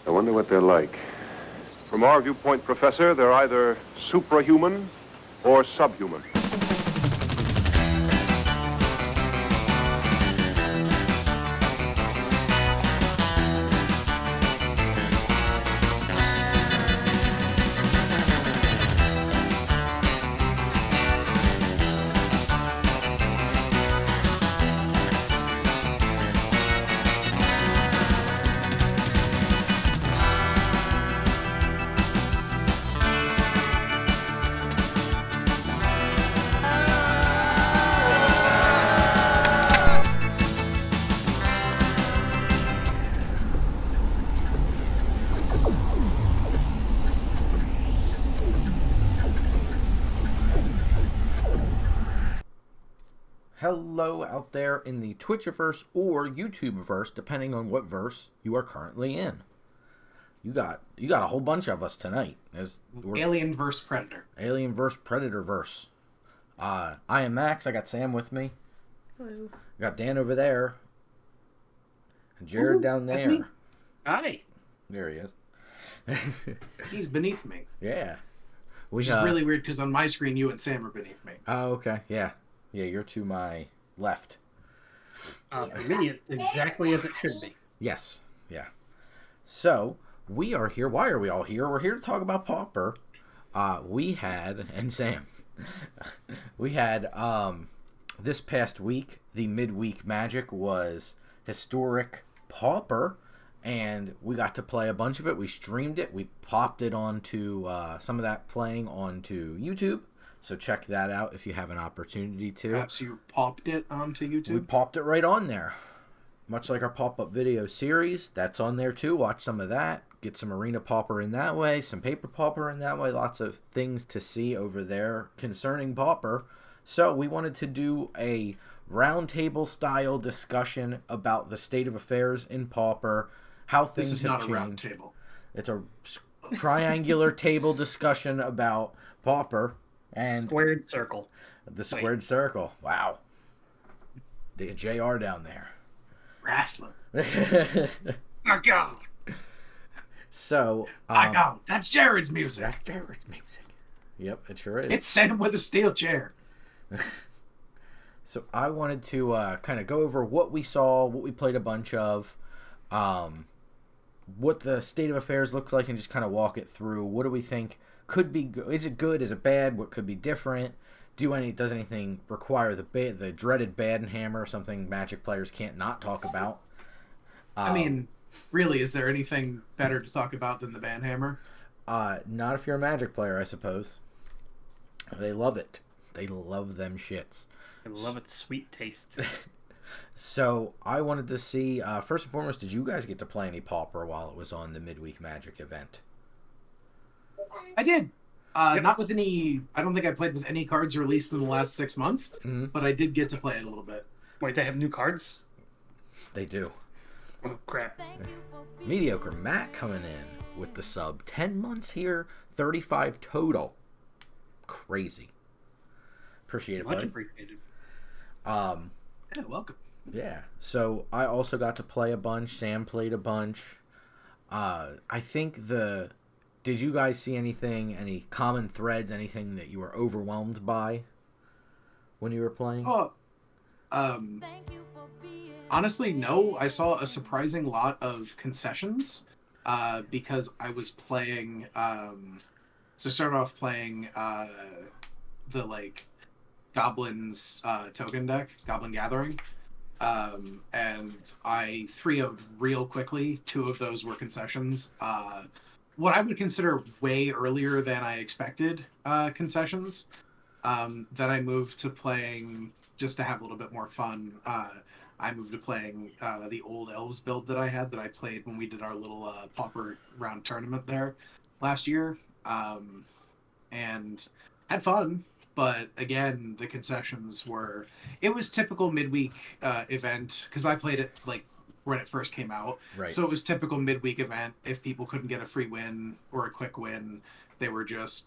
I wonder what they're like. From our viewpoint, Professor, they're either suprahuman or subhuman. Hello out there in the Twitchiverse or YouTubeverse, depending on what verse you are currently in. You got a whole bunch of us tonight. Alien verse Predator. Alien verse Predator verse. I am Max. I got Sam with me. Hello. I got Dan over there. And Jared down there. That's me. Hi. There he is. He's beneath me. Yeah. Which is really weird because on my screen you and Sam are beneath me. Oh, okay. Yeah. Yeah, you're to my left. For me, it's exactly as it should be. Yes. Yeah. So, we are here. Why are we all here? We're here to talk about Pauper. And Sam. We had, this past week, the midweek magic was historic Pauper, and we got to play a bunch of it. We streamed it. We popped it onto, some of that playing onto YouTube. So check that out if you have an opportunity to. Perhaps you popped it onto YouTube? We popped it right on there. Much like our pop-up video series, that's on there too. Watch some of that. Get some Arena Pauper in that way, some Paper Pauper in that way. Lots of things to see over there concerning Pauper. So we wanted to do a roundtable style discussion about the state of affairs in Pauper, how things have changed. This is not a round table. It's a triangular table discussion about Pauper. And squared circle. The squared circle. Wow. The JR down there. Wrestling. My God. So. My God. That's Jared's music. That's Jared's music. Yep, it sure is. It's Sam with a steel chair. So I wanted to kind of go over what we saw, what we played a bunch of, what the state of affairs looks like, and just kind of walk it through. What do we think could be good? Is it good? Is it bad? What could be different? Does anything require the dreaded bad hammer, something Magic players can't not talk about? I mean, really, is there anything better to talk about than the banhammer? Not if you're a Magic player, I suppose. They love it. They love them shits. I love its sweet taste. So I wanted to see, first and foremost, did you guys get to play any Pauper while it was on the Midweek Magic event? I did. Yep. Not with any... I don't think I played with any cards released in the last 6 months, but I did get to play it a little bit. Wait, they have new cards? They do. Oh, crap. Mediocre Matt coming in with the sub. 10 months here, 35 total. Crazy. Appreciate it, Much buddy. appreciated. Yeah, welcome. Yeah. So I also got to play a bunch. Sam played a bunch. I think Did you guys see anything, any common threads, anything that you were overwhelmed by when you were playing? Oh, honestly, no. I saw a surprising lot of concessions because I was playing. So I started off playing the Goblins token deck, Goblin Gathering, and I 3-0'd real quickly. 2 of those were concessions. What I would consider way earlier than I expected concessions. Then I moved to playing, just to have a little bit more fun, I moved to playing the Old Elves build that I had that I played when we did our little Pauper round tournament there last year. And had fun, but again, the concessions were... It was typical midweek event, because I played it when it first came out. Right. So it was typical midweek event. If people couldn't get a free win or a quick win, they were just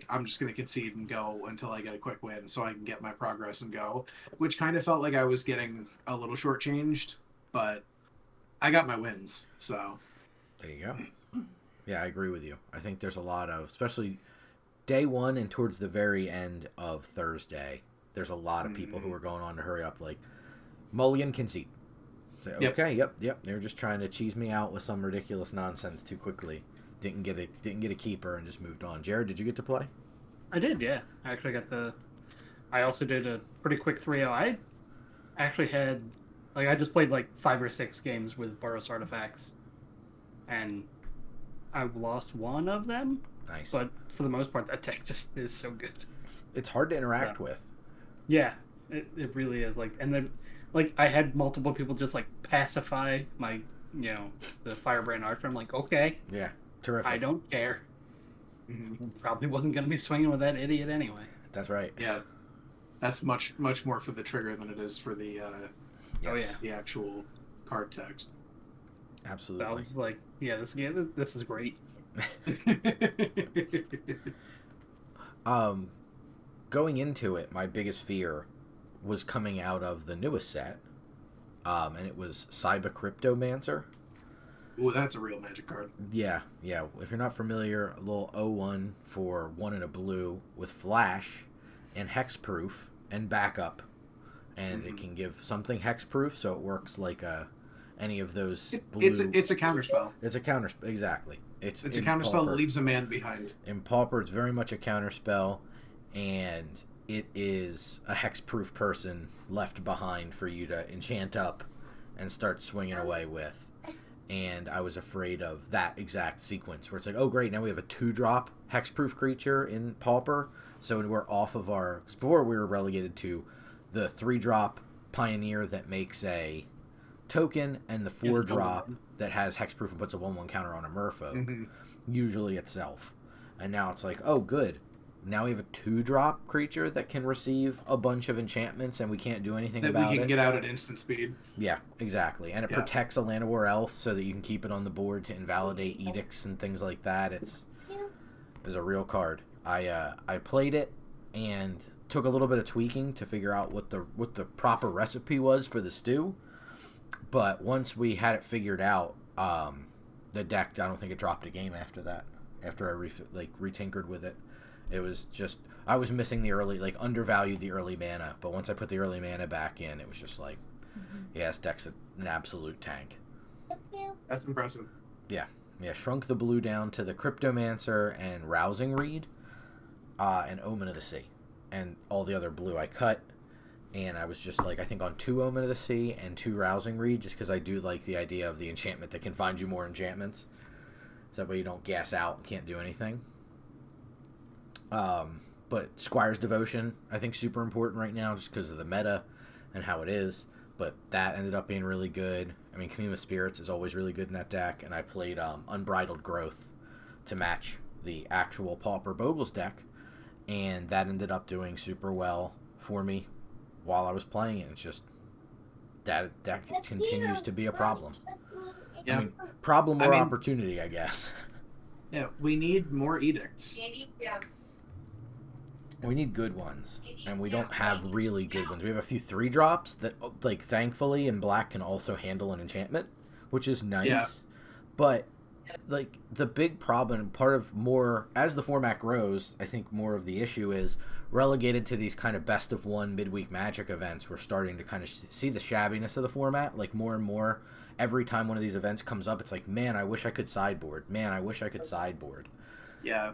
I'm just going to concede and go until I get a quick win so I can get my progress and go, which kind of felt like I was getting a little shortchanged, but I got my wins, so. There you go. Yeah, I agree with you. I think there's a lot of, especially day one and towards the very end of Thursday, there's a lot of people who are going on to hurry up, like mulligan concede. Say, okay, yep. They were just trying to cheese me out with some ridiculous nonsense too quickly. Didn't get a keeper and just moved on. Jared, did you get to play? I did, yeah. I actually got I also did a pretty quick 3-0. I actually had, like, I just played like 5 or 6 games with Boros artifacts, and I lost one of them. Nice. But for the most part, that deck just is so good. It's hard to interact with. Yeah, it really is. Like, and then, like, I had multiple people just like pacify my, the Firebrand Archer. I'm like, okay. Yeah, terrific. I don't care. Probably wasn't going to be swinging with that idiot anyway. That's right. Yeah, that's much more for the trigger than it is for the the actual card text. Absolutely. So I was like, yeah, this is great. Going into it, my biggest fear was coming out of the newest set, and it was Cyber Cryptomancer. Ooh, that's a real Magic card. Yeah. If you're not familiar, a little 0-1 for 1 and a blue with flash and hexproof and backup, and it can give something hexproof, so it works like any of those blue. It's a counterspell. It's a counter, exactly. It's a counterspell that leaves a man behind. In Pauper, it's very much a counterspell, and it is a hexproof person left behind for you to enchant up and start swinging away with. And I was afraid of that exact sequence where it's like, oh great, now we have a 2-drop hexproof creature in Pauper, so we're off of our. Cause before we were relegated to the 3-drop Pioneer that makes a token and the 4-drop that has hexproof and puts a 1/1 counter on a merfolk, usually itself. And now it's like, oh good, now we have a 2-drop creature that can receive a bunch of enchantments and we can't do anything about it. That we can get out at instant speed. Yeah, exactly. And it protects a Land of War Elf so that you can keep it on the board to invalidate edicts and things like that. It's a real card. I played it and took a little bit of tweaking to figure out what the proper recipe was for the stew. But once we had it figured out, the deck, I don't think it dropped a game after that. After I retinkered with it. It was just, I was missing the early, like, undervalued the early mana. But once I put the early mana back in, it was just like, yeah, this deck's an absolute tank. That's impressive. Yeah. Shrunk the blue down to the Cryptomancer and Rousing Reed, and Omen of the Sea. And all the other blue I cut. And I was just like, I think on 2 Omen of the Sea and 2 Rousing Reed, just because I do like the idea of the enchantment that can find you more enchantments. So that way you don't gas out and can't do anything. But Squire's Devotion, I think, super important right now just because of the meta and how it is. But that ended up being really good. I mean, Communing with Spirits is always really good in that deck. And I played Unbridled Growth to match the actual Pauper Bogles deck. And that ended up doing super well for me while I was playing it. It's just that deck continues to be a problem. Yeah. I mean, problem or opportunity, I guess. Yeah, we need more edicts. We need good ones, and we don't have really good ones. We have a few 3-drops that, like, thankfully in black can also handle an enchantment, which is nice. Yeah. But, like, the big problem, part of more, as the format grows, I think more of the issue is relegated to these kind of best-of-1 midweek Magic events. We're starting to kind of see the shabbiness of the format, like, more and more. Every time one of these events comes up, it's like, man, I wish I could sideboard. Man, I wish I could sideboard. Yeah,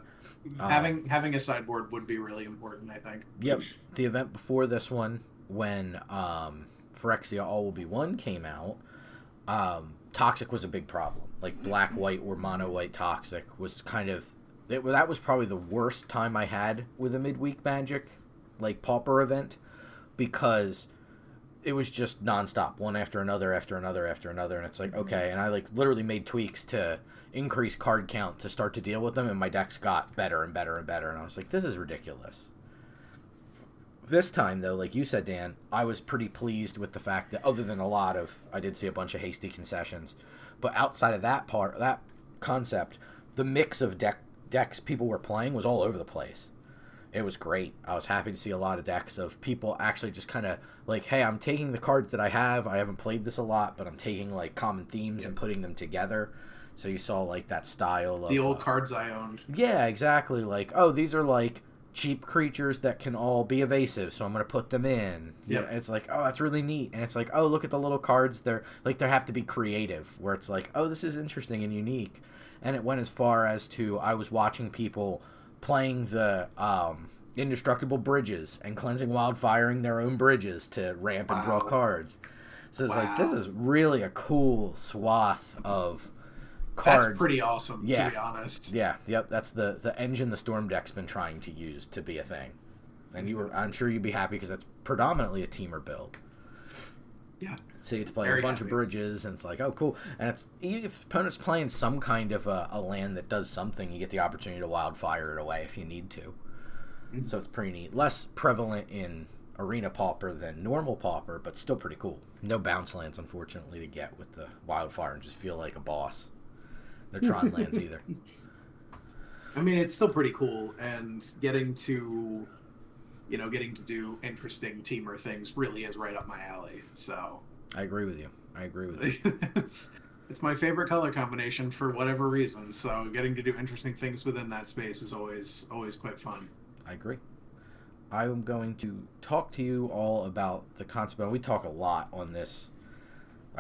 having a sideboard would be really important, I think. Yep. The event before this one, when Phyrexia All Will Be One came out, Toxic was a big problem. Like black-white or mono-white Toxic was kind of... that was probably the worst time I had with a midweek Magic, like Pauper event, because it was just nonstop, one after another, and it's like, okay, and I like literally made tweaks to increase card count to start to deal with them, and my decks got better and better and better, and I was like, this is ridiculous. This time, though, like you said, Dan, I was pretty pleased with the fact that, other than I did see a bunch of hasty concessions, but outside of that part, that concept, the mix of decks people were playing was all over the place. It was great. I was happy to see a lot of decks of people actually just kind of like, hey, I'm taking the cards that I haven't played this a lot, but I'm taking like common themes and putting them together. So you saw like that style of The old cards I owned. Yeah, exactly. Like, oh, these are like cheap creatures that can all be evasive, so I'm going to put them in. Yep. Yeah, it's like, oh, that's really neat. And it's like, oh, look at the little cards. They're like, they have to be creative, where it's like, oh, this is interesting and unique. And it went as far as to, I was watching people playing the indestructible bridges and cleansing wildfiring their own bridges to ramp and draw cards. So it's like, this is really a cool swath of cards. That's pretty awesome, to be honest. Yeah, yep. That's the engine the Storm deck's been trying to use to be a thing, and I'm sure you'd be happy because that's predominantly a teamer build. Yeah. So you get to play a bunch of bridges, and it's like, oh, cool. And it's if opponent's playing some kind of a land that does something, you get the opportunity to wildfire it away if you need to. Mm-hmm. So it's pretty neat. Less prevalent in Arena Pauper than normal Pauper, but still pretty cool. No bounce lands, unfortunately, to get with the wildfire and just feel like a boss. No Tron lands either. I mean, it's still pretty cool, and getting to do interesting teamer things really is right up my alley. So I agree with you. It's my favorite color combination for whatever reason. So getting to do interesting things within that space is always quite fun. I agree. I'm going to talk to you all about the concept. We talk a lot on this.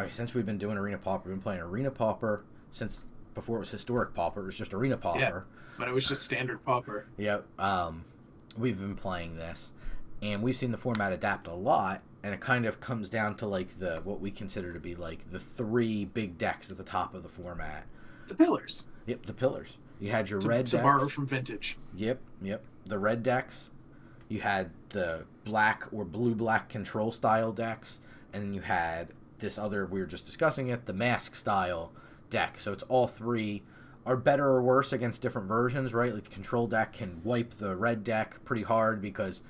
Since we've been doing Arena Pauper, we've been playing Arena Pauper since before it was Historic Pauper. It was just Arena Pauper. Yeah, but it was just standard Pauper. Yep. We've been playing this, and we've seen the format adapt a lot, and it kind of comes down to like what we consider to be like the three big decks at the top of the format. The pillars. Yep, the pillars. You had your red decks. To borrow from Vintage. Yep. The red decks. You had the black or blue-black control style decks, and then you had this other, we were just discussing it, the mask style deck. So it's all three are better or worse against different versions, right? Like the control deck can wipe the red deck pretty hard because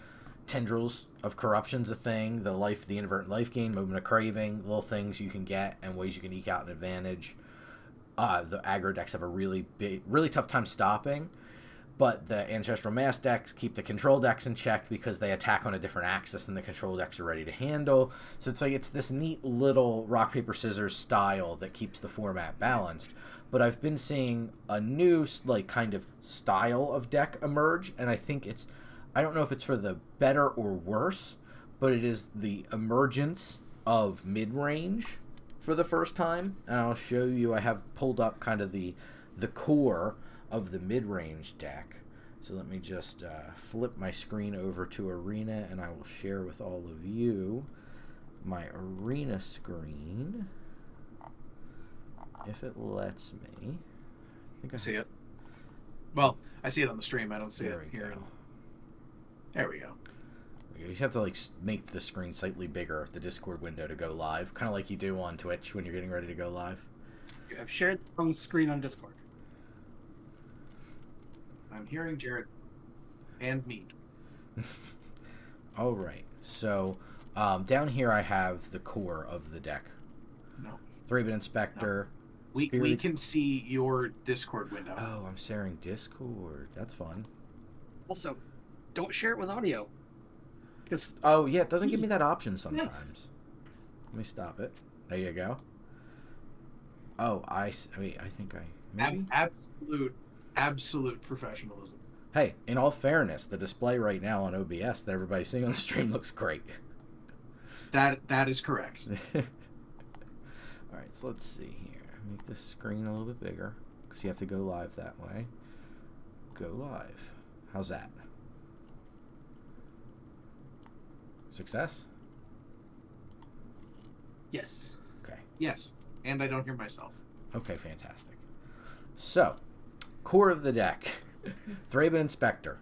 Tendrils of Corruption's a thing, the inadvertent life gain, movement of craving, little things you can get and ways you can eke out an advantage. The aggro decks have a really tough time stopping. But the Ancestral Mass decks keep the control decks in check because they attack on a different axis than the control decks are ready to handle. So it's like it's this neat little rock, paper, scissors style that keeps the format balanced. But I've been seeing a new like kind of style of deck emerge, and I think I don't know if it's for the better or worse, but it is the emergence of mid-range for the first time. And I'll show you, I have pulled up kind of the core of the mid-range deck. So let me just flip my screen over to Arena, and I will share with all of you my Arena screen, if it lets me. I think I see it. Well, I see it on the stream. I don't see it here. There we go. You have to like make the screen slightly bigger, the Discord window, to go live, kind of like you do on Twitch when you're getting ready to go live. I've shared the home screen on Discord. I'm hearing Jared and me. All right. So down here I have the core of the deck. No. 3-bit Inspector. No. We can see your Discord window. Oh, I'm sharing Discord. That's fun. Also, don't share it with audio. Oh, yeah, it doesn't give me that option sometimes. Yes. Let me stop it. There you go. Oh, I think I... Maybe? Absolute professionalism. Hey, in all fairness, the display right now on OBS that everybody's seeing on the stream looks great. That is correct. All right, so let's see here. Make this screen a little bit bigger because you have to go live that way. Go live. How's that? Success? Yes. Okay. Yes, and I don't hear myself. Okay, fantastic. So, core of the deck. 3-bit Inspector.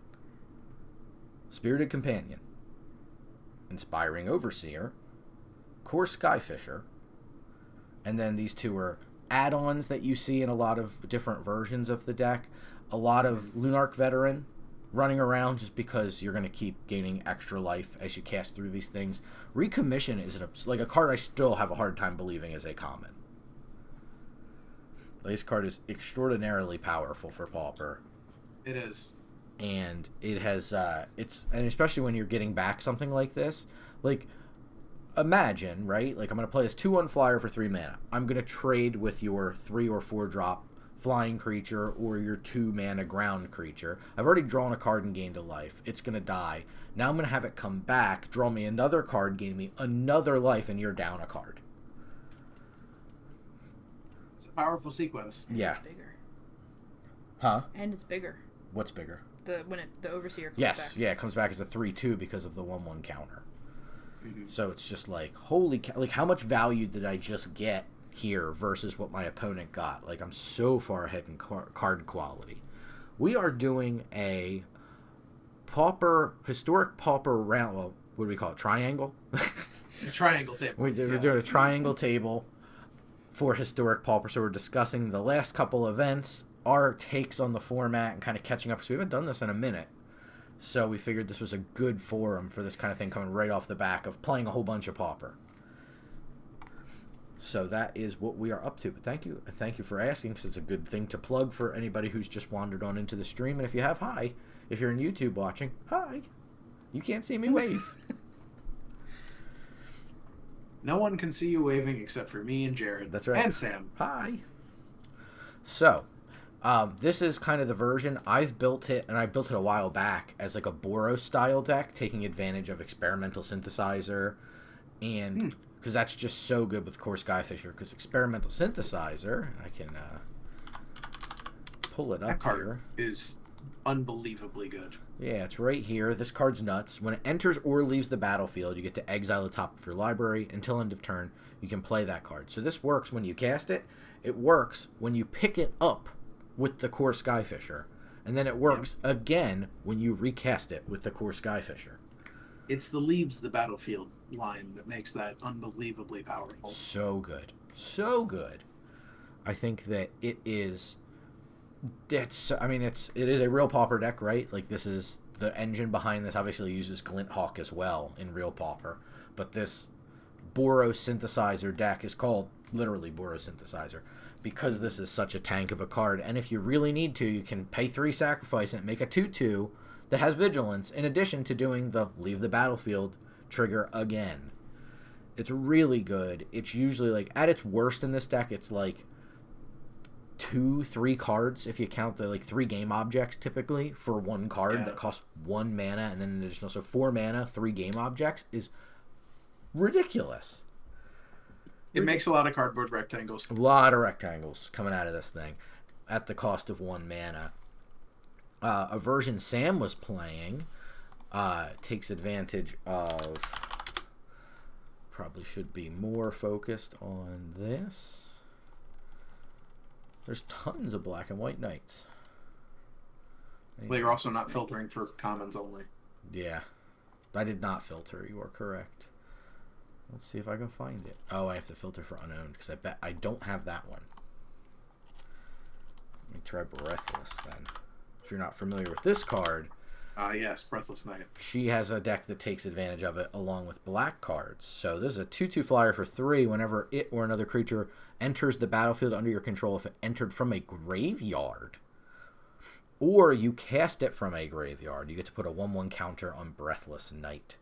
Spirited Companion. Inspiring Overseer. Core Skyfisher. And then these two are add-ons that you see in a lot of different versions of the deck. A lot of Lunarch Veteran running around just because you're going to keep gaining extra life as you cast through these things. Recommission is like a card I still have a hard time believing is a common. This card is extraordinarily powerful for Pauper. It is. And it has, and especially when you're getting back something like this, like, imagine, right? Like, I'm going to play this 2/1 flyer for 3 mana. I'm going to trade with your 3 or 4 drop flying creature or your 2-mana ground creature. I've already drawn a card and gained a life. It's going to die. Now I'm going to have it come back, draw me another card, gain me another life, and you're down a card. It's a powerful sequence. Yeah. It's bigger. Huh? And it's bigger. What's bigger? The Overseer comes Yes, back. yeah, it comes back as a 3/2 because of the 1/1 counter. Mm-hmm. So it's just like, holy cow, like how much value did I just get here versus what my opponent got? Like I'm so far ahead in card quality. We are doing a historic Pauper round. Well, what do we call it? Triangle. A triangle table. We're doing a triangle table for historic Pauper. So we're discussing the last couple events, our takes on the format, and kind of catching up. So we haven't done this in a minute. So we figured this was a good forum for this kind of thing coming right off the back of playing a whole bunch of Pauper. So that is what we are up to. But thank you for asking, because it's a good thing to plug for anybody who's just wandered on into the stream. And if you have, hi. If you're in YouTube watching, hi. You can't see me wave. No one can see you waving except for me and Jared. That's right. And Sam. Hi. So, this is kind of the version. I've built it, and I built it a while back as like a Boros style deck, taking advantage of Experimental Synthesizer, and because that's just so good with Core Skyfisher. Because Experimental Synthesizer, I can pull it That up card here. is unbelievably good. Yeah, it's right here. This card's nuts. When it enters or leaves the battlefield, you get to exile the top of your library. Until end of turn, you can play that card. So this works when you cast it. It works when you pick it up with the Core Skyfisher. And then it works again when you recast it with the Core Skyfisher. It's the leaves the battlefield line that makes that unbelievably powerful. So good. So good. I think that it is... it is a real Pauper deck, right? Like, this is the engine behind this. Obviously uses Glint Hawk as well in real Pauper, but this Boros Synthesizer deck is called literally Boros Synthesizer because this is such a tank of a card. And if you really need to, you can pay 3 sacrifice and make a 2/2 that has Vigilance in addition to doing the leave the battlefield trigger again. It's really good. It's usually like at its worst in this deck, it's like 2-3 cards if you count the like 3 game objects typically for 1 card that costs 1 mana and then an additional. So 4 mana, 3 game objects is ridiculous. It makes a lot of cardboard rectangles. A lot of rectangles coming out of this thing at the cost of 1 mana. A version Sam was playing takes advantage of... Probably should be more focused on this. There's tons of black and white knights. Well, you're also not filtering for commons only. Yeah. I did not filter. You are correct. Let's see if I can find it. Oh, I have to filter for unowned because I bet I don't have that one. Let me try Breathless then. If you're not familiar with this card... Yes, Breathless Knight. She has a deck that takes advantage of it along with black cards. So this is a 2/2 flyer for 3 whenever it or another creature enters the battlefield under your control if it entered from a graveyard. Or you cast it from a graveyard. You get to put a 1/1 counter on Breathless Knight.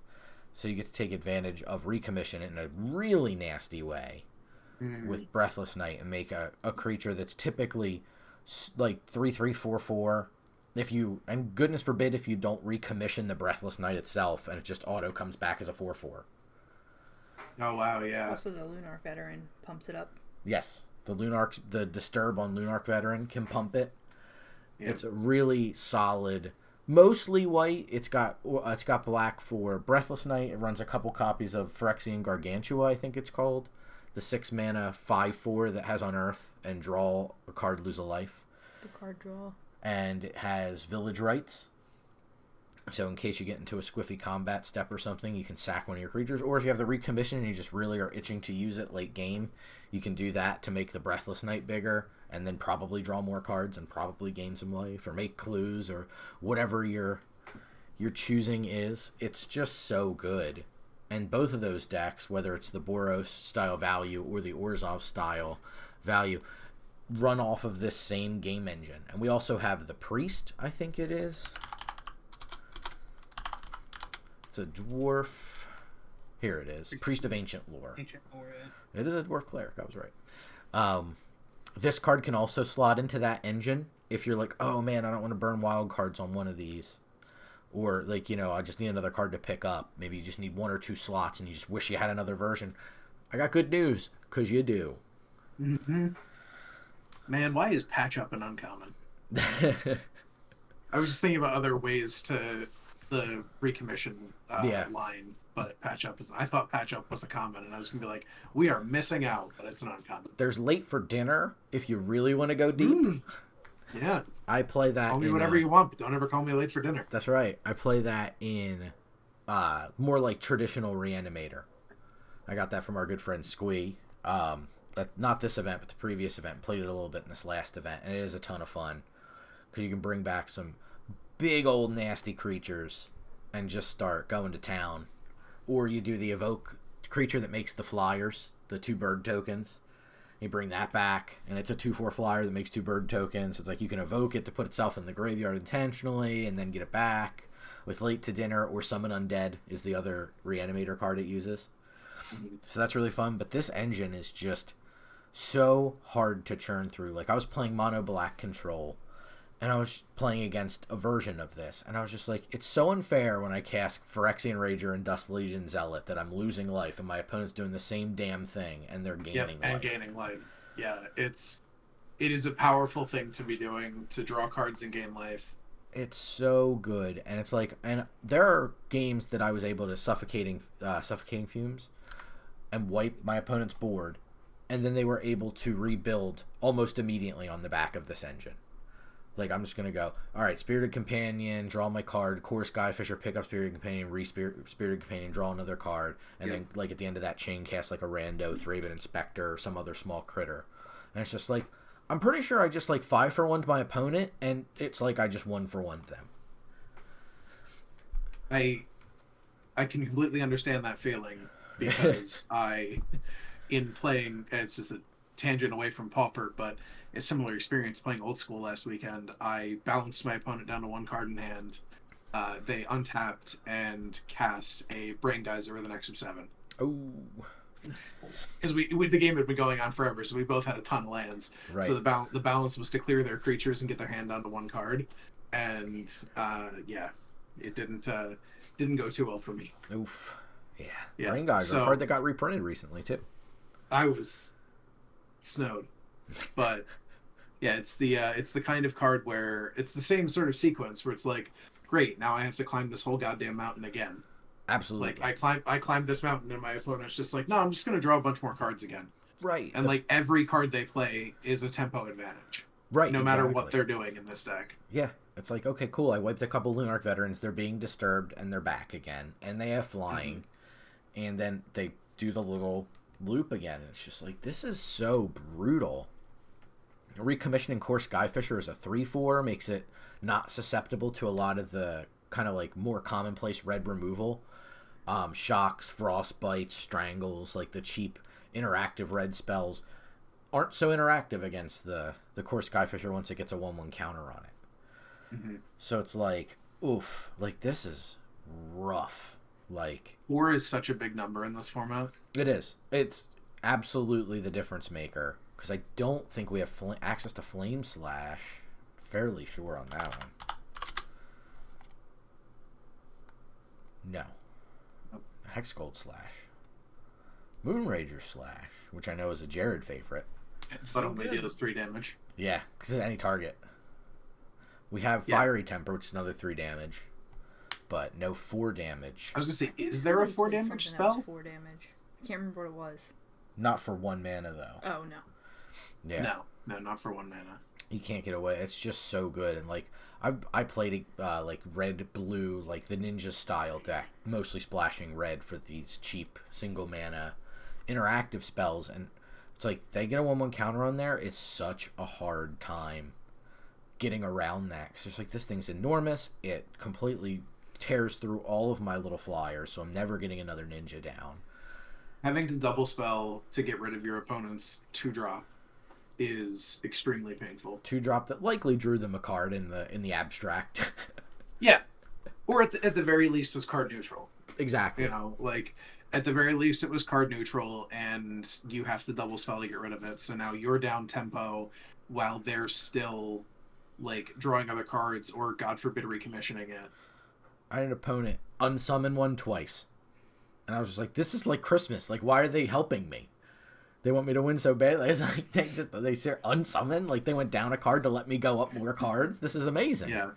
So you get to take advantage of recommission in a really nasty way with Breathless Knight and make a creature that's typically like 3/3, 4/4. If you, and goodness forbid if you don't recommission the Breathless Knight itself and it just auto comes back as a 4/4. Oh, wow, yeah. Also, the Lunark Veteran pumps it up. Yes, the Disturb on Lunark Veteran can pump it. Yeah. It's a really solid, mostly white. It's got black for Breathless Knight. It runs a couple copies of Phyrexian Gargantua, I think it's called. The 6 mana 5/4 that has Unearth and draw a card, lose a life. The card draw. And it has Village Rights. So in case you get into a squiffy combat step or something, you can sack one of your creatures. Or if you have the recommission and you just really are itching to use it late game, you can do that to make the Breathless Knight bigger and then probably draw more cards and probably gain some life or make clues or whatever your choosing is. It's just so good. And both of those decks, whether it's the Boros style value or the Orzhov style value, run off of this same game engine. And we also have the Priest, I think it is. It's a dwarf. Here it is. Priest of Ancient Lore. Ancient Lore. It is a dwarf cleric. I was right. This card can also slot into that engine if you're like, oh man, I don't want to burn wild cards on one of these. Or like, I just need another card to pick up. Maybe you just need 1 or 2 slots and you just wish you had another version. I got good news, because you do. Mm-hmm. Man, why is patch up an uncommon? I was just thinking about other ways to the recommission line, but patch up is. I thought patch up was a common, and I was gonna be like, we are missing out, but it's an uncommon. There's late for dinner if you really want to go deep. Yeah, I play that. Call me whatever you want, but don't ever call me late for dinner. That's right. I play that in more like traditional Reanimator. I got that from our good friend Squee. Not this event, but the previous event. Played it a little bit in this last event, and it is a ton of fun because you can bring back some big old nasty creatures and just start going to town. Or you do the evoke creature that makes the flyers, the 2 bird tokens. You bring that back, and it's a 2/4 flyer that makes 2 bird tokens. It's like you can evoke it to put itself in the graveyard intentionally and then get it back with late to dinner, or summon undead is the other Reanimator card it uses. So that's really fun, but this engine is just so hard to churn through. Like, I was playing mono black control, and I was playing against a version of this, and I was just like, it's so unfair when I cast Phyrexian Rager and Dust Legion Zealot that I'm losing life, and my opponent's doing the same damn thing, and they're gaining life. And gaining life. Yeah, it is a powerful thing to be doing, to draw cards and gain life. It's so good, and it's like, and there are games that I was able to suffocating fumes and wipe my opponent's board, and then they were able to rebuild almost immediately on the back of this engine. Like, I'm just going to go, all right, Spirited Companion, draw my card, Core Skyfisher, pick up Spirited Companion, Spirited Companion, draw another card, and then, like, at the end of that chain, cast, like, a rando, Thraben Inspector, or some other small critter. And it's just like, I'm pretty sure I just, like, 5-for-1'd my opponent, and it's like I just 1-for-1'd them. I can completely understand that feeling, because in playing, it's just a tangent away from Pauper, but a similar experience playing Old School last weekend. I balanced my opponent down to 1 card in hand. They untapped and cast a Brain Geyser with an extra 7. Oh. Because the game had been going on forever, so we both had a ton of lands. Right. So the balance was to clear their creatures and get their hand down to 1 card. And it didn't go too well for me. Oof. Yeah. Brain Geyser, a card that got reprinted recently too. I was snowed, but yeah, it's the kind of card where it's the same sort of sequence where it's like, great, now I have to climb this whole goddamn mountain again. Absolutely. Like I climbed this mountain, and my opponent's just like, no, I'm just gonna draw a bunch more cards again. Right. And like every card they play is a tempo advantage. Right. No matter what they're doing in this deck. Yeah. It's like, okay, cool. I wiped a couple Lunarch veterans. They're being disturbed, and they're back again, and they have flying. Mm-hmm. And then they do the little loop again, and it's just like, this is so brutal. Recommissioning Core Skyfisher as a 3/4 makes it not susceptible to a lot of the kind of like more commonplace red removal. Shocks, Frostbites, Strangles, like the cheap interactive red spells aren't so interactive against the Core Skyfisher once it gets a 1/1 counter on it. Mm-hmm. So it's like, oof, like this is rough. Like 4 is such a big number in this format. It is. It's absolutely the difference maker, because I don't think we have access to Flame Slash. Fairly sure on that one. No. Hexgold Slash. Moonrager Slash, which I know is a Jared favorite. But only deals 3 damage. Yeah, because it's any target. We have Fiery Temper, which is another 3 damage. But no 4 damage. I was gonna say, is there a 4 damage spell? 4 damage. I can't remember what it was. Not for 1 mana though. Oh no. Yeah. No, not for 1 mana. You can't get away. It's just so good, and like I played like red blue, like the ninja style deck, mostly splashing red for these cheap single mana interactive spells, and it's like they get a 1/1 counter on there. It's such a hard time getting around that, because it's like, this thing's enormous. It completely tears through all of my little flyers, so I'm never getting another ninja down. Having to double spell to get rid of your opponent's 2-drop is extremely painful. 2-drop that likely drew them a card in the abstract. Yeah, or at the very least was card neutral. Exactly. You know, like At the very least, it was card neutral, and you have to double spell to get rid of it. So now you're down tempo while they're still like drawing other cards or, God forbid, recommissioning it. I had an opponent unsummon one twice. And I was just like, this is like Christmas. Like, why are they helping me? They want me to win so badly. It's like, they unsummon? Like, they went down a card to let me go up more cards? This is amazing. Yeah.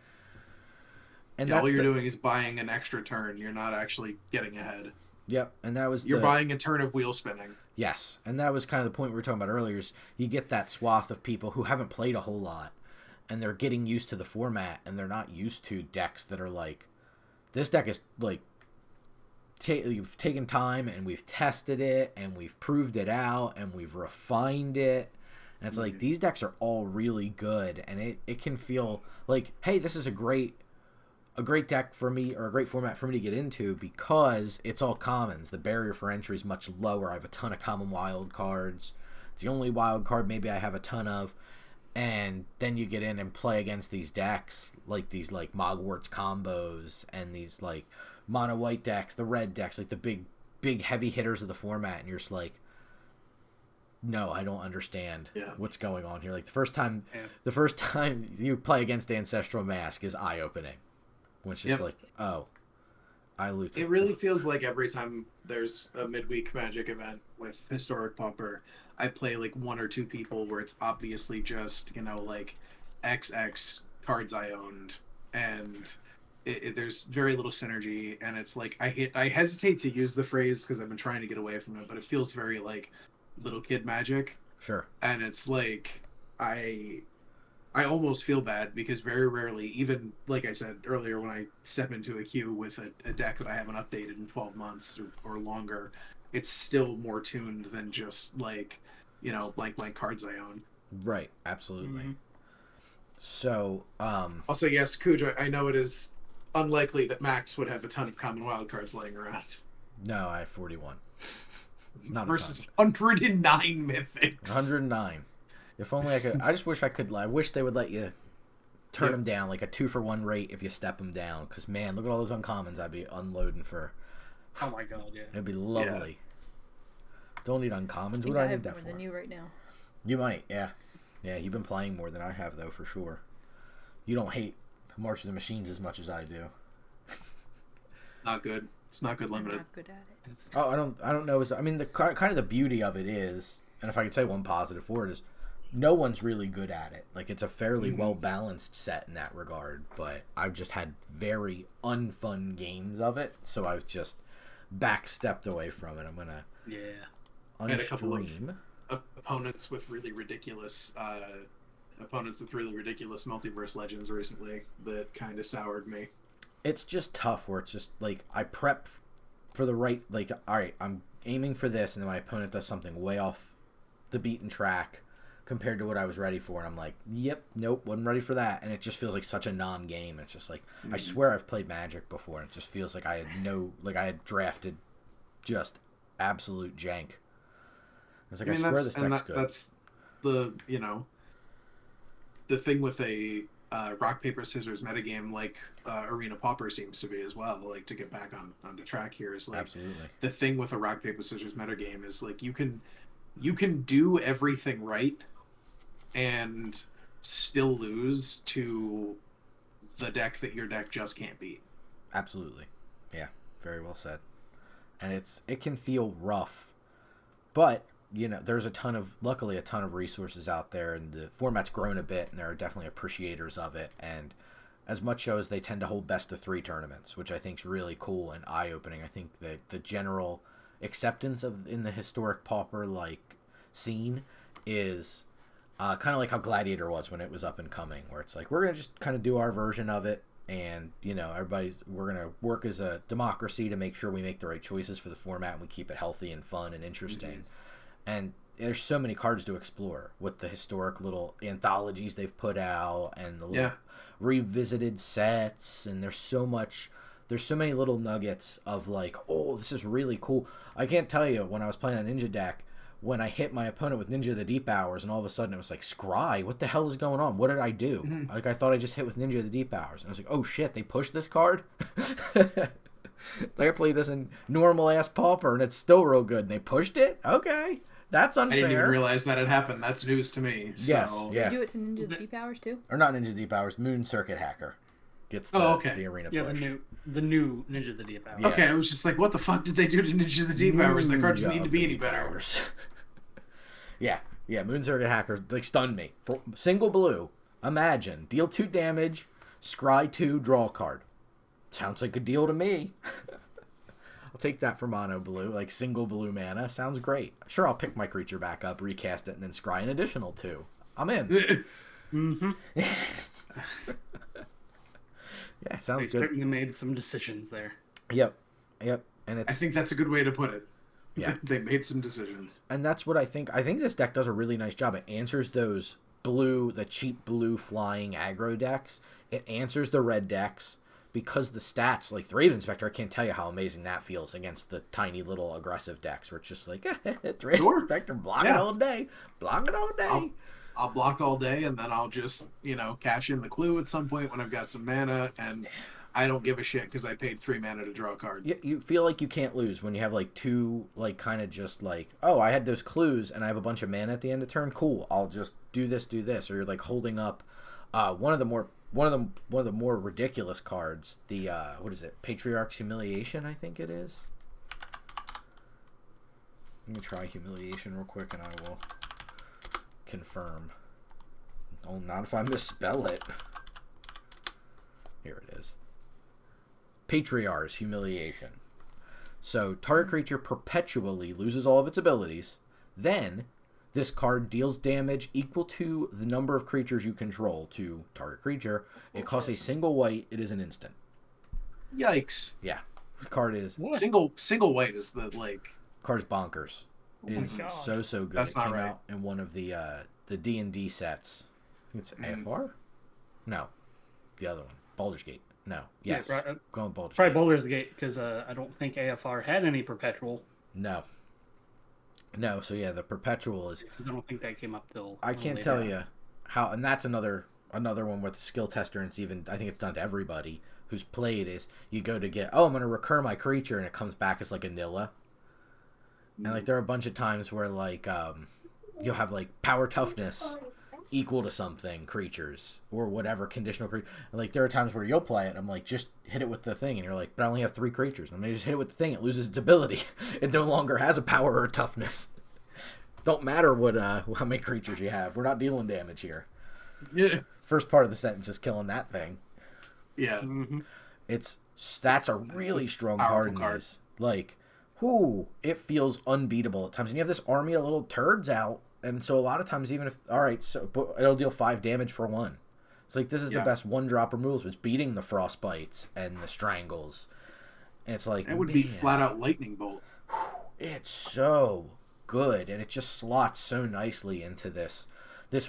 And all you're doing is buying an extra turn. You're not actually getting ahead. Yep, and that was You're buying a turn of wheel spinning. Yes, and that was kind of the point we were talking about earlier, is you get that swath of people who haven't played a whole lot, and they're getting used to the format, and they're not used to decks that are like, this deck is like, we've taken time, and we've tested it, and we've proved it out, and we've refined it, and it's like, these decks are all really good, and it can feel like, hey, this is a great deck for me, or a great format for me to get into, because it's all commons. The barrier for entry is much lower. I have a ton of common wild cards. It's the only wild card maybe I have a ton of. And then you get in and play against these decks, like these like Mogwarts combos, and these like mono white decks, the red decks, like the big heavy hitters of the format, and you're just like, no, I don't understand what's going on here. Like the first time you play against the Ancestral Mask is eye-opening. Which is like, oh, I lose. It really feels like every time there's a midweek Magic event with Historic Pauper, I play like one or two people where it's obviously just, like XX cards I owned, and there's very little synergy, and it's like I hesitate to use the phrase because I've been trying to get away from it, but it feels very like little kid Magic. Sure. And it's like I almost feel bad because very rarely, even like I said earlier, when I step into a queue with a deck that I haven't updated in 12 months or longer, it's still more tuned than just like, blank cards I own. Right, absolutely. Mm-hmm. So, also, yes, Kuja, I know it is unlikely that Max would have a ton of common wild cards laying around. No, I have 41. Not versus 109 mythics. 109. If only I could. I just wish I could. I wish they would let you turn them down, like a 2-for-1 rate if you step them down. Because, man, look at all those uncommons I'd be unloading for. Oh, my God, yeah. It'd be lovely. Yeah. Don't need uncommons. What do I need that for? I have more than you right now. You might, yeah. Yeah, you've been playing more than I have, though, for sure. You don't hate March of the Machines as much as I do. Not good. It's not good limited. I'm not good at it. Oh, I don't know. I mean, the kind of the beauty of it is, and if I could say one positive for it is, no one's really good at it. Like, it's a fairly well-balanced set in that regard, but I've just had very unfun games of it, so I've just backstepped away from it. I'm going to I had a couple of opponents with really ridiculous multiverse legends recently that kind of soured me. It's just tough where it's just, like, I prep for the right, like, all right, I'm aiming for this, and then my opponent does something way off the beaten track compared to what I was ready for, and I'm like, yep, nope, wasn't ready for that, and it just feels like such a non-game. It's just like, I swear I've played Magic before, and it just feels like I had drafted just absolute jank. It's like, I swear this deck's good. That's the, the thing with a rock, paper, scissors metagame like Arena Pauper seems to be as well, like, to get back on the track here, is like, absolutely. The thing with a rock, paper, scissors metagame is like, you can do everything right and still lose to the deck that your deck just can't beat. Absolutely. Yeah, very well said. And it can feel rough, but there's luckily a ton of resources out there, and the format's grown a bit, and there are definitely appreciators of it, and as much so as they tend to hold best of 3 tournaments, which I think is really cool and eye-opening. I think that the general acceptance in the Historic Pauper scene is kind of like how Gladiator was when it was up and coming, where it's like, we're gonna just kind of do our version of it, and we're gonna work as a democracy to make sure we make the right choices for the format and we keep it healthy and fun and interesting. And there's so many cards to explore with the historic little anthologies they've put out and the little revisited sets, and there's so many little nuggets of like, oh, this is really cool. I can't tell you, when I was playing a Ninja deck, when I hit my opponent with Ninja of the Deep Hours, and all of a sudden it was like, scry, what the hell is going on? What did I do? Like, I thought I just hit with Ninja of the Deep Hours, and I was like, oh shit, they pushed this card? Like I played this in normal ass Pauper and it's still real good. And they pushed it. Okay, that's I unfair. didn't even realize that had happened. That's news to me. Yes, So. yeah. You do it to Ninja's Deep Hours too? Or not Ninja Deep Hours. Moon Circuit Hacker gets the, the arena Yeah, push. the new Ninja the Deep Hours. Yeah. Okay, I was just like, what the fuck did they do to Ninja the Deep Hours? The card doesn't need to be any better. Yeah, Moon Circuit Hacker like stunned me. For single blue, imagine deal 2 damage, scry 2, draw a card. Sounds like a deal to me. I'll take that for mono blue, like single blue mana. Sounds great. Sure, I'll pick my creature back up, recast it, and then scry an additional 2. I'm in. Mm-hmm. Yeah, sounds They good. certainly made some decisions there. Yep, and it's I think that's a good way to put it. Yeah. They made some decisions. and that's what I think. I think this deck does a really nice job. It answers those the cheap blue flying aggro decks. It answers the red decks because the stats, like the Raven Spectre, I can't tell you how amazing that feels against the tiny little aggressive decks where it's just like, it's Raven Sure. Spectre, block it all day. I'll block all day, and then I'll just, cash in the clue at some point when I've got some mana, and I don't give a shit because I paid 3 mana to draw a card. You feel like you can't lose when you have like 2, like kind of just like, oh, I had those clues and I have a bunch of mana at the end of turn. Cool, I'll just do this, or you're like holding up one of the more ridiculous cards. The what is it? Patriarch's Humiliation, I think it is. Let me try Humiliation real quick, and I will confirm. Oh, not if I misspell it. Here it is. Patriarch's Humiliation. So, target creature perpetually loses all of its abilities. Then, this card deals damage equal to the number of creatures you control to target creature. It costs a single white. It is an instant. Yikes! Yeah, the card is Single white is the card's bonkers. Oh my It's God. so good. That's it not came right. out in one of the D&D sets. I think it's AFR. No, the other one, Baldur's Gate. No, yes, Yeah, right, going with Baldur's Probably Gate. Baldur's Gate, because I don't think AFR had any perpetual. No. So yeah, the perpetual is. Because I don't think that came up till. I can't later tell on. you how, and that's another one with the skill tester, and it's even, I think it's done to everybody who's played, is you go to get, I'm going to recur my creature, and it comes back as like a Nilla. And like there are a bunch of times where like you'll have like power toughness equal to something creatures or whatever conditional creature. Like there are times where you'll play it and I'm like, just hit it with the thing, and you're like, but I only have 3 creatures. I'm gonna just hit it with the thing, it loses its ability. It no longer has a power or toughness. Don't matter what how many creatures you have. We're not dealing damage here. Yeah. First part of the sentence is killing that thing. Yeah. Mm-hmm. That's a really strong card in card. this. Like, it feels unbeatable at times. And you have this army of little turds out, and so a lot of times, even if but it'll deal 5 damage for 1. It's like this is the best 1-drop removals. It's beating the frostbites and the strangles. And it's like It would be flat out lightning bolt. it's so good, and it just slots so nicely into this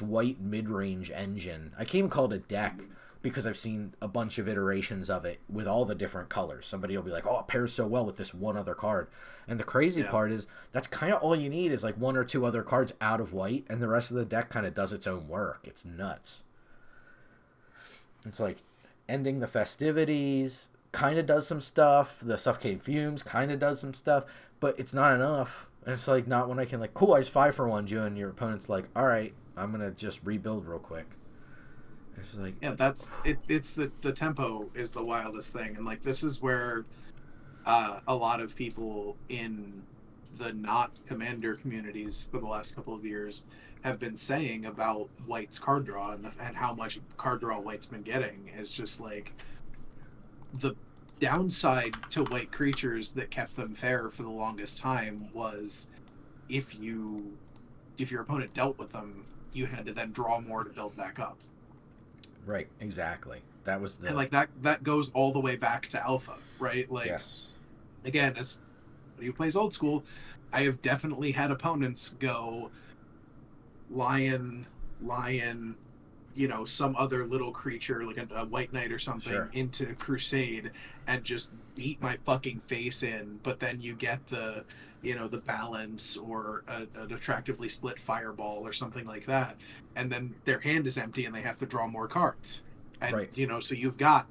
white mid-range engine. I can't even call it a deck because I've seen a bunch of iterations of it with all the different colors. Somebody will be like, oh, it pairs so well with this one other card. And the crazy part is that's kind of all you need is like 1 or 2 other cards out of white, and the rest of the deck kind of does its own work. It's nuts. It's like ending the festivities kind of does some stuff. The suffocating fumes kind of does some stuff, but it's not enough. And it's like not when I can like, cool, I just 5 for 1 you, and your opponent's like, all right, I'm gonna just rebuild real quick. It's like, Yeah, that's it. It's the tempo is the wildest thing, and like this is where a lot of people in the not commander communities for the last couple of years have been saying about White's card draw and how much card draw White's been getting. Is just like the downside to White creatures that kept them fair for the longest time was if your opponent dealt with them, you had to then draw more to build back up. right, exactly. That was the And like that goes all the way back to alpha, right? Like yes, again, as somebody who plays old school, I have definitely had opponents go lion, some other little creature like a white knight or something Sure. into crusade and just beat my fucking face in, but then you get the balance or an attractively split fireball or something like that, and then their hand is empty and they have to draw more cards, and Right. so you've got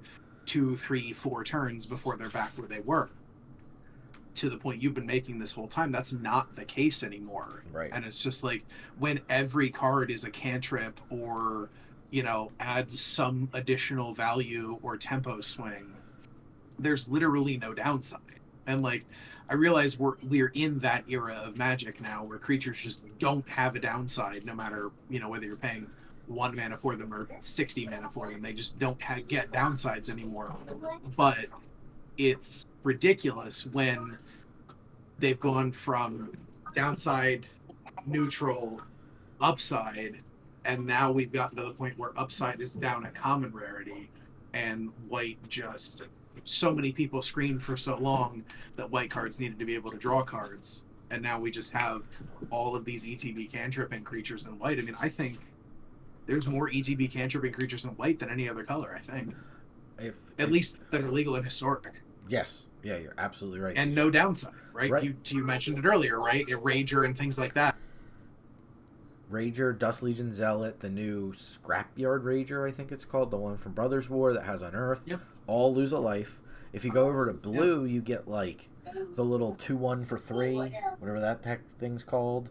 2, 3, 4 turns before they're back where they were. To the point you've been making this whole time, that's not the case anymore. Right. And it's just like when every card is a cantrip or, adds some additional value or tempo swing, there's literally no downside. And like, I realize we're in that era of Magic now where creatures just don't have a downside, no matter, whether you're paying 1 mana for them or 60 mana for them. They just don't get downsides anymore. But it's ridiculous when they've gone from downside, neutral, upside, and now we've gotten to the point where upside is down a common rarity, and white just... So many people screamed for so long that white cards needed to be able to draw cards, and now we just have all of these ETB cantripping creatures in white. I mean, I think there's more ETB cantripping creatures in white than any other color, I think. At least that are legal and historic. Yes. Yeah, you're absolutely right. And no downside, right? Right. You mentioned it earlier, right? A Rager and things like that. Rager, Dust Legion Zealot, the new Scrapyard Rager, I think it's called, the one from Brothers War that has Unearth. Yep. All lose a life. If you go over to blue, you get like the little 2/1 for 3, whatever that heck thing's called,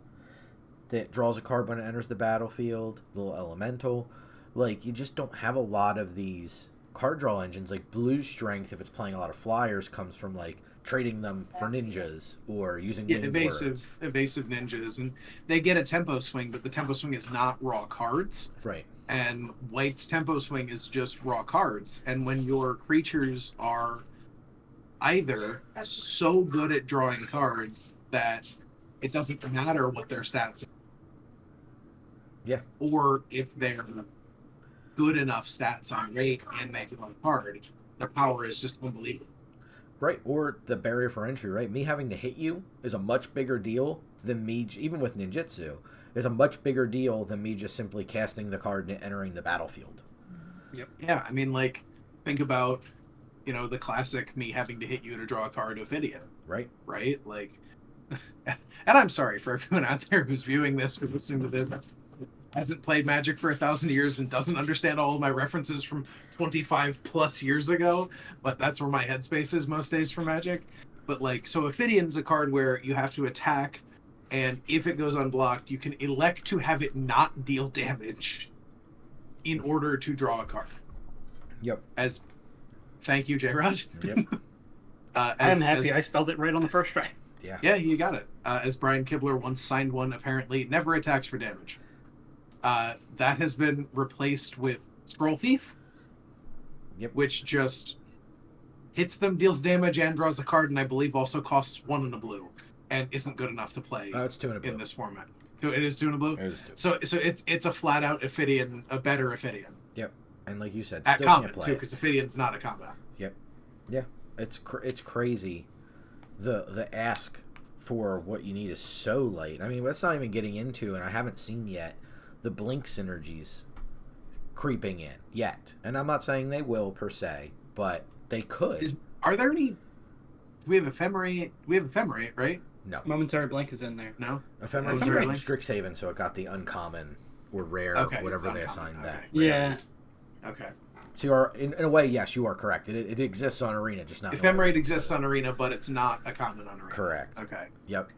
that draws a card when it enters the battlefield. Little elemental. Like, you just don't have a lot of these card draw engines. Like Blue's strength, if it's playing a lot of flyers, comes from like trading them for ninjas or using evasive ninjas, and they get a tempo swing, but the tempo swing is not raw cards. Right. And white's tempo swing is just raw cards. And when your creatures are either so good at drawing cards that it doesn't matter what their stats are, yeah, or if they're good enough stats on rate and they draw a card, their power is just unbelievable. Right, or the barrier for entry, right? Me having to hit you is a much bigger deal than me, even with ninjutsu, is a much bigger deal than me just simply casting the card and entering the battlefield. Yep. Yeah, I mean, like, think about, the classic me having to hit you to draw a card, Ophidian. Right. Right? Like, and I'm sorry for everyone out there who's viewing this, who's listening to this, hasn't played Magic for 1,000 years and doesn't understand all of my references from 25 plus years ago, but that's where my headspace is most days for Magic. But like, so Ophidian's a card where you have to attack, and if it goes unblocked, you can elect to have it not deal damage in order to draw a card. Yep. Thank you, J-Rod. Yep. I'm happy I spelled it right on the first try. Yeah. Yeah, you got it. As Brian Kibler once signed one, apparently never attacks for damage. That has been replaced with Scroll Thief. Yep. Which just hits them, deals damage, and draws a card, and I believe also costs 1 in a blue, and isn't good enough to play It's 2 in a blue. in this format. It is 2 in a blue? It is 2. So it's a flat-out Ophidian, a better Ophidian. Yep. And like you said, At still combat, can't play too, it. because Ophidian's not a combat. Yep. Yeah. It's crazy. The ask for what you need is so light. I mean, that's not even getting into, and I haven't seen yet, the blink synergies creeping in yet. And I'm not saying they will per se, but they could. Are there any... We have Ephemerate, right? No. Momentary Blink is in there. No? Ephemerate Momentary got Blink? Strixhaven, so it got the uncommon or rare, Okay, whatever they uncommon, assigned okay. that. Yeah. Okay. So you are, in a way, yes, you are correct. It exists on Arena, just not... Ephemerate exists on Arena, but it's not a common on Arena. Correct. Okay. Yep.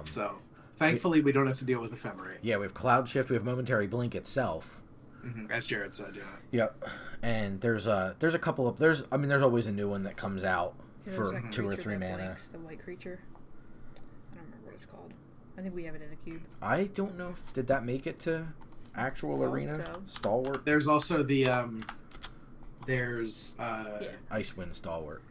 So, thankfully, we don't have to deal with Ephemerate. Yeah, we have Cloud Shift, we have Momentary Blink itself. Mm-hmm. As Jared said, yeah. Yep. And there's a couple of... There's always a new one that comes out Yeah, for there's that 2 or creature 3 that mana. blanks, the white creature. I don't remember what it's called. I think we have it in a cube. I don't know if... Did that make it to actual Arena? So. Stalwart? There's also the, there's, Yeah. Icewind Stalwart.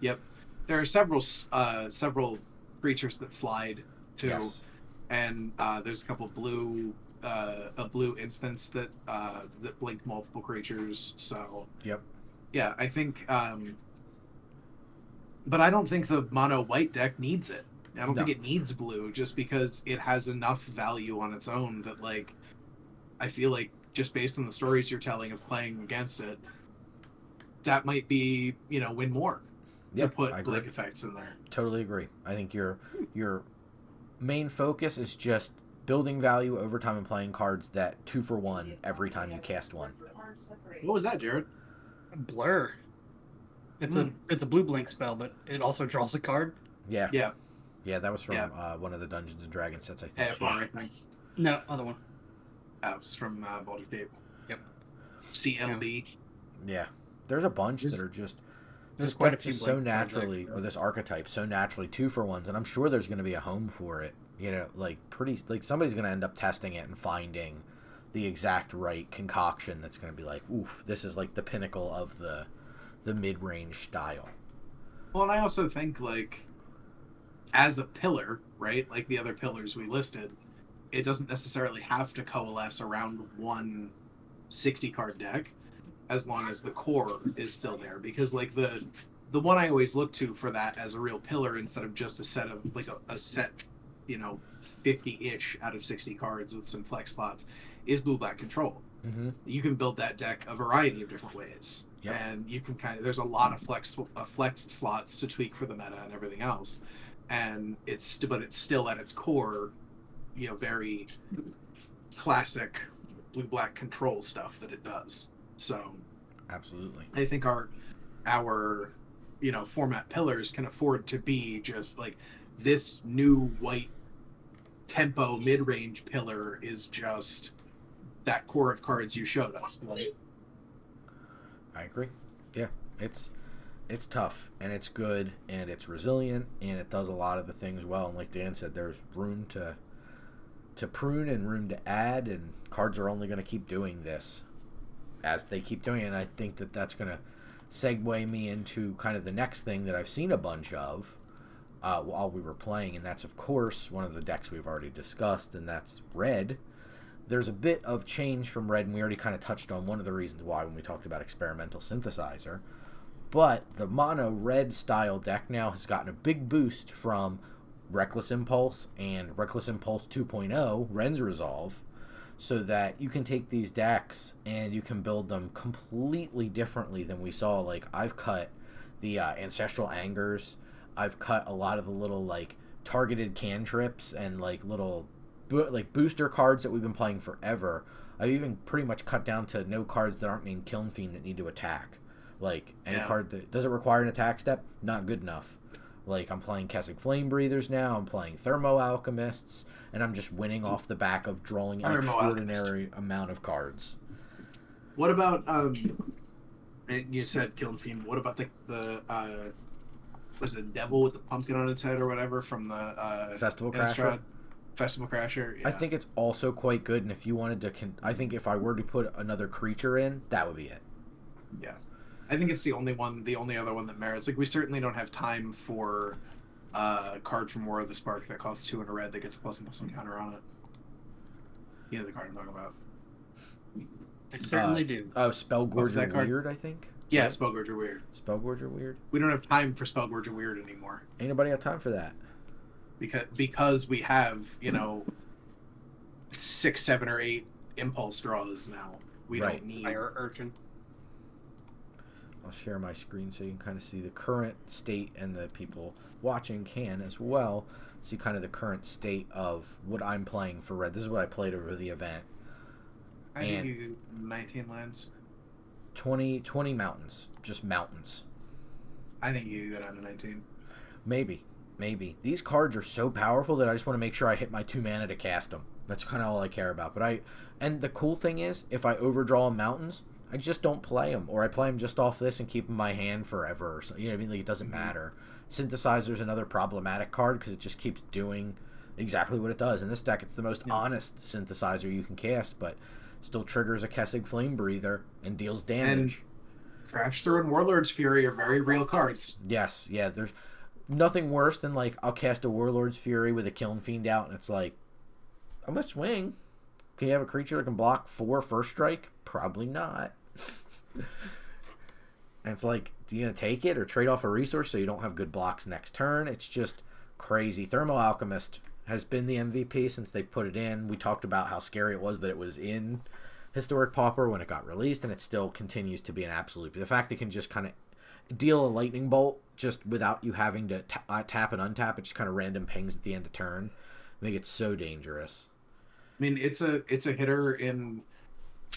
Yep. There are several creatures that slide, too. Yes. And, there's a couple blue, a blue instance that blink multiple creatures, so... Yep. Yeah, I think, but I don't think the mono white deck needs it. I don't think it needs blue, just because it has enough value on its own that, like, I feel like just based on the stories you're telling of playing against it, that might be, win more to put blink effects in there. Totally agree. I think your main focus is just building value over time and playing cards that 2 for 1 every time you cast one. What was that, Jared? Blur. It's a blue blink spell, but it also draws a card. Yeah. Yeah. Yeah, that was from Yeah. One of the Dungeons and Dragons sets, I think. AFR, I think. No, other one. That was from Baldur's Gate. Yep. CLB. Yeah. There's a bunch that are just There's this quite a deck few just so blink cards, naturally, actually. or this archetype so naturally 2-for-1s, and I'm sure there's going to be a home for it. You know, like somebody's going to end up testing it and finding the exact right concoction that's going to be like, oof, this is like the pinnacle of the mid-range style. Well, and I also think, like, as a pillar, right, like the other pillars we listed, it doesn't necessarily have to coalesce around one 60-card deck as long as the core is still there. Because, like, the one I always look to for that as a real pillar instead of just a set of, like, a set, 50-ish out of 60 cards with some flex slots is blue-black control. Mm-hmm. You can build that deck a variety of different ways. Yep. And you can there's a lot of flex slots to tweak for the meta and everything else. And it's still at its core, very classic blue-black control stuff that it does. So Absolutely. I think our format pillars can afford to be just like this new white tempo mid-range pillar is just that core of cards you showed us. Right? I agree. Yeah, it's tough, and it's good, and it's resilient, and it does a lot of the things well. And like Dan said, there's room to prune and room to add, and cards are only going to keep doing this as they keep doing it. And I think that that's going to segue me into kind of the next thing that I've seen a bunch of while we were playing, and that's, of course, one of the decks we've already discussed, and that's Red. There's a bit of change from Red, and we already kind of touched on one of the reasons why when we talked about Experimental Synthesizer. But the mono red style deck now has gotten a big boost from Reckless Impulse and Reckless Impulse 2.0, Ren's Resolve, so that you can take these decks and you can build them completely differently than we saw. Like, I've cut the Ancestral Angers, I've cut a lot of the little, like, targeted cantrips and, like, little booster cards that we've been playing forever. I've even pretty much cut down to no cards that aren't named Kiln Fiend that need to attack. Like, any card that doesn't require an attack step, not good enough. Like, I'm playing Kessig Flame Breathers now, I'm playing Thermo Alchemists, and I'm just winning off the back of drawing an extraordinary amount of cards. What about, you said Kiln Fiend, what about the was it Devil with the pumpkin on its head or whatever from the Festival Crasher? Festival Crasher, yeah. I think it's also quite good, and if you wanted to, I think if I were to put another creature in, that would be it. Yeah. I think it's the only other one that merits. Like, we certainly don't have time for a card from War of the Spark that costs 2 and a red that gets a ++1 counter on it. You know the card I'm talking about. I certainly do. Oh, Spellgorger Weird, I think? Yeah, Spellgorger Weird. Spellgorger Weird? We don't have time for Spellgorger Weird anymore. Ain't nobody got time for that. Because we have, 6, 7, or 8 impulse draws now. We don't need... Fire Urchin. I'll share my screen so you can kind of see the current state, and the people watching can as well see kind of the current state of what I'm playing for Red. This is what I played over the event. I think you 19 lands. 20 mountains. Just mountains. I think you go down to 19. Maybe. These cards are so powerful that I just want to make sure I hit my 2 mana to cast them. That's kind of all I care about. And the cool thing is, if I overdraw mountains, I just don't play them, or I play them just off this and keep them in my hand forever. So, you know what I mean? Like, it doesn't matter. Synthesizer's another problematic card because it just keeps doing exactly what it does. In this deck, it's the most honest synthesizer you can cast, but still triggers a Kessig Flame Breather and deals damage. And Crash Through and Warlord's Fury are very real cards. Yes, yeah. There's nothing worse than, like, I'll cast a Warlord's Fury with a Kiln Fiend out, and it's like, I'm gonna swing. Can you have a creature that can block 4 first strike? Probably not. And it's like, do you gonna take it or trade off a resource so you don't have good blocks next turn? It's just crazy. Thermo Alchemist has been the MVP since they put it in. We talked about how scary it was that it was in Historic Pauper when it got released, and it still continues to be an absolute. The fact it can just kind of deal a lightning bolt just without you having to tap and untap, it just kind of random pings at the end of turn, make it so dangerous. I mean, it's a hitter in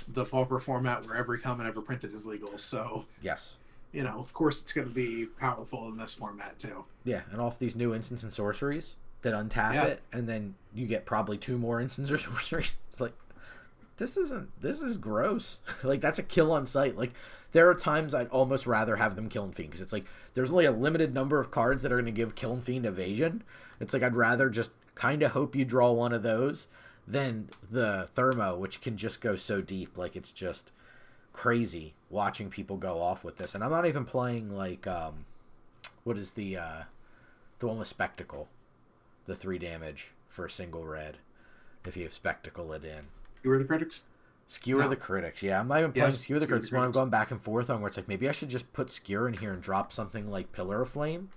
the Pauper format where every common ever printed is legal. So, Yes. of course it's going to be powerful in this format too. Yeah, and off these new instants and sorceries that untap it, and then you get probably 2 more instants or sorceries. It's like, this is gross. Like, that's a kill on sight. Like, there are times I'd almost rather have them kill and fiend, because it's like, there's only a limited number of cards that are going to give kill and fiend evasion. It's like, I'd rather just kind of hope you draw one of those than the Thermo, which can just go so deep. Like, it's just crazy watching people go off with this. And I'm not even playing, like, what is the one with Spectacle? The 3 damage for a single red, if you have Spectacle it in. You were the critics? Skewer the Critics. Yeah, I'm not even playing Skewer the Critics. When I'm going back and forth on where it's like, maybe I should just put Skewer in here and drop something like Pillar of Flame.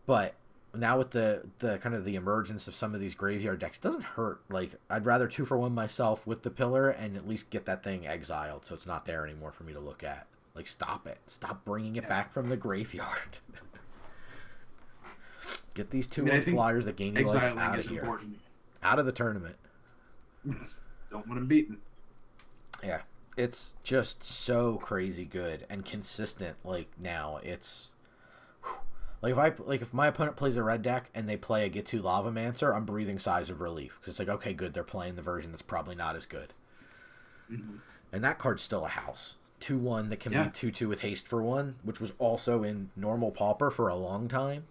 But now with the kind of the emergence of some of these graveyard decks, it doesn't hurt. Like, I'd rather 2-for-1 myself with the Pillar and at least get that thing exiled so it's not there anymore for me to look at. Like, stop it. Stop bringing it back from the graveyard. Get these 2-1 flyers that gain you life out of here. Important. Out of the tournament. Don't want them beaten. Yeah, it's just so crazy good and consistent. Like, now it's like, if my opponent plays a red deck and they play a Get to Lavamancer, I'm breathing sighs of relief, because it's like, okay, good, they're playing the version that's probably not as good. And that card's still a house. 2-1 that can be 2-2 with haste for 1, which was also in normal Pauper for a long time.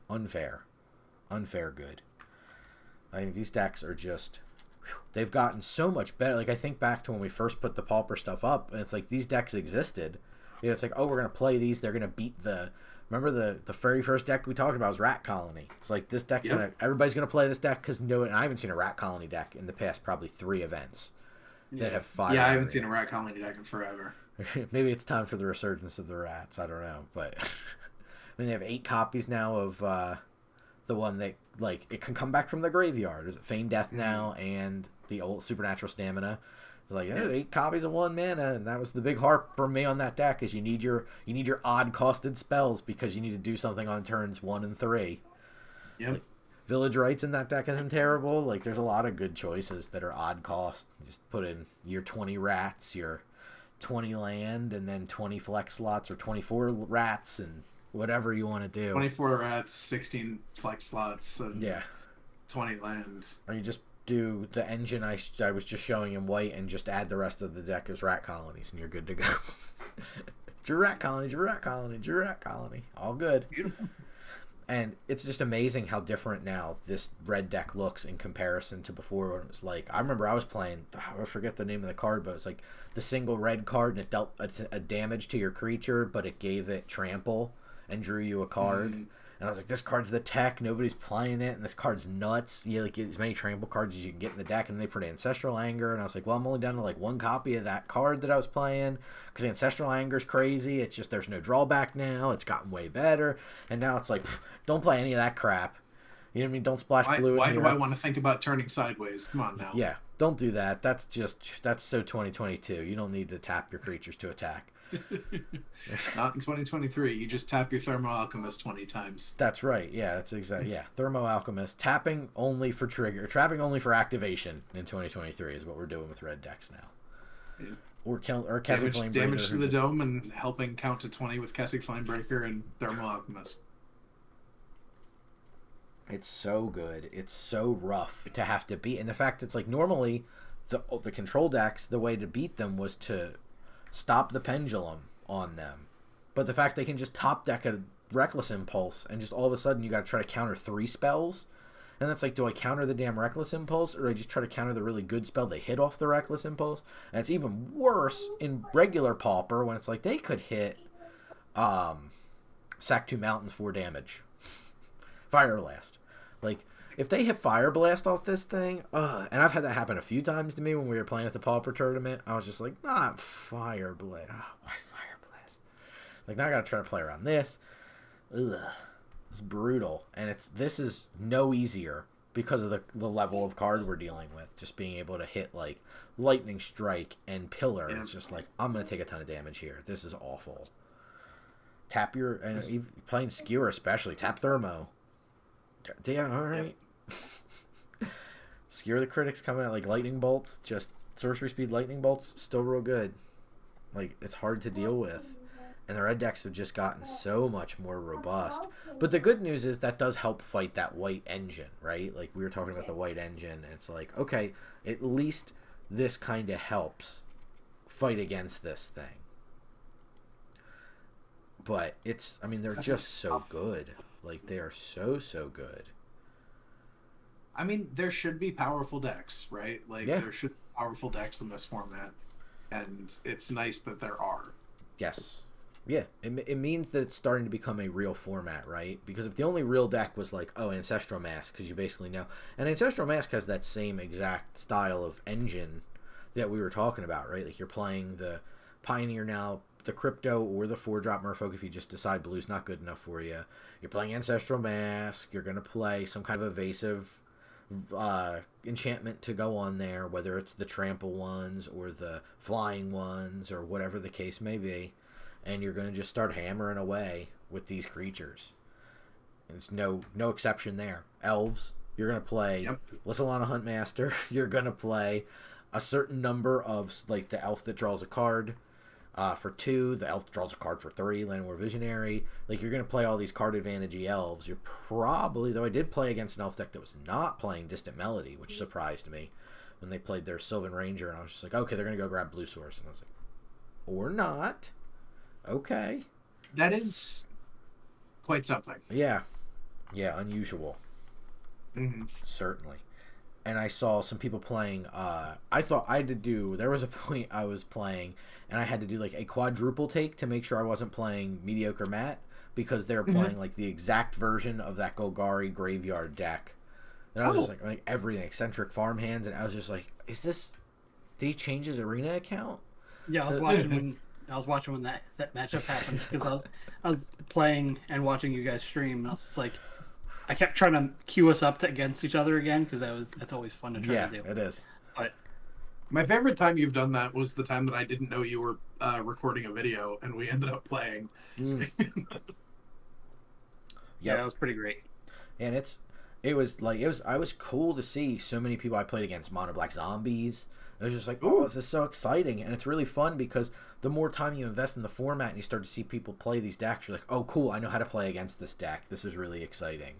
Unfair good. I think these decks are just, they've gotten so much better. Like, I think back to when we first put the Pauper stuff up, and it's like, these decks existed. You know, it's like, oh, we're going to play these. They're going to beat remember the very first deck we talked about was Rat Colony. It's like, this deck's everybody's going to play this deck because and I haven't seen a Rat Colony deck in the past probably 3 events that have 5. Yeah, I haven't seen a Rat Colony deck in forever. Maybe it's time for the resurgence of the rats. I don't know. But, I mean, they have 8 copies now of the one that, like, it can come back from the graveyard. Is it Feign Death now and the old Supernatural Stamina? It's like, 8 copies of 1 mana, and that was the big harp for me on that deck, is you need your odd costed spells because you need to do something on turns 1 and 3. Yep. Like, Village Rites in that deck isn't terrible. Like, there's a lot of good choices that are odd cost. Just put in your 20 rats, your 20 land, and then 20 flex slots, or 24 rats, and whatever you want to do. 24 rats, 16 flex slots, and 20 land. Or you just do the engine I was just showing in white and just add the rest of the deck as rat colonies, and you're good to go. Drew rat colony, Drew rat colony, Drew rat colony. All good. Beautiful. And it's just amazing how different now this red deck looks in comparison to before, when it was like, I remember I was playing, I forget the name of the card, but it's like the single red card, and it dealt a damage to your creature, but it gave it trample and drew you a card. And I was like, this card's the tech, nobody's playing it, and this card's nuts. You like as many trample cards as you can get in the deck, and they put Ancestral Anger, and I was like, well, I'm only down to like 1 copy of that card that I was playing, because Ancestral Anger's crazy. It's just, there's no drawback now. It's gotten way better, and now it's like, don't play any of that crap. You know what I mean? Don't splash blue in here. Why do I want to think about turning sideways? Come on now. Yeah, don't do that. That's so 2022. You don't need to tap your creatures to attack. Not in 2023. You just tap your Thermo Alchemist 20 times. That's right. Yeah, that's exactly. Yeah, Thermo Alchemist, tapping only for trigger, trapping only for activation in 2023 is what we're doing with red decks now. Yeah. Or Kessig Flame damage to the dome and helping count to 20 with Kessig Flamebreaker and Thermo Alchemist. It's so good. It's so rough to have to beat, and the fact it's like normally the control decks, the way to beat them was to stop the pendulum on them, but the fact they can just top deck a Reckless Impulse and just all of a sudden you got to try to counter 3 spells, and that's like, do I counter the damn Reckless Impulse, or do I just try to counter the really good spell they hit off the Reckless Impulse? And it's even worse in regular Pauper when it's like they could hit Sack 2 Mountains 4 damage. Fire Blast. Like, if they hit Fire Blast off this thing, and I've had that happen a few times to me when we were playing at the Pauper tournament, I was just like, not Fire Blast. Why Fire Blast? Like, now I gotta try to play around this. Ugh. It's brutal. And this is no easier because of the level of card we're dealing with. Just being able to hit, like, Lightning Strike and Pillar. Yeah. It's just like, I'm gonna take a ton of damage here. This is awful. Tap your, and even playing Skewer especially, tap Thermo. Yeah, alright. Skewer the Critics coming out like lightning bolts, just sorcery speed lightning bolts, still real good. Like, it's hard to deal with. And the red decks have just gotten so much more robust. But the good news is that does help fight that white engine, right? Like, we were talking about the white engine, and it's like, okay, at least this kind of helps fight against this thing. But it's, I mean, they're just so good. Like, they are so, so good. I mean, there should be powerful decks, right? Like, there should be powerful decks in this format. And it's nice that there are. Yes. Yeah, it means that it's starting to become a real format, right? Because if the only real deck was like, oh, Ancestral Mask, because you basically know. And Ancestral Mask has that same exact style of engine that we were talking about, right? Like, you're playing the Pioneer now, the Crypto, or the 4-drop Merfolk if you just decide blue's not good enough for you. You're playing Ancestral Mask, you're going to play some kind of evasive enchantment to go on there, whether it's the trample ones or the flying ones or whatever the case may be. And you're going to just start hammering away with these creatures. There's no exception there. Elves, you're going to play Lissalana Huntmaster. You're going to play a certain number of, like, the elf that draws a card for 2. The elf draws a card for 3. Landwar Visionary. Like, you're going to play all these card advantage-y elves. You're probably, though I did play against an elf deck that was not playing Distant Melody, which surprised me when they played their Sylvan Ranger. And I was just like, okay, they're going to go grab Blue Source. And I was like, or not. Okay. That is quite something. Yeah. Yeah, unusual. Mm-hmm. Certainly. And I saw some people playing, I thought I had to do, there was a point I was playing, and I had to do like a quadruple take to make sure I wasn't playing Mediocre Matt, because they were playing like the exact version of that Golgari Graveyard deck. And I was just like everything, Eccentric Farmhands, and I was just like, is this, did he change his Arena account? Yeah, I was watching when that matchup happened, because I was playing and watching you guys stream, and I was just like, I kept trying to queue us up against each other again, because that's always fun to try to do. Yeah, it is. But my favorite time you've done that was the time that I didn't know you were recording a video, and we ended up playing. Yeah, that was pretty great. And I was cool to see so many people I played against. Mono Black Zombies. I was just like, oh, this is so exciting. And it's really fun because the more time you invest in the format and you start to see people play these decks, you're like, oh, cool, I know how to play against this deck. This is really exciting.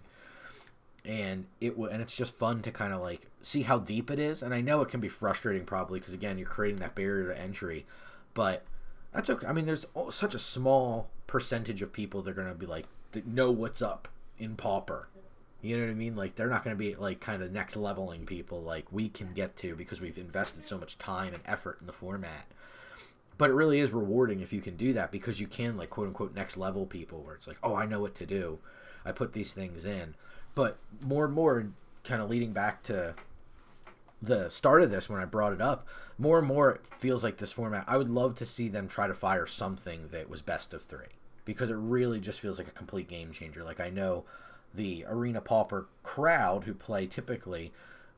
And it's just fun to kind of like see how deep it is. And I know it can be frustrating probably because, again, you're creating that barrier to entry. But that's okay. I mean, there's such a small percentage of people that are going to be like, that know what's up in Pauper. You know what I mean? Like, they're not going to be, like, kind of next leveling people like we can get to because we've invested so much time and effort in the format. But it really is rewarding if you can do that, because you can, like, quote-unquote next level people where it's like, oh, I know what to do. I put these things in. But more and more, kind of leading back to the start of this when I brought it up, more and more it feels like this format, I would love to see them try to fire something that was best of 3. Because it really just feels like a complete game changer. Like, I know the Arena Pauper crowd who play typically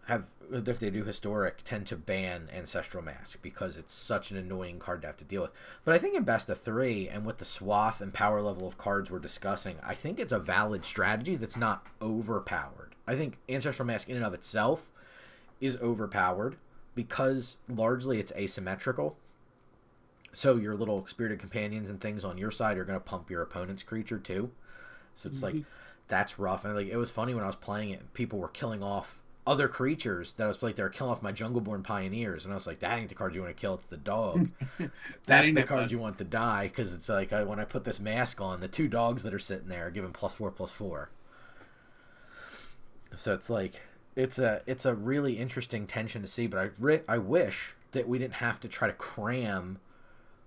have, if they do Historic, tend to ban Ancestral Mask because it's such an annoying card to have to deal with. But I think in best of 3, and with the swath and power level of cards we're discussing, I think it's a valid strategy that's not overpowered. I think Ancestral Mask in and of itself is overpowered because largely it's asymmetrical. So your little Spirited Companions and things on your side are going to pump your opponent's creature too. So it's like, that's rough. And like, it was funny when I was playing it, people were killing off other creatures that I was like, they were killing off my Jungleborn Pioneers. And I was like, that ain't the card you want to kill, it's the dog. That's the card you want to die, because it's like, when I put this mask on, the 2 dogs that are sitting there are given +4/+4. So it's like, it's a really interesting tension to see, but I wish that we didn't have to try to cram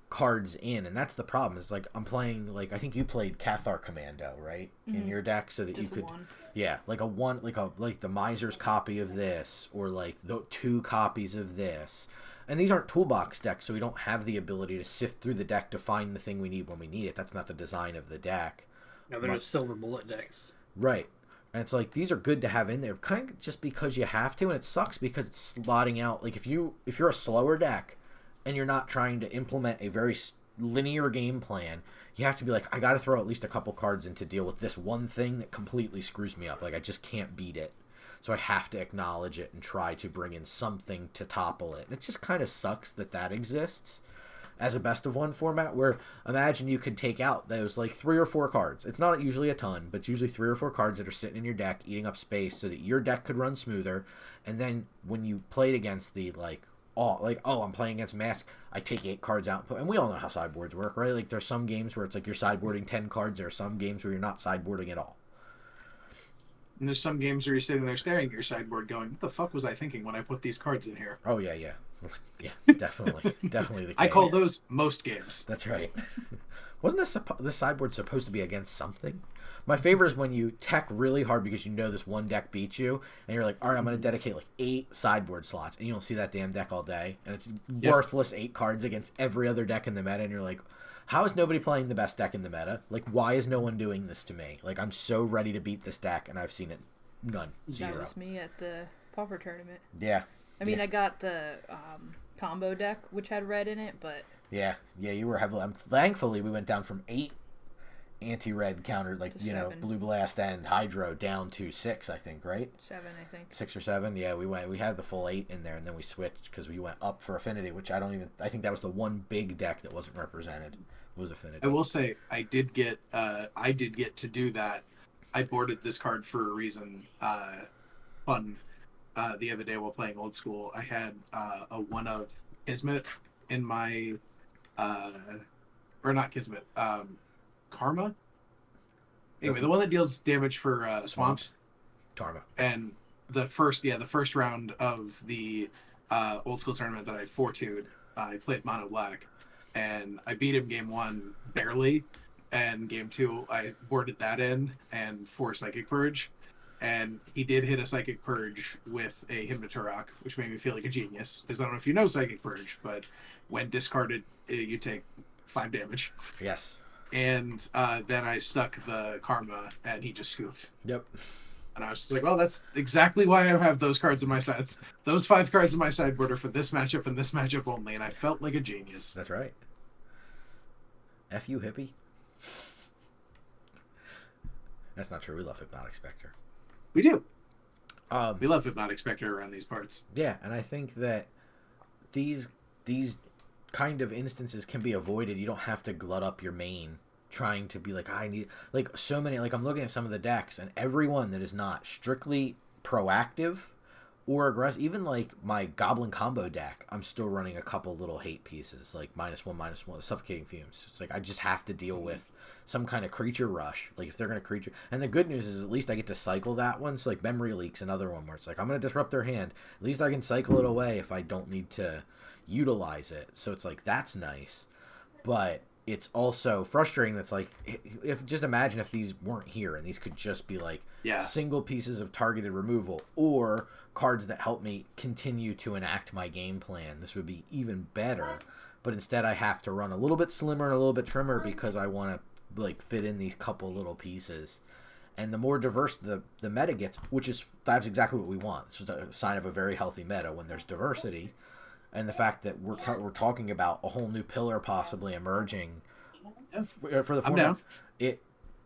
cards in, and that's the problem. Is like, I'm playing, like, I think you played Cathar Commando, right? In your deck, so that Just you could one. Yeah, like the Miser's copy of this, or like the 2 copies of this. And these aren't toolbox decks, so we don't have the ability to sift through the deck to find the thing we need when we need it. That's not the design of the deck. No, they're just silver bullet decks. Right. And it's like, these are good to have in there, kind of just because you have to, and it sucks because it's slotting out. Like, if you're a slower deck and you're not trying to implement a very linear game plan, you have to be like, I got to throw at least a couple cards in to deal with this one thing that completely screws me up. Like, I just can't beat it. so I have to acknowledge it and try to bring in something to topple it. And it just kind of sucks that exists as a best of one format, where imagine you could take out those like 3 or 4 cards. It's not usually a ton, but it's usually 3 or 4 cards that are sitting in your deck eating up space so that your deck could run smoother. And then when you played against the I'm playing against Mask, I take 8 cards out, and we all know how sideboards work, right? Like there's some games where it's like you're sideboarding 10 cards, there are some games where you're not sideboarding at all. And there's some games where you're sitting there staring at your sideboard going, what the fuck was I thinking when I put these cards in here? Oh yeah. Yeah, definitely the case. I call those most games. That's right. Wasn't this sideboard supposed to be against something? My favorite is when you tech really hard because you know this one deck beats you, and you're like, all right, I'm going to dedicate like 8 sideboard slots, and you don't see that damn deck all day, and it's worthless 8 cards against every other deck in the meta, and you're like, how is nobody playing the best deck in the meta? Like, why is no one doing this to me? Like, I'm so ready to beat this deck, and I've seen it. None. 0. That was me at the Pauper tournament. Yeah. I mean, I got the combo deck, which had red in it, but... Yeah, you were heavily... Thankfully, we went down from 8 anti-red countered, like, to you know, 7. Blue Blast and Hydro down to 6, I think, right? 7, I think. 6 or 7, yeah. We had the full 8 in there, and then we switched because we went up for Affinity, which I think that was the one big deck that wasn't represented. Was Affinity. I will say I did get to do that. I boarded this card for a reason. Fun. The other day while playing Old School, I had a 1 of Kismet in my or not Kismet, Karma. Anyway, the one that deals damage for swamps. Karma. And the first round of the Old School tournament that I 4-2'd, I played Mono Black, and I beat him game 1 barely, and game 2 I boarded that in and 4 Psychic Purge. And he did hit a Psychic Purge with a Hypnoturok, which made me feel like a genius. Because I don't know if you know Psychic Purge, but when discarded, you take 5 damage. Yes. And then I stuck the Karma, and he just scooped. Yep. And I was just like, well, that's exactly why I have those cards in my side. Those 5 cards in my sideboard are for this matchup and this matchup only, and I felt like a genius. That's right. F you, hippie. That's not true. We love Hypnotic Spectre. We do. We love Hypnotic Spectre around these parts. Yeah, and I think that these kind of instances can be avoided. You don't have to glut up your main trying to be like, I need... Like, so many... Like, I'm looking at some of the decks, and every one that is not strictly proactive or aggressive... Even, like, my Goblin combo deck, I'm still running a couple little hate pieces, like -1/-1, Suffocating Fumes. It's like, I just have to deal with some kind of creature rush, like if they're going to creature. And the good news is at least I get to cycle that one. So like Memory Leak's another one where it's like I'm going to disrupt their hand. At least I can cycle it away if I don't need to utilize it. So it's like that's nice, but it's also frustrating. That's like if just imagine if these weren't here and these could just be like single pieces of targeted removal or cards that help me continue to enact my game plan. This would be even better. But instead I have to run a little bit slimmer and a little bit trimmer because I want to like fit in these couple little pieces. And the more diverse the meta gets, that's exactly what we want. This is a sign of a very healthy meta when there's diversity, and the fact that we're talking about a whole new pillar possibly emerging for the format.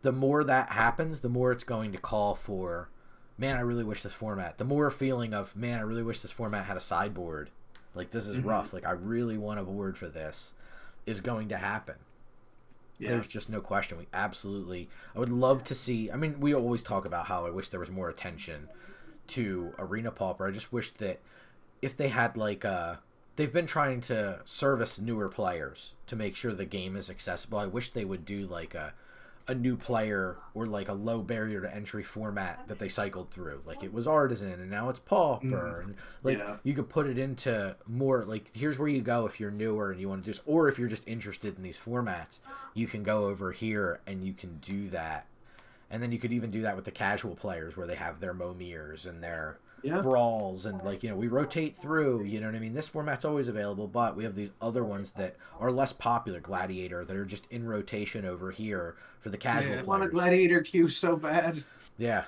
The more that happens, the more it's going to call for, man, I really wish this format. The more feeling of, man, I really wish this format had a sideboard. Like this is rough. Like I really want a board for this, is going to happen. Yeah. There's just no question. I would love to see. I mean, we always talk about how I wish there was more attention to Arena Pauper. I just wish that if they had they've been trying to service newer players to make sure the game is accessible. I wish they would do like a new player or like a low barrier to entry format that they cycled through. Like it was Artisan and now it's Pauper, and you could put it into more like here's where you go if you're newer and you want to do, or if you're just interested in these formats, you can go over here and you can do that. And then you could even do that with the casual players where they have their Momirs and their brawls and we rotate through, you know what I mean? This format's always available, but we have these other ones that are less popular, Gladiator, that are just in rotation over here for the casual players. I want a Gladiator queue so bad. Yeah,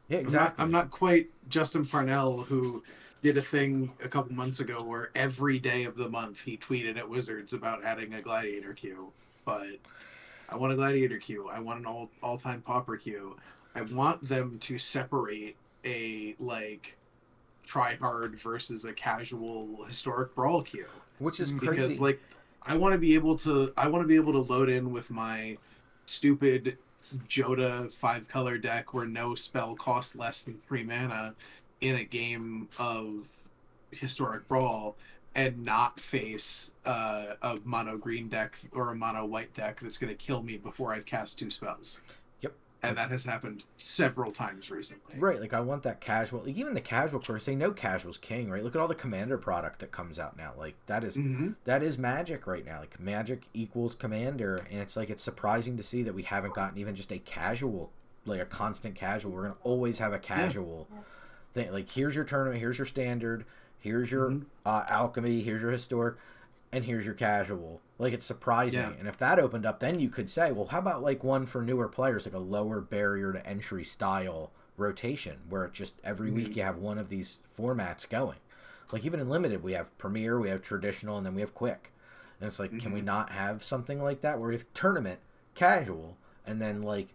exactly. I'm not quite Justin Parnell, who did a thing a couple months ago where every day of the month he tweeted at Wizards about adding a Gladiator queue, but I want a Gladiator queue. I want an all-time Pauper queue. I want them to separate a like try hard versus a casual historic brawl queue. Which is Because crazy. like I want to be able to load in with my stupid Joda 5-color deck where no spell costs less than 3 mana in a game of historic brawl and not face a mono green deck or a mono white deck that's going to kill me before I've cast 2 spells. Yep. And that has happened several times recently. Right, like I want that casual, like even the casual course, say no casual's king, right? Look at all the commander product that comes out now. Like that is Magic right now. Like Magic equals commander, and it's like it's surprising to see that we haven't gotten even just a casual, like a constant casual. We're gonna always have a casual thing. Like here's your tournament, here's your standard, here's your alchemy, here's your historic, and here's your casual. Like it's surprising. And if that opened up, then you could say, well, how about like one for newer players, like a lower barrier to entry style rotation where it just every week you have one of these formats going. Like even in limited, we have premier, we have traditional, and then we have quick. And it's like, can we not have something like that where we have tournament, casual, and then like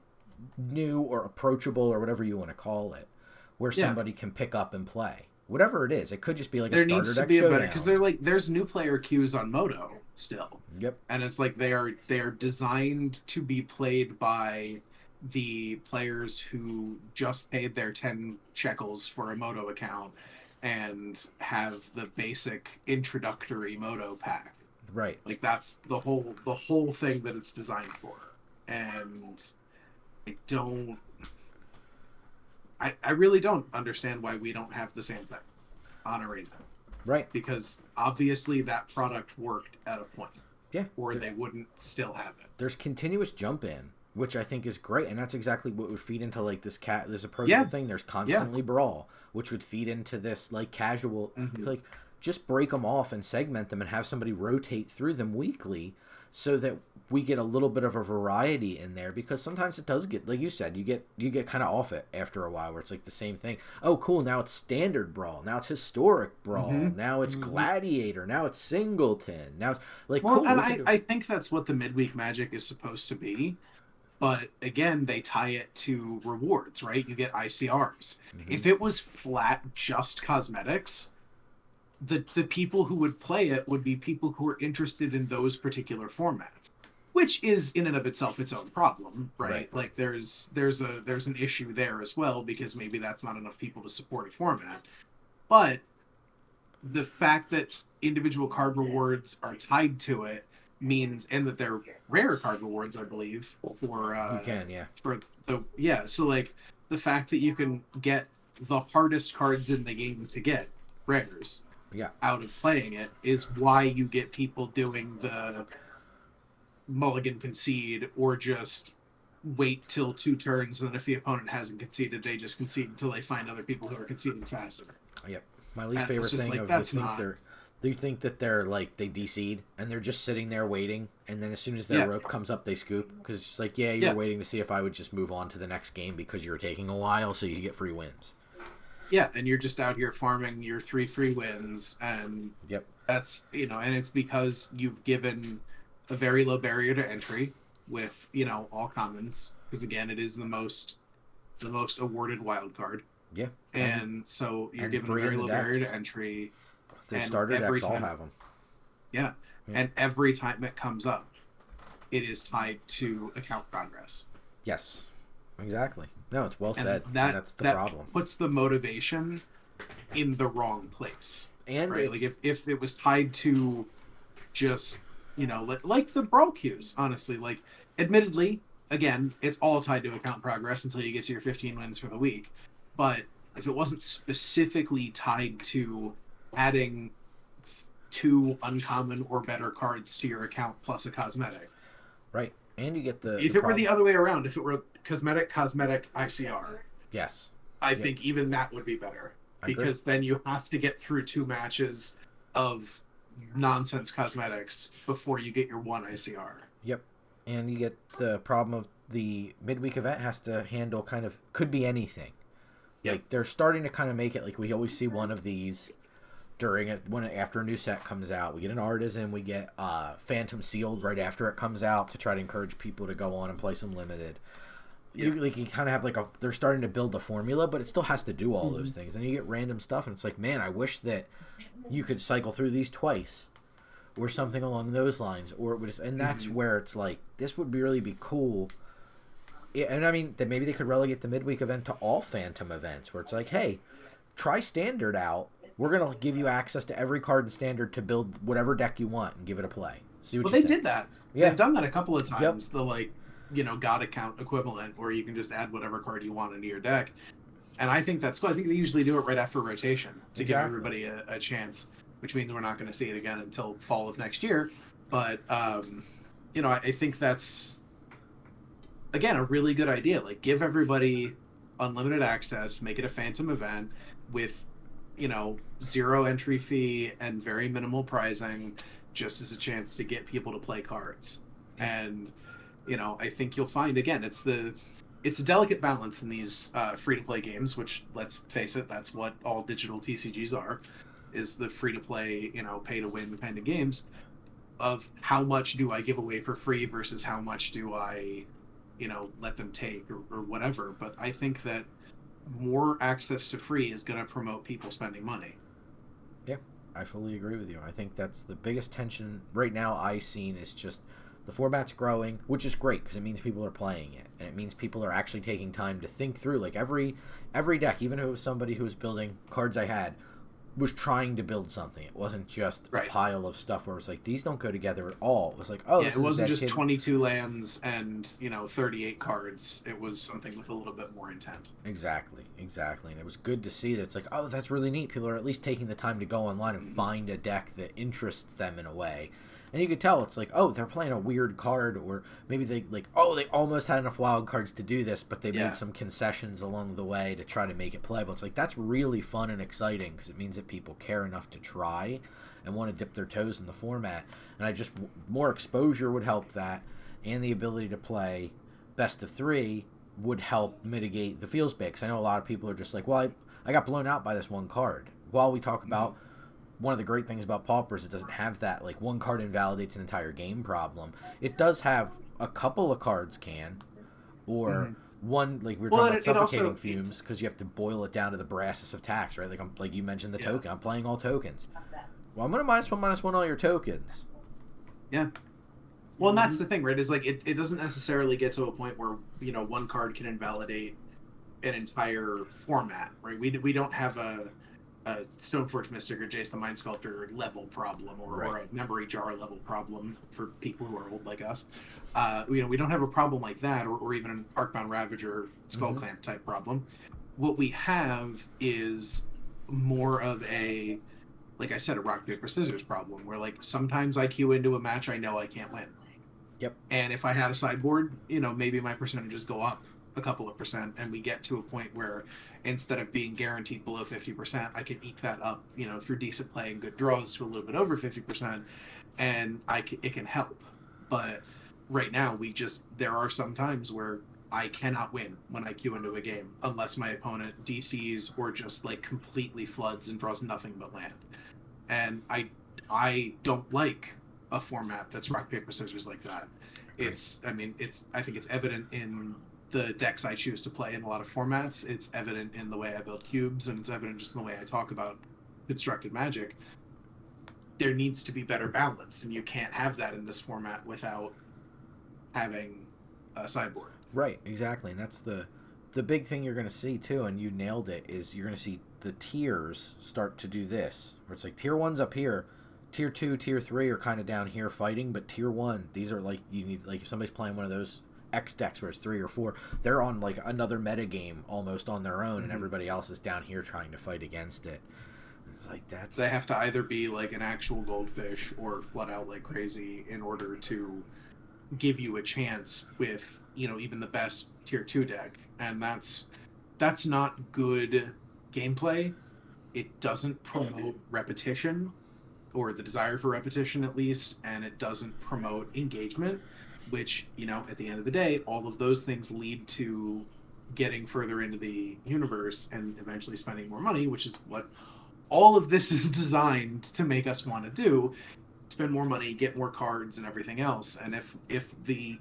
new or approachable or whatever you want to call it, where somebody can pick up and play. Whatever it is, it could just be like a starter deck showdown. There needs to be a better, because there's new player queues on Moto still. Yep. And it's like they are designed to be played by the players who just paid their 10 shekels for a Moto account and have the basic introductory Moto pack. Right. Like that's the whole thing that it's designed for. And I really don't understand why we don't have the same thing on Arena. Right. Because obviously that product worked at a point. Yeah. Or they wouldn't still have it. There's continuous jump in, which I think is great, and that's exactly what would feed into like this approachable thing. There's constantly brawl, which would feed into this like casual, like just break them off and segment them and have somebody rotate through them weekly, so that we get a little bit of a variety in there, because sometimes it does get, like you said, you get kind of off it after a while where it's like the same thing. Oh, cool, now it's standard brawl, now it's historic brawl, now it's gladiator, now it's singleton, now it's like cool. And I think that's what the midweek Magic is supposed to be, but again, they tie it to rewards, right? You get ICRs. If it was flat just cosmetics, the people who would play it would be people who are interested in those particular formats, which is in and of itself its own problem, right? Like there's an issue there as well, because maybe that's not enough people to support a format. But the fact that individual card rewards are tied to it means, and that they're rare card rewards, I believe, for so like the fact that you can get the hardest cards in the game to get rares out of playing it is why you get people doing the mulligan concede, or just wait till 2 turns, and if the opponent hasn't conceded, they just concede until they find other people who are conceding faster. Yep. My least favorite thing like, of they think that they're like they DC'd and they're just sitting there waiting, and then as soon as their rope comes up, they scoop, because it's just like, you're waiting to see if I would just move on to the next game because you're taking a while, so you get free wins. Yeah, and you're just out here farming your 3 free wins, and that's, and it's because you've given a very low barrier to entry with, all commons, because again, it is the most awarded wild card. Yeah. And so you're given a very low barrier to entry. The starter decks all have them. Yeah. And every time it comes up, it is tied to account progress. Yes. Exactly. No, it's well said. That's the problem. Puts the motivation in the wrong place. And right? Like if it was tied to just, like the brawl queues, honestly, like admittedly, again, it's all tied to account progress until you get to your 15 wins for the week. But if it wasn't specifically tied to adding 2 uncommon or better cards to your account plus a cosmetic. Right. And you get if it were the other way around, if it were cosmetic ICR. Yes. I think even that would be better. Because then you have to get through 2 matches of nonsense cosmetics before you get your 1 ICR. Yep. And you get the problem of the midweek event has to handle could be anything. Yep. Like they're starting to kind of make it like we always see one of these after a new set comes out. We get an artisan, we get Phantom Sealed right after it comes out to try to encourage people to go on and play some limited. you kind of have like they're starting to build a formula, but it still has to do all those things. And you get random stuff, and it's like, man, I wish that you could cycle through these twice, or something along those lines, or it would. And that's where it's like, this would really be cool. Yeah, and I mean, that maybe they could relegate the midweek event to all Phantom events, where it's like, hey, try Standard out. We're gonna give you access to every card in Standard to build whatever deck you want and give it a play. See what well, you they think. did that. Yeah. They've done that a couple of times. The God account equivalent, where you can just add whatever card you want into your deck. And I think that's cool. I think they usually do it right after rotation to give everybody a chance, which means we're not going to see it again until fall of next year. But I think that's, again, a really good idea. Like, give everybody unlimited access, make it a Phantom event with, 0 entry fee and very minimal pricing, just as a chance to get people to play cards. And I think you'll find, again, it's a delicate balance in these free-to-play games, which, let's face it, that's what all digital TCGs are, is the free-to-play, pay-to-win kind of games, of how much do I give away for free versus how much do I, let them take or whatever. But I think that more access to free is going to promote people spending money. Yeah, I fully agree with you. I think that's the biggest tension right now I've seen, is just the format's growing, which is great because it means people are playing it, and it means people are actually taking time to think through. Like, every deck, even if it was somebody who was building cards I had, was trying to build something. It wasn't just a pile of stuff where it's like, these don't go together at all. It was like, it wasn't just 22 lands and 38 cards. It was something with a little bit more intent. Exactly. And it was good to see that it's like, oh, that's really neat. People are at least taking the time to go online and find a deck that interests them in a way. And you could tell it's like, oh, they're playing a weird card, or maybe they they almost had enough wild cards to do this, but they made some concessions along the way to try to make it playable. It's like, that's really fun and exciting because it means that people care enough to try and want to dip their toes in the format. And more exposure would help that, and the ability to play best of 3 would help mitigate the feels bit. Because I know a lot of people are just like, well, I got blown out by this one card. While we talk about one of the great things about Pauper is it doesn't have that, like, one card invalidates an entire game problem. It does have a couple of cards or one, like we were talking about suffocating fumes, because you have to boil it down to the brasses of tax, right? Like you mentioned the token. I'm playing all tokens. Well, I'm going to -1/-1 all your tokens. Yeah. Well, and that's the thing, right? Is like it doesn't necessarily get to a point where one card can invalidate an entire format, right? We don't have a Stoneforge Mystic or Jace the Mind Sculptor level problem, or a Memory Jar level problem for people who are old like us. We don't have a problem like that, or even an Arcbound Ravager Skull Clamp type problem. What we have is more of a, like I said, a rock paper scissors problem, where like sometimes I queue into a match I know I can't win. Yep. And if I had a sideboard, maybe my percentages go up a couple of percent, and we get to a point where instead of being guaranteed below 50%, I can eke that up, through decent play and good draws to a little bit over 50%, and it can help. But right now, there are some times where I cannot win when I queue into a game unless my opponent DCs or just like completely floods and draws nothing but land. And I don't like a format that's rock paper scissors like that. I think it's evident in the decks I choose to play in a lot of formats. It's evident in the way I build cubes, and it's evident just in the way I talk about constructed Magic. There needs to be better balance, and you can't have that in this format without having a sideboard. Right, exactly. And that's the big thing you're going to see too, and you nailed it, is you're going to see the tiers start to do this, where it's like tier 1's up here, tier 2, tier 3 are kind of down here fighting, but tier 1, these are like, you need, like if somebody's playing one of those X decks where it's 3 or 4, they're on like another meta game almost on their own, and everybody else is down here trying to fight against it. It's like, they have to either be like an actual goldfish or flood out like crazy in order to give you a chance with even the best tier 2 deck, and that's not good gameplay. It doesn't promote repetition, or the desire for repetition at least, and it doesn't promote engagement, which, at the end of the day, all of those things lead to getting further into the universe and eventually spending more money, which is what all of this is designed to make us want to do: spend more money, get more cards, and everything else. And if the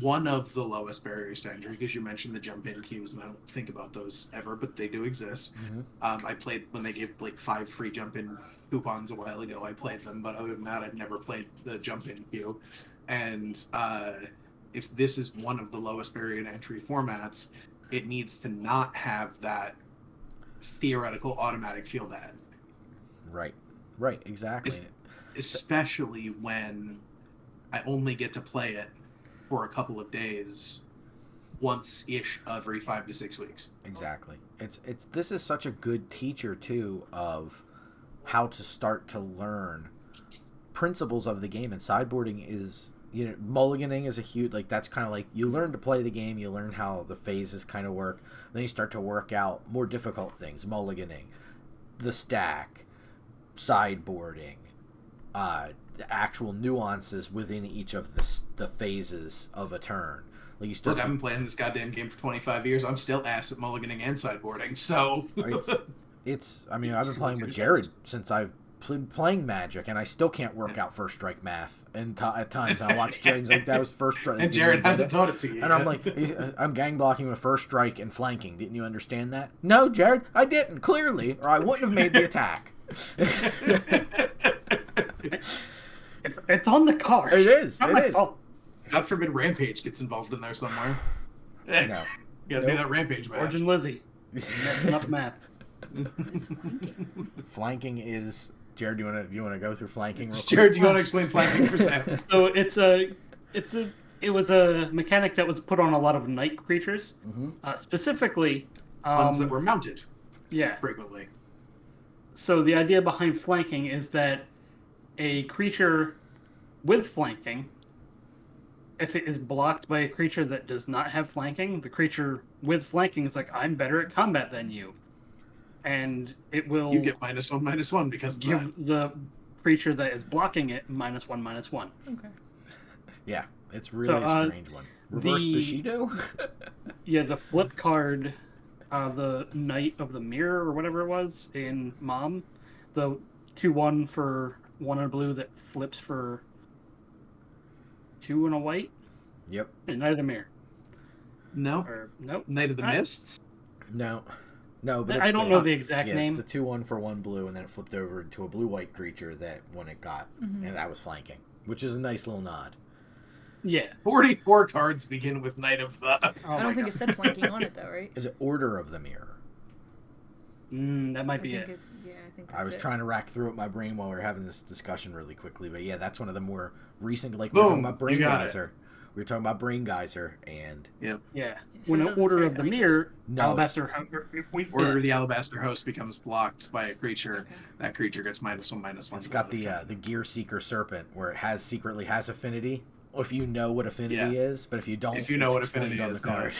one of the lowest barriers to entry, because you mentioned the jump-in queues, and I don't think about those ever, but they do exist. I played when they gave like 5 free jump-in coupons a while ago. I played them, but other than that, I've never played the jump-in queue. And if this is one of the lowest barrier to entry formats, it needs to not have that theoretical automatic field ad. Right, exactly. Especially when I only get to play it for a couple of days, once-ish every 5 to 6 weeks. Exactly. This is such a good teacher too of how to start to learn principles of the game, and sideboarding is, mulliganing is a huge, like, that's kind of like, you learn to play the game, you learn how the phases kind of work, then you start to work out more difficult things, mulliganing, the stack, sideboarding, the actual nuances within each of the phases of a turn. Like, you still Look, I've been playing this goddamn game for 25 years. I'm still ass at mulliganing and sideboarding, so... I've been playing with Jared since I've been playing Magic, and I still can't work out first strike math. And at times, I watch Jared, like, that was first strike. And Jared hasn't taught it to you. And I'm like, I'm gang blocking with first strike and flanking. Didn't you understand that? No, Jared, I didn't, clearly, or I wouldn't have made the attack. It's on the card. It is. Not it my is. fault. God forbid Rampage gets involved in there somewhere. No. You gotta do that Rampage match. Origin Lizzie. Messing up math. Flanking is... Jared, do you want to go through flanking real quick? Jared, do you want to explain flanking for Sam? So it was a mechanic that was put on a lot of night creatures, specifically Ones that were mounted yeah. frequently. So the idea behind flanking is that a creature with flanking, if it is blocked by a creature that does not have flanking, the creature with flanking is like, I'm better at combat than you. And it will... You get -1/-1 because of give that. the creature that is blocking it -1/-1. Okay. Yeah, it's really a strange one. Reverse Bushido? Yeah, the flip card, the Knight of the Mirror, or whatever it was, in Mom, the 2/1 for 1 and a blue that flips for 2 and a white? Yep. And Knight of the Mirror. No. Or, nope. Knight of the I- Mists? No, but I don't know the exact name. It's the 2/1 for 1 blue, and then it flipped over to a blue-white creature that when it got, and that was flanking, which is a nice little nod. Yeah. 44 cards begin with Knight of the... Oh I don't think it said flanking on it though, right? Is it Order of the Mirror? That might be I think it. I think I was that's it. trying to rack through it in my brain while we were having this discussion really quickly, but yeah, that's one of the more recent, like, we were talking Boom, about Brain you got it. Geyser. We were talking about Brain Geyser, and... Yeah. So When it an doesn't Order say of the flanking. Mirror, No, Alabaster... Order of the Alabaster Host becomes blocked by a creature. Okay. That creature gets -1/-1. It's got the Gear Seeker Serpent, where it secretly has affinity, if you know what affinity is, but if you don't, If you know it's what explained affinity on is, the card.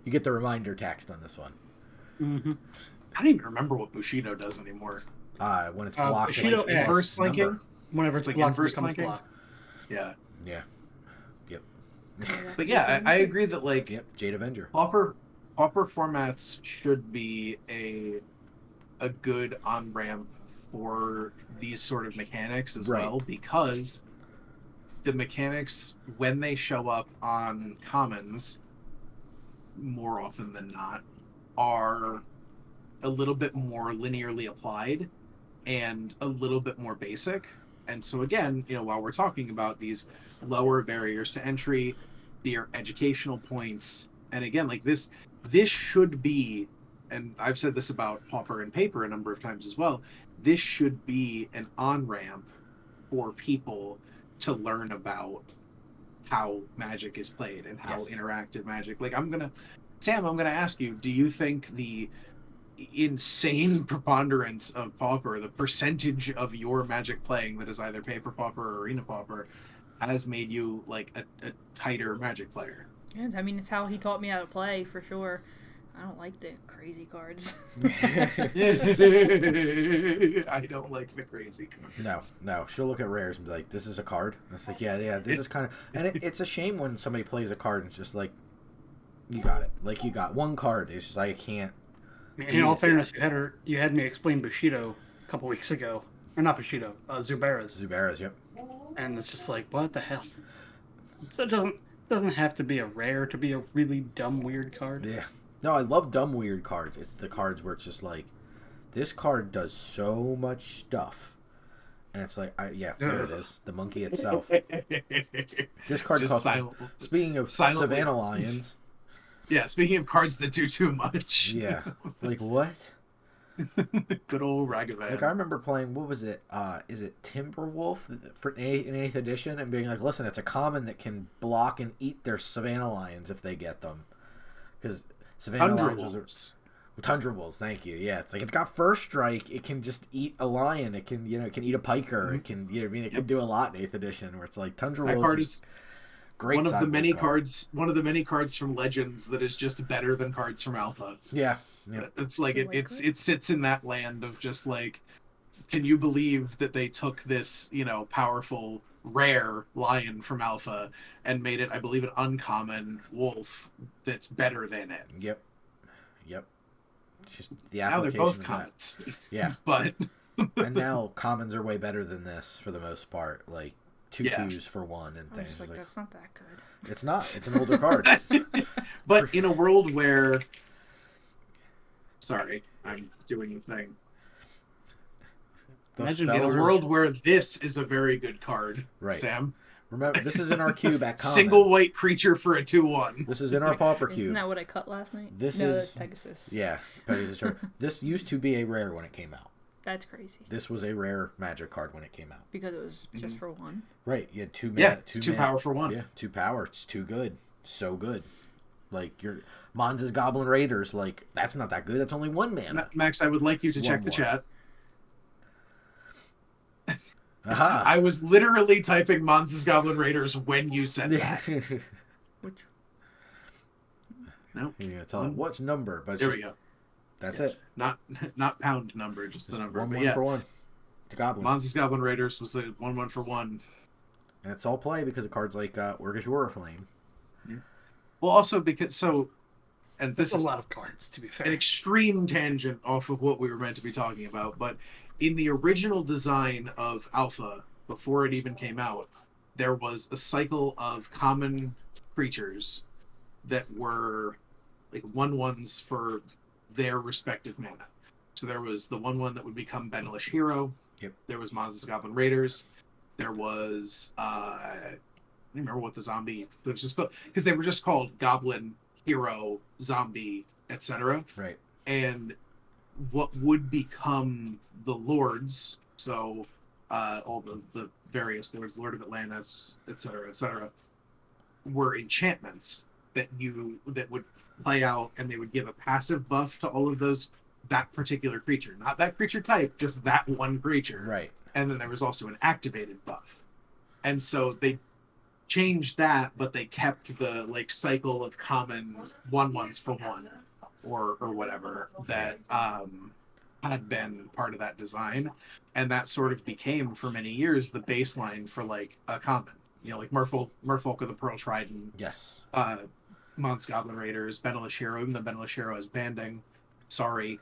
You get the reminder text on this one. Mm-hmm. I don't even remember what Bushido does anymore. When it's blocked, Bushido like, X. Inverse flanking? number. Whenever it's Like blocked, it inverse becomes flanking? blocked. Yeah. Yeah. Yep. But yeah, I agree that, like, Yep. Jade Avenger. Pauper formats should be a good on-ramp for these sort of mechanics as Right. well, because the mechanics, when they show up on commons, more often than not, are a little bit more linearly applied and a little bit more basic. And so again, while we're talking about these lower barriers to entry, their educational points, and again, like this should be, and I've said this about Pauper and Paper a number of times as well, this should be an on-ramp for people to learn about how Magic is played and how Yes. interactive Magic. Like, Sam, I'm gonna ask you, do you think the insane preponderance of Pauper, the percentage of your Magic playing that is either Paper Pauper or Arena Pauper, has made you like a tighter Magic player? Yeah, I mean, it's how he taught me how to play for sure. I don't like the crazy cards. I don't like the crazy cards. No. She'll look at rares and be like, "This is a card." And it's like, yeah. This is kind of, and it's a shame when somebody plays a card and it's just like, you got it. Like, you got one card. It's just like, I can't. In all fairness, you had me explain Bushido a couple weeks ago. Or not Bushido, Zuberas. Zuberas, yep. And it's just like, what the hell? So it doesn't have to be a rare to be a really dumb weird card. Yeah. No, I love dumb weird cards. It's the cards where it's just like, this card does so much stuff. And it's like, there it is. The monkey itself. This card Just costs... Speaking of silently. Savannah Lions... Yeah, speaking of cards that do too much. Yeah. Like, what? Good old Ragavan. Like, I remember playing, what was it? Is it Timberwolf in 8th edition? And being like, listen, it's a common that can block and eat their Savannah Lions if they get them. Because Savannah Lions... Tundra Wolves, thank you. Yeah, it's like, it's got first strike. It can just eat a lion. It can, it can eat a piker. Mm-hmm. It can, it can do a lot in 8th edition. Where it's like Tundra That Wolves card is great. One of the many card. one of the many cards from Legends that is just better than cards from Alpha. Yeah. It's like it sits in that land of just like, can you believe that they took this, powerful rare lion from Alpha and made it, I believe, an uncommon wolf that's better than it. Yep. Just the Now they're application both of commons. that. Yeah. But and now commons are way better than this for the most part. Like 2/2s for 1 and I was things. just like, that's not that good. It's not. It's an older card. but in a world where, sorry, I'm doing a thing. Those In a spells are- world where this is a very good card, Right. Sam. Remember, this is in our cube at common. Single white creature for a 2/1. This is in our Pauper Isn't cube. that what I cut last night? This no, is- that's Pegasus. Yeah, Pegasus Shard. This used to be a rare when it came out. That's crazy. This was a rare Magic card when it came out. Because it was just for one. Right, you had 2 mana. Yeah, it's 2 power for 1. Yeah, 2 power. It's too good. So good. Like, your Monza's Goblin Raiders, like, that's not that good. That's only 1 mana. Max, I would like you to check the 1/1. chat. Aha. I was literally typing Monza's Goblin Raiders when you said that. Which No, You're gonna tell it what's number, but it's there just, we go. that's Yeah. it. Not pound number, just the Just number. 1 But 1 yeah, for 1. It's a Goblin. Monza's Goblin Raiders was a 1/1 for 1. And it's all play because of cards like Orgashora Flame. Well, also because and this There's is a lot of cards, to be fair. an extreme tangent off of what we were meant to be talking about, but in the original design of Alpha, before it even came out, there was a cycle of common creatures that were like 1/1s for their respective mana. So there was the 1/1 that would become Benelish Hero. Yep. There was Monza's Goblin Raiders. There was I don't remember what the zombie it was just called, because they were just called Goblin, Hero, Zombie, etc. Right. And what would become the lords, so all the various, there was Lord of Atlantis, etc., were enchantments that would play out, and they would give a passive buff to all of that particular creature, not that creature type, just that one creature. Right. And then there was also an activated buff, and so they changed that, but they kept the cycle of common 1/1s for 1 or whatever that had been part of that design, and that sort of became for many years the baseline for a common, like Merfolk of the Pearl Trident, Yes. Mon's Goblin Raiders, Benelish Hero. Even though Benelish Hero is banding, sorry,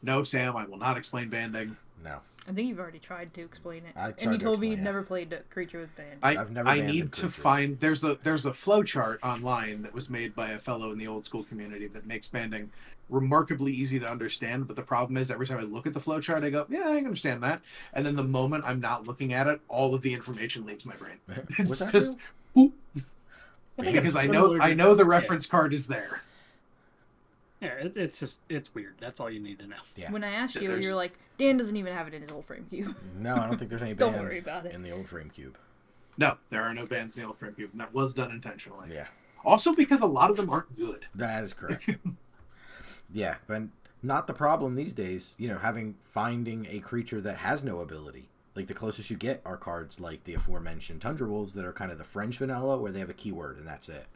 no, Sam, I will not explain banding. No. I think you've already tried to explain it. I And tried you to told me explain you've it. never played a creature with band. I've never I banded need to creatures. find there's a flowchart online that was made by a fellow in the old school community that makes banding remarkably easy to understand, but the problem is every time I look at the flowchart I go, yeah, I can understand that, and then the moment I'm not looking at it, all of the information leaves my brain. Was It's that just real? because I Similar know to- the reference card is there. Yeah, it's weird. That's all you need to know. Yeah. When I asked Yeah, you, there's- you're like, Dan doesn't even have it in his old frame cube. No, I don't think there's any Don't bands worry about it. in the old frame cube. No, there are no bands in the old frame cube, and that was done intentionally. Yeah. Also because a lot of them aren't good. That is correct. Yeah, but not the problem these days, finding a creature that has no ability. Like, the closest you get are cards like the aforementioned Tundra Wolves that are kind of the French vanilla, where they have a keyword and that's it.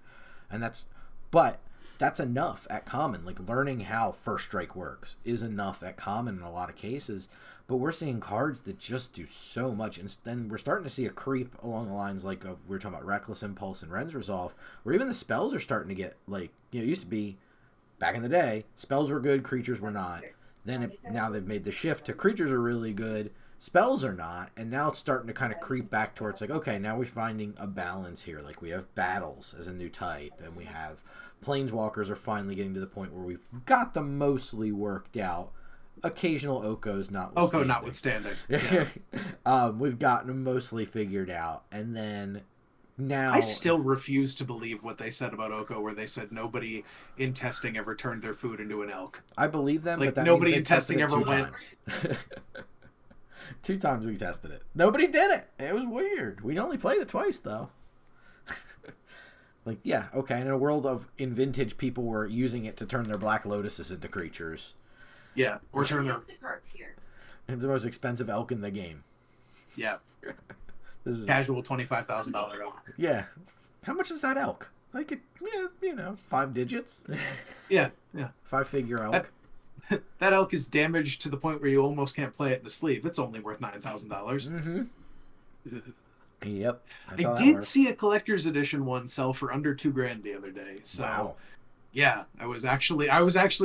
But that's enough at common. Like, learning how First Strike works is enough at common in a lot of cases. But we're seeing cards that just do so much, and then we're starting to see a creep along the lines like we were talking about Reckless Impulse and Ren's Resolve, where even the spells are starting to get, it used to be, back in the day, spells were good, creatures were not. Then now they've made the shift to creatures are really good, Spells are not, and now it's starting to kind of creep back towards like, okay, now we're finding a balance here. Like we have battles as a new type, and we have planeswalkers are finally getting to the point where we've got them mostly worked out. Occasional Oko's notwithstanding. Oko notwithstanding. Yeah. We've gotten them mostly figured out, and then now I still refuse to believe what they said about Oko, where they said nobody in testing ever turned their food into an elk. I believe them, Like, but that nobody means they in testing tested it ever 2 went- times. 2 times we tested it. Nobody did it. It was weird. We only played it twice though. Like, yeah, okay. In a world in vintage, people were using it to turn their black lotuses into creatures. Yeah, or turn their It's the most expensive elk in the game. yeah This is casual $25,000 elk. yeah. How much is that elk? Like it, yeah, 5 digits. Yeah. 5-figure elk. That elk is damaged to the point where you almost can't play it in the sleeve. It's only worth $9,000. Mm-hmm. Yep. That's I how that did works. see a collector's edition one sell for under $2,000 the other day. So Wow. yeah, I was actually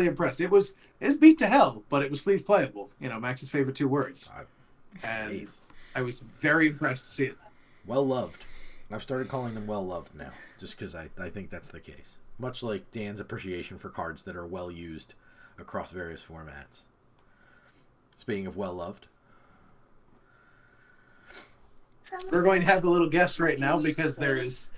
impressed. It was beat to hell, but it was sleeve playable. You know, Max's favorite 2 words. And Jeez. I was very impressed to see it. Well loved. I've started calling them well loved now, just because I think that's the case. Much like Dan's appreciation for cards that are well used across various formats. Speaking of well loved, We're going to have a little guest right now because there is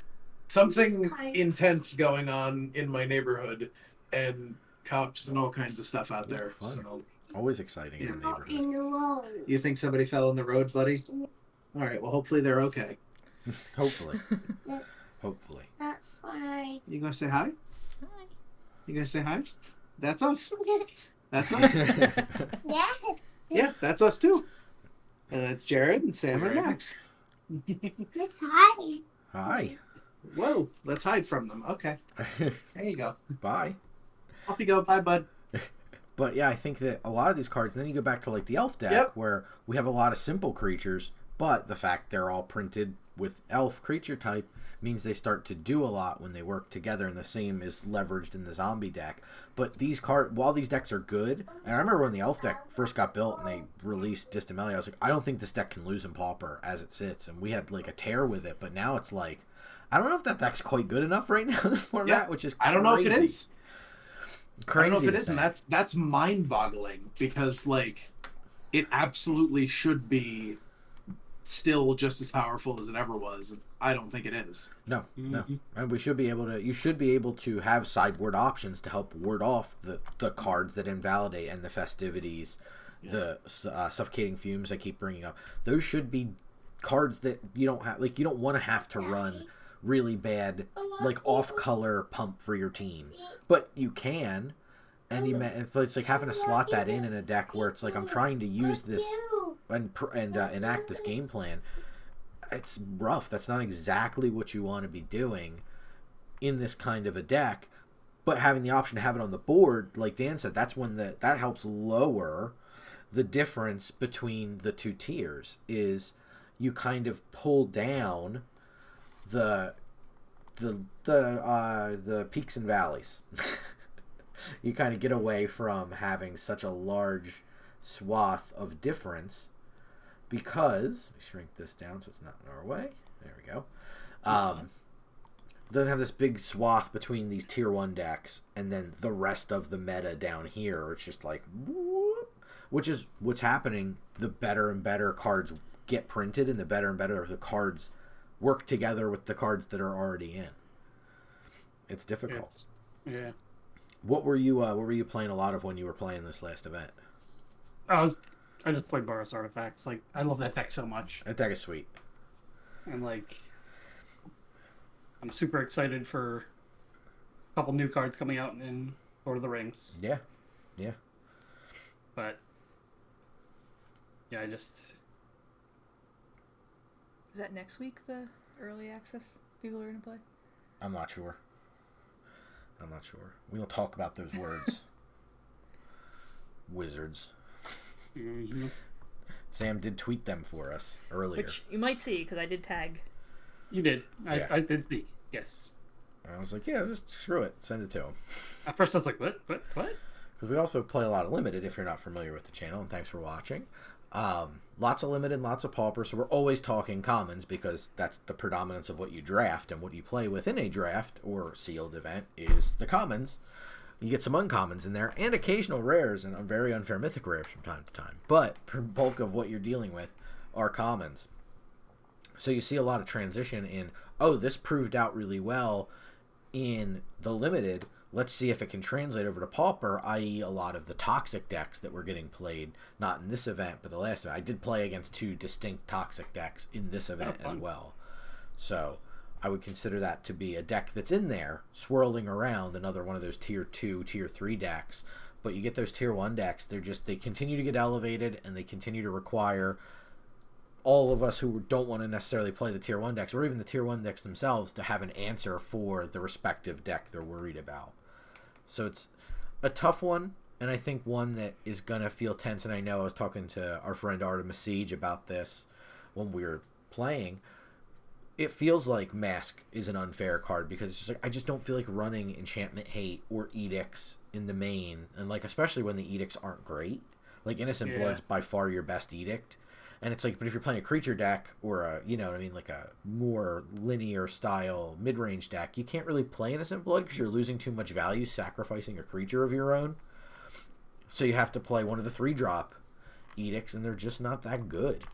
something intense going on in my neighborhood and cops and all kinds of stuff out there. Fun. So always exciting in the neighborhood. you think somebody fell in the road, buddy? All right. Well, hopefully they're okay. Hopefully. Hopefully. That's fine. You gonna say hi? Hi. You gonna say hi? That's us. That's us. Yeah. Yeah, that's us too. And it's Jared and Sam and Max. It's hi. Hi. Whoa, let's hide from them. Okay, there you go. Bye. Off you go. Bye, bud. But yeah, I think that a lot of these cards, and then you go back to like the elf deck, Yep. where we have a lot of simple creatures, but the fact they're all printed with elf creature type means they start to do a lot when they work together, and the same is leveraged in the zombie deck. But these while these decks are good, and I remember when the elf deck first got built and they released Distant Melee, I was like, I don't think this deck can lose in Pauper as it sits, and we had like a tear with it, but now it's like, I don't know if that deck's quite good enough right now in the format, Yeah. which is I don't know if it crazy. is. Crazy I don't know if it to is, and think. that's mind-boggling because like it absolutely should be still just as powerful as it ever was. And I don't think it is. No. And you should be able to have sideboard options to help ward off the cards that invalidate and the festivities, the suffocating fumes I keep bringing up. Those should be cards that you don't have, like you don't want to have to run really bad, like off-color pump for your team. But you can, and it's like having to slot that in a deck where it's like, I'm trying to use this and enact this game plan. It's rough. That's not exactly what you want to be doing in this kind of a deck, but having the option to have it on the board, like Dan said, that's when that helps lower the difference between the 2 tiers. Is you kind of pull down the peaks and valleys. You kind of get away from having such a large swath of difference, because we shrink this down so it's not in our way. There we go. Doesn't have this big swath between these tier 1 decks and then the rest of the meta down here. It's just like whoop, which is what's happening. The better and better cards get printed, and the better and better the cards work together with the cards that are already in. It's difficult. Yeah. What were you playing a lot of when you were playing this last event? I just played Boros Artifacts. Like, I love that deck so much. That deck is sweet. And like, I'm super excited for a couple new cards coming out in Lord of the Rings. Yeah. But yeah, I just Is that next week, the early access people are going to play? I'm not sure. We don't talk about those words. Wizards. Mhm. Sam did tweet them for us earlier. Which you might see, because I did tag. You did. Yeah. I did see. Yes. I was like, yeah, just screw it. Send it to him. At first I was like, what? Because we also play a lot of Limited, if you're not familiar with the channel, and thanks for watching. Lots of limited, lots of pauper. So we're always talking commons because that's the predominance of what you draft, and what you play within a draft or sealed event is the commons. You get some uncommons in there and occasional rares and very unfair mythic rares from time to time. But the bulk of what you're dealing with are commons. So you see a lot of transition in, oh, this proved out really well in the limited. Let's see if it can translate over to Pauper, i.e. a lot of the toxic decks that were getting played, not in this event, but the last event. I did play against 2 distinct toxic decks in this event as well. So I would consider that to be a deck that's in there, swirling around, another one of those tier 2, tier 3 decks. But you get those tier 1 decks, they continue to get elevated, and they continue to require all of us who don't want to necessarily play the tier 1 decks, or even the tier 1 decks themselves, to have an answer for the respective deck they're worried about. So it's a tough one, and I think one that is going to feel tense. And I know I was talking to our friend Artemis Siege about this when we were playing. It feels like Mask is an unfair card because it's just like, I just don't feel like running Enchantment Hate or Edicts in the main, and like especially when the Edicts aren't great. Like Innocent Blood's by far your best Edict. And it's like, but if you're playing a creature deck or a, you know what I mean, like a more linear style mid-range deck, you can't really play Innocent Blood because you're losing too much value sacrificing a creature of your own. So you have to play one of the 3-drop Edicts, and they're just not that good.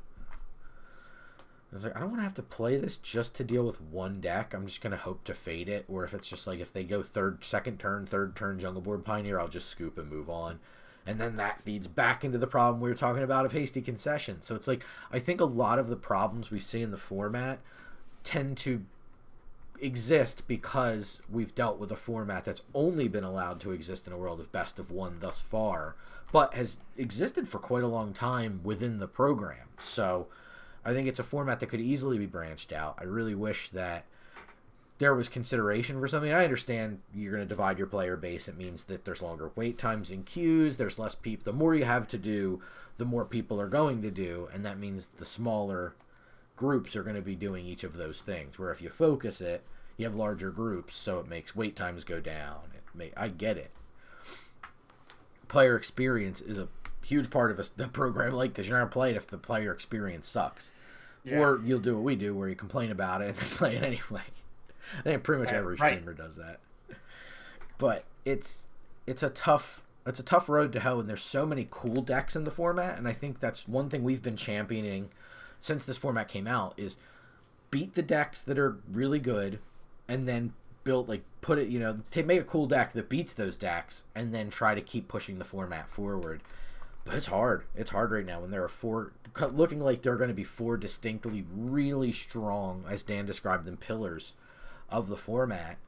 It's like, I don't want to have to play this just to deal with one deck. I'm just going to hope to fade it. Or if it's just like, if they go second turn, third turn Jungle Board Pioneer, I'll just scoop and move on. And then that feeds back into the problem we were talking about of hasty concession. So it's like, I think a lot of the problems we see in the format tend to exist because we've dealt with a format that's only been allowed to exist in a world of best of one thus far, but has existed for quite a long time within the program. So I think it's a format that could easily be branched out. I really wish that there was consideration for something. I understand you're going to divide your player base. It means that there's longer wait times in queues. There's less people. The more you have to do, the more people are going to do. And that means the smaller groups are going to be doing each of those things. Where if you focus it, you have larger groups. So it makes wait times go down. I get it. Player experience is a huge part of the program like this. You're not going to play it if the player experience sucks. Yeah. Or you'll do what we do where you complain about it and then play it anyway. I think pretty much every streamer does that. But it's a tough road to hoe, and there's so many cool decks in the format, and I think that's one thing we've been championing since this format came out is beat the decks that are really good and then make a cool deck that beats those decks and then try to keep pushing the format forward. But it's hard. It's hard right now when there are looking like there are going to be 4 distinctly really strong, as Dan described them, pillars of the format.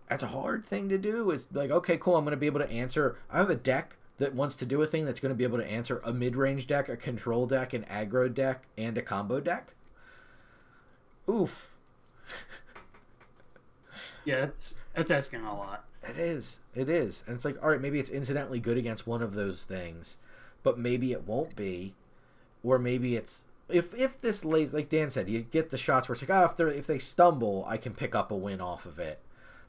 That's a hard thing to do. It's like, okay, cool, I'm going to be able to answer. I have a deck that wants to do a thing that's going to be able to answer a mid-range deck, a control deck, an aggro deck, and a combo deck. Oof. Yeah, it's asking a lot. It is. And it's like, all right, maybe it's incidentally good against one of those things, but maybe it won't be. Or maybe it's, if this lays, like Dan said, you get the shots where it's like, if they stumble, I can pick up a win off of it.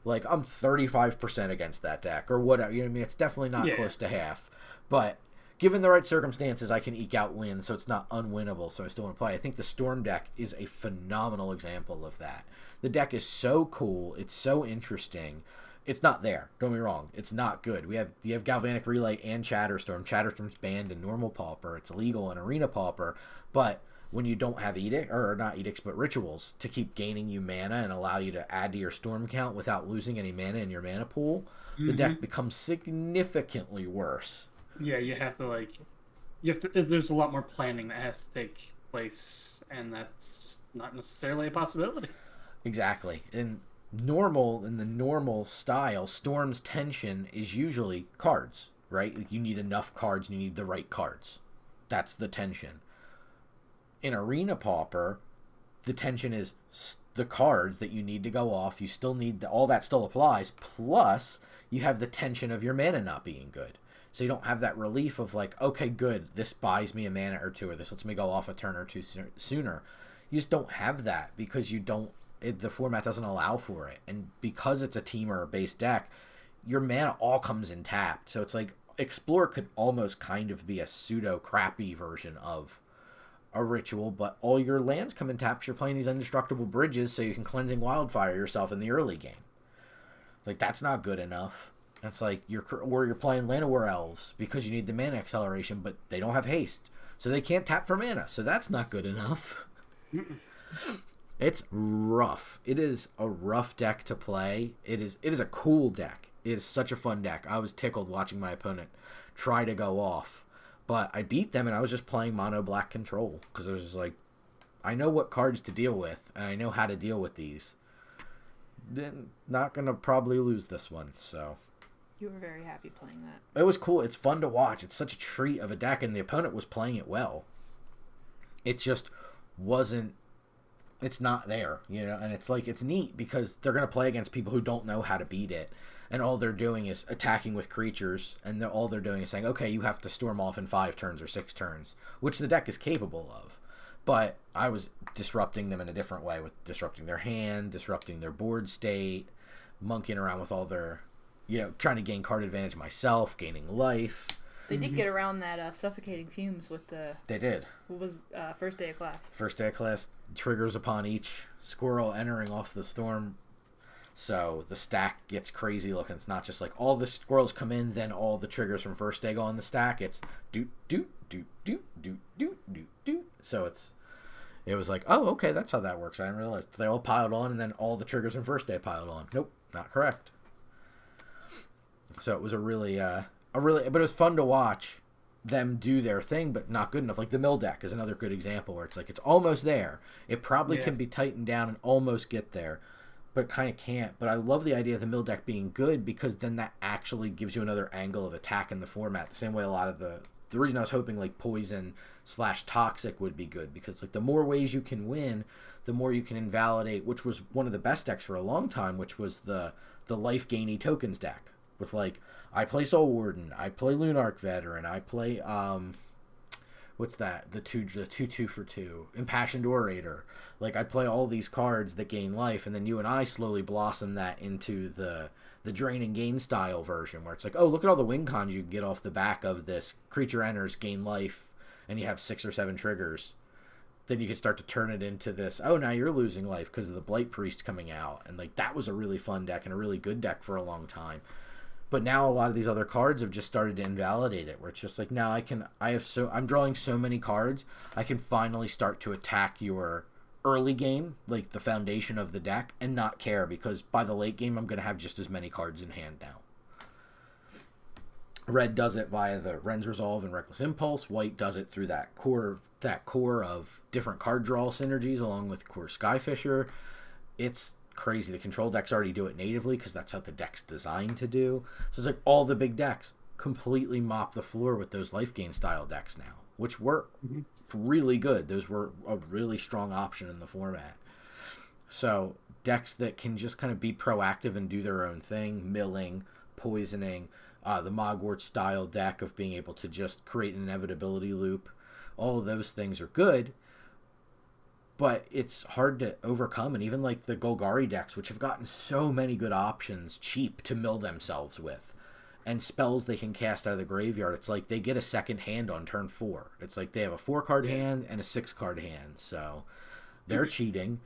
Like, I'm 35% against that deck, or whatever. You know what I mean? It's definitely not close to half. But given the right circumstances, I can eke out wins, so it's not unwinnable, so I still want to play. I think the Storm deck is a phenomenal example of that. The deck is so cool. It's so interesting. It's not there. Don't get me wrong. It's not good. You have Galvanic Relay and Chatterstorm. Chatterstorm's banned in normal Pauper. It's illegal in Arena Pauper. But when you don't have not edicts, but rituals to keep gaining you mana and allow you to add to your storm count without losing any mana in your mana pool, the deck becomes significantly worse. Yeah, there's a lot more planning that has to take place, and that's just not necessarily a possibility. Exactly. In the normal style, Storm's tension is usually cards, right? Like, you need enough cards and you need the right cards. That's the tension. In Arena Pauper, the tension is the cards that you need to go off. You still need all that still applies. Plus, you have the tension of your mana not being good. So you don't have that relief of like, okay, good, this buys me a mana or two, or this lets me go off a turn or two sooner. You just don't have that because the format doesn't allow for it. And because it's a teamer-based deck, your mana all comes in tapped. So it's like, Explore could almost kind of be a pseudo crappy version of a ritual, but all your lands come in taps. You're playing these indestructible bridges so you can Cleansing Wildfire yourself in the early game. Like, that's not good enough. That's like you're playing Llanowar Elves because you need the mana acceleration, but they don't have haste, so they can't tap for mana. So that's not good enough. It's rough. It is a rough deck to play. It is a cool deck. It is such a fun deck. I was tickled watching my opponent try to go off, but I beat them, and I was just playing mono black control because I was just like, I know what cards to deal with, and I know how to deal with these. Then not gonna probably lose this one, so. You were very happy playing that. It was cool. It's fun to watch. It's such a treat of a deck, and the opponent was playing it well. It just wasn't. It's not there, you know. And it's like it's neat because they're gonna play against people who don't know how to beat it, and all they're doing is attacking with creatures, and all they're doing is saying, okay, you have to storm off in 5 turns or 6 turns, which the deck is capable of. But I was disrupting them in a different way, with disrupting their hand, disrupting their board state, monkeying around with all their, trying to gain card advantage myself, gaining life. They did get around that suffocating fumes with the... They did. What was first day of class? First day of class, triggers upon each squirrel entering off the storm. So the stack gets crazy looking. It's not just like all the squirrels come in, then all the triggers from first day go on the stack. It's doot, doot, doot, doot, doot, doot, doot, doot. So it was like, oh, okay, that's how that works. I didn't realize. They all piled on, and then all the triggers from first day piled on. Nope, not correct. So it was but it was fun to watch them do their thing, but not good enough. Like the mill deck is another good example where it's like it's almost there. It probably can be tightened down and almost get there, but it kind of can't. But I love the idea of the mill deck being good because then that actually gives you another angle of attack in the format. The same way a lot of the reason I was hoping like poison/toxic would be good, because like the more ways you can win, the more you can invalidate, which was one of the best decks for a long time, which was the life gainy tokens deck. With like, I play Soul Warden, I play Lunarch Veteran, I play what's that? The 2/2 for 2 Impassioned Orator. Like I play all these cards that gain life, and then you and I slowly blossom that into the drain and gain style version, where it's like, oh, look at all the win cons you can get off the back of this. Creature enters, gain life, and you have 6 or 7 triggers. Then you can start to turn it into this, oh, now you're losing life because of the Blight Priest coming out. And like that was a really fun deck and a really good deck for a long time. But now a lot of these other cards have just started to invalidate it, where it's just like, now I'm drawing so many cards, I can finally start to attack your early game, like the foundation of the deck, and not care, because by the late game I'm going to have just as many cards in hand now. Red does it via the Ren's Resolve and Reckless Impulse. White does it through that core of different card draw synergies along with core Skyfisher. It's crazy. The control decks already do it natively because that's how the deck's designed to do. So it's like all the big decks completely mop the floor with those life gain style decks now, which were really good. Those were a really strong option in the format. So decks that can just kind of be proactive and do their own thing, milling, poisoning, the Mogwart style deck of being able to just create an inevitability loop, all of those things are good. But it's hard to overcome, and even like the Golgari decks, which have gotten so many good options cheap to mill themselves with, and spells they can cast out of the graveyard, it's like they get a second hand on turn 4. It's like they have a 4-card hand and a 6-card hand, so they're cheating.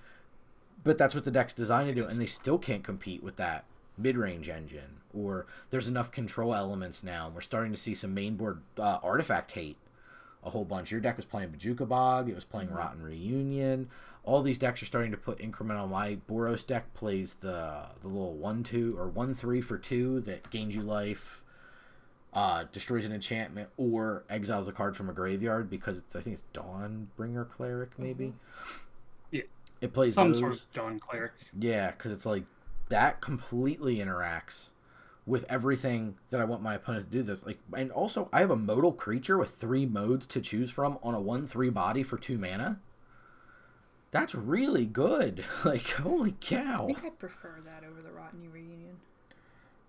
But that's what the deck's designed to do, and they still can't compete with that mid-range engine. Or there's enough control elements now, and we're starting to see some mainboard artifact hate. A whole bunch. Your deck was playing Bajuka Bog. It was playing Rotten Reunion. All these decks are starting to put incremental. My Boros deck plays the little 1/2 or 1/3 for 2 that gains you life, destroys an enchantment, or exiles a card from a graveyard, because I think it's Dawnbringer Cleric, maybe. Yeah. It plays some those. sort of Dawn Cleric. Yeah, because it's like that completely interacts with everything that I want my opponent to do. This, like, and also I have a modal creature with 3 modes to choose from on a 1/3 body for 2 mana. That's really good. Like, holy cow. I think I'd prefer that over the Rotten Reunion.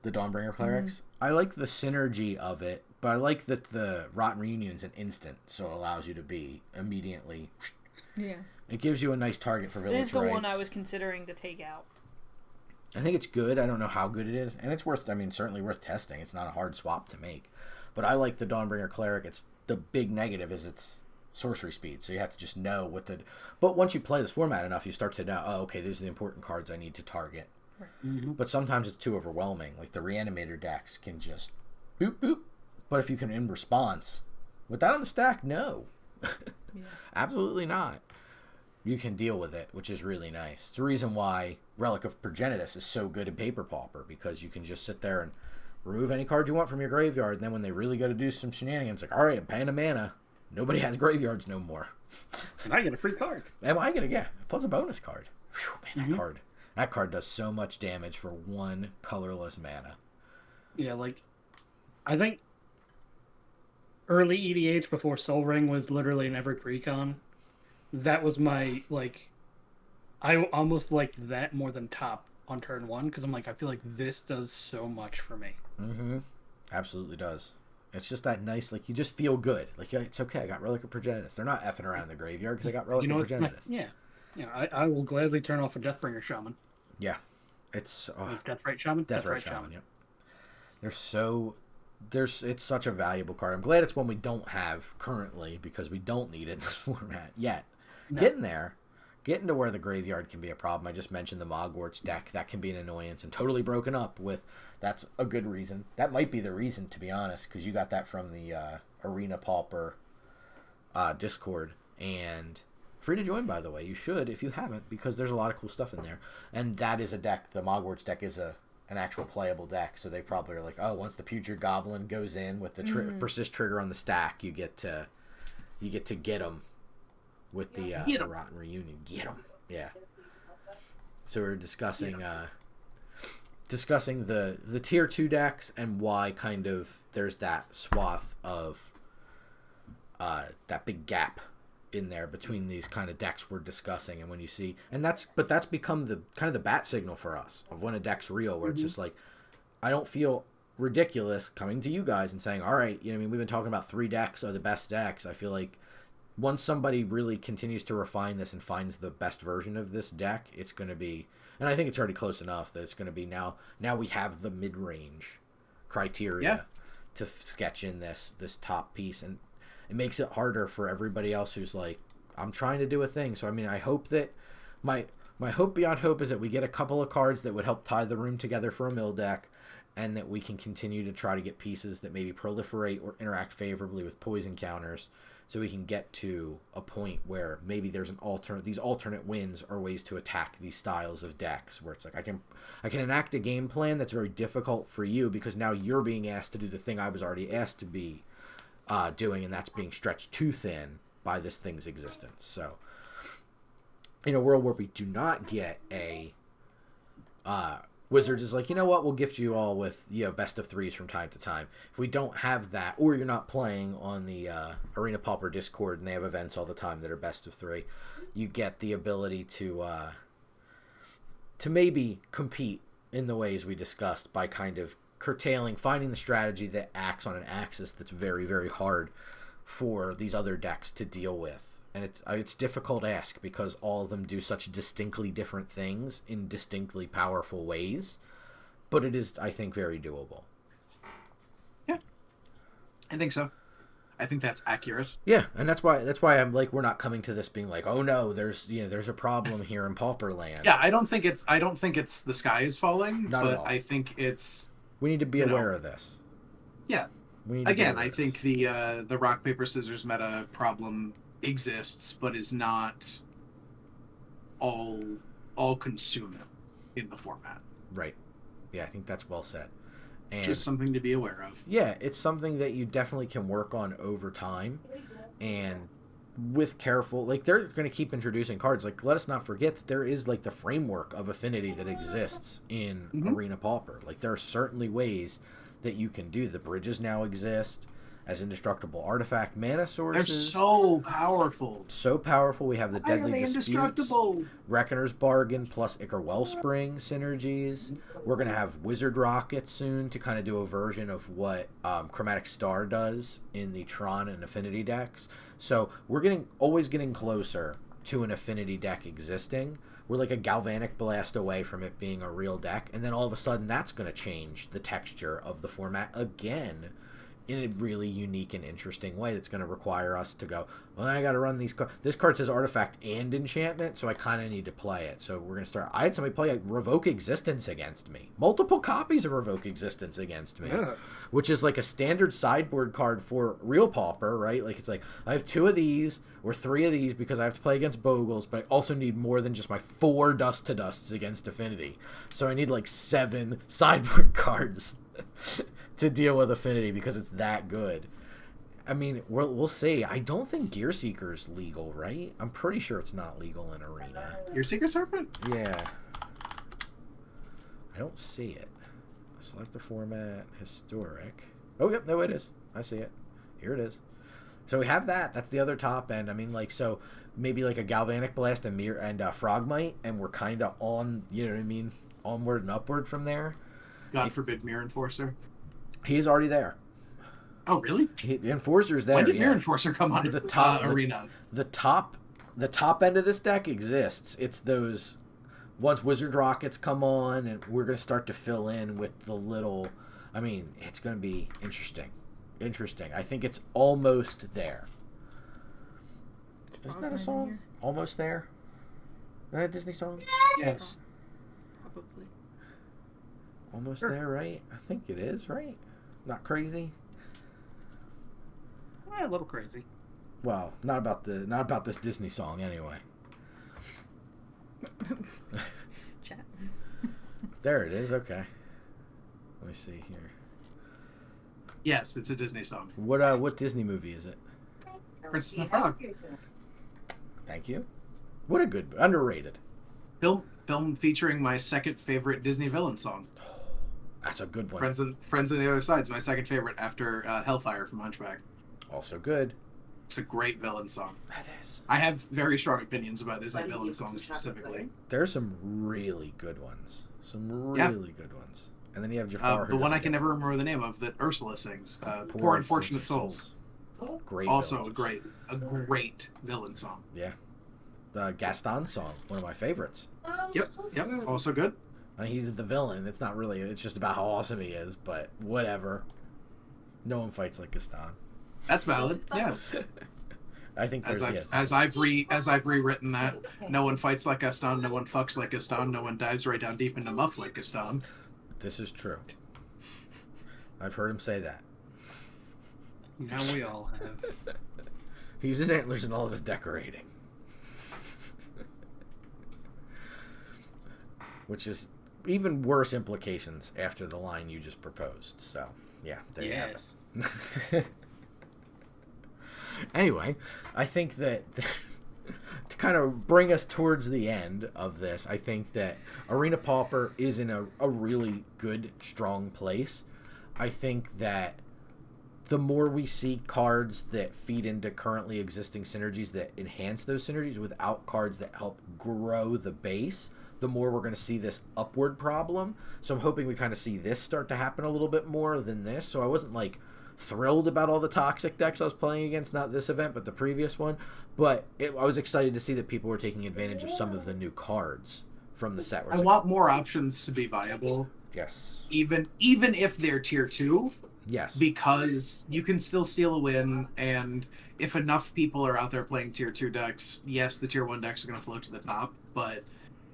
The Dawnbringer Clerics? I like the synergy of it, but I like that the Rotten Reunion is an instant, so it allows you to be immediately. Yeah. It gives you a nice target for It village is the rights. one I was considering to take out. I think it's good. I don't know how good it is, and it's certainly worth testing. It's not a hard swap to make. But I like the Dawnbringer Cleric. It's the big negative is its sorcery speed, so you have to just know what the. But once you play this format enough, you start to know. Oh, okay, these are the important cards I need to target. Mm-hmm. But sometimes it's too overwhelming. Like the Reanimator decks can just boop boop. But if you can in response, with that on the stack, no, absolutely not. You can deal with it, which is really nice. It's the reason why Relic of Progenitus is so good in Paper Pauper, because you can just sit there and remove any card you want from your graveyard, and then when they really go to do some shenanigans, like, all right, I'm paying a mana. Nobody has graveyards no more. And I get a free card. And I get a plus a bonus card. Whew, man, that card does so much damage for one colorless mana. Yeah, like, I think early EDH before Soul Ring was literally in every precon. That was my, like, I almost liked that more than top on turn one, because I'm like, I feel like this does so much for me. Mm-hmm. Absolutely does. It's just that nice, like, you just feel good. Like, it's okay, I got Relic of Progenitus. They're not effing around in the graveyard because I got Relic of Progenitus. Yeah. I will gladly turn off a Deathbringer Shaman. Yeah. It's... Deathrite Shaman? Deathrite Shaman, yep. It's such a valuable card. I'm glad it's one we don't have currently because we don't need it in this format yet. No. Getting to where the graveyard can be a problem. I just mentioned the Mogwarts deck. That can be an annoyance and totally broken up with... That's a good reason. That might be the reason, to be honest, because you got that from the Arena Pauper Discord. And free to join, by the way. You should if you haven't, because there's a lot of cool stuff in there. And that is a deck. The Mogwarts deck is an actual playable deck. So they probably are like, oh, once the Putrid Goblin goes in with the persist trigger on the stack, you get to get them with the Rotten Reunion. Get them. Yeah. So we're discussing the tier 2 decks and why kind of there's that swath of that big gap in there between these kind of decks we're discussing. And when you see, but that's become the kind of the bat signal for us of when a deck's real, where it's just like, I don't feel ridiculous coming to you guys and saying, all right, we've been talking about 3 decks are the best decks. I feel like once somebody really continues to refine this and finds the best version of this deck, it's going to be, and I think it's already close enough that it's going to be now we have the mid-range criteria to sketch in this top piece, and it makes it harder for everybody else who's like, I'm trying to do a thing. So I mean, I hope that my hope beyond hope is that we get a couple of cards that would help tie the room together for a mill deck, and that we can continue to try to get pieces that maybe proliferate or interact favorably with poison counters, so we can get to a point where maybe there's these alternate wins are ways to attack these styles of decks, where it's like I can enact a game plan that's very difficult for you because now you're being asked to do the thing I was already asked to be doing, and that's being stretched too thin by this thing's existence. So in a world where we do not get a Wizards is like, you know what, we'll gift you all with best of 3s from time to time. If we don't have that, or you're not playing on the Arena Pauper Discord and they have events all the time that are best of 3, you get the ability to maybe compete in the ways we discussed by kind of finding the strategy that acts on an axis that's very, very hard for these other decks to deal with. And it's difficult to ask because all of them do such distinctly different things in distinctly powerful ways. But it is, I think, very doable. Yeah, I think so. I think that's accurate. Yeah, and that's why I'm like, we're not coming to this being like, oh no, there's a problem here in Pauper Land. Yeah, I don't think it's the sky is falling, not but at all. I think it's, we need to be aware of this. Yeah. Again, I think the rock paper scissors meta problem exists, but is not all consuming in the format. Right. Yeah, I think that's well said. And just something to be aware of. Yeah, it's something that you definitely can work on over time, and with careful, like, they're going to keep introducing cards. Like, let us not forget that there is like the framework of affinity that exists in Arena Pauper. Like, there are certainly ways that you can do. The bridges now exist as indestructible artifact mana sources. They're so powerful. So powerful. We have the Deadly Disputes, indestructible? Reckoner's Bargain, plus Ichor Wellspring synergies. We're going to have Wizard Rockets soon to kind of do a version of what Chromatic Star does in the Tron and Affinity decks. So we're always getting closer to an Affinity deck existing. We're like a Galvanic Blast away from it being a real deck, and then all of a sudden that's going to change the texture of the format again in a really unique and interesting way that's going to require us to go, well, I got to run these cards. This card says artifact and enchantment, so I kind of need to play it. So we're going to start. I had somebody play Revoke Existence against me. Multiple copies of Revoke Existence against me, which is like a standard sideboard card for real Pauper, right? Like it's like, I have 2 of these or 3 of these because I have to play against Bogles, but I also need more than just my 4 Dust to Dusts against Affinity. So I need like 7 sideboard cards to deal with Affinity because it's that good. I mean, we'll see. I don't think Gear Seeker's legal, right? I'm pretty sure it's not legal in Arena. Gear Seeker Serpent? Yeah. I don't see it. Select the format, historic. Oh, yep, no, it is. I see it. Here it is. So we have that. That's the other top end. I mean, like, so maybe like a Galvanic Blast and Frogmite, and we're kind of on, you know what I mean, onward and upward from there. God forbid Mirror Enforcer. He's already there. Oh, really? The Enforcer's there. When did Mirror Enforcer come on the top Arena? The top end of this deck exists. It's those once Wizard Rockets come on, and we're going to start to fill in with the little. I mean, it's going to be interesting. I think it's almost there. Isn't that a song? Almost there. Isn't that a Disney song? Yes. Probably. Almost there, right? I think it is, right? Not crazy. A little crazy. Well, not about this Disney song anyway. Chat. There it is. Okay. Let me see here. Yes, it's a Disney song. What Disney movie is it? Princess and the Frog. Thank you. What a good underrated. Film featuring my second favorite Disney villain song. That's a good one. Friends on the Other Side is my second favorite after Hellfire from Hunchback. Also good. It's a great villain song. That is. I have very strong opinions about Disney villain songs specifically. There's some really good ones. Good ones. And then you have Jafar. The one I can never remember the name of that Ursula sings. Poor Unfortunate Souls. Great. Also a great villain song. Yeah. The Gaston song, one of my favorites. Yep. Also good. He's the villain. It's not really. It's just about how awesome he is. But whatever. No one fights like Gaston. That's valid. Yeah. I think as I've rewritten that, no one fights like Gaston, no one fucks like Gaston, no one dives right down deep into muff like Gaston. This is true. I've heard him say that. Now we all have. He uses antlers in all of his decorating. Which is even worse implications after the line you just proposed. So, yeah, there you have it. Anyway, I think that to kind of bring us towards the end of this, I think that Arena Pauper is in a really good, strong place. I think that the more we see cards that feed into currently existing synergies that enhance those synergies without cards that help grow the base, the more we're going to see this upward problem. So I'm hoping we kind of see this start to happen a little bit more than this. So I wasn't like thrilled about all the toxic decks I was playing against, not this event, but the previous one. But I was excited to see that people were taking advantage of some of the new cards from the set. I want more options to be viable. Yes. Even if they're tier 2. Yes. Because you can still steal a win, and if enough people are out there playing tier 2 decks, yes, the tier 1 decks are going to float to the top, but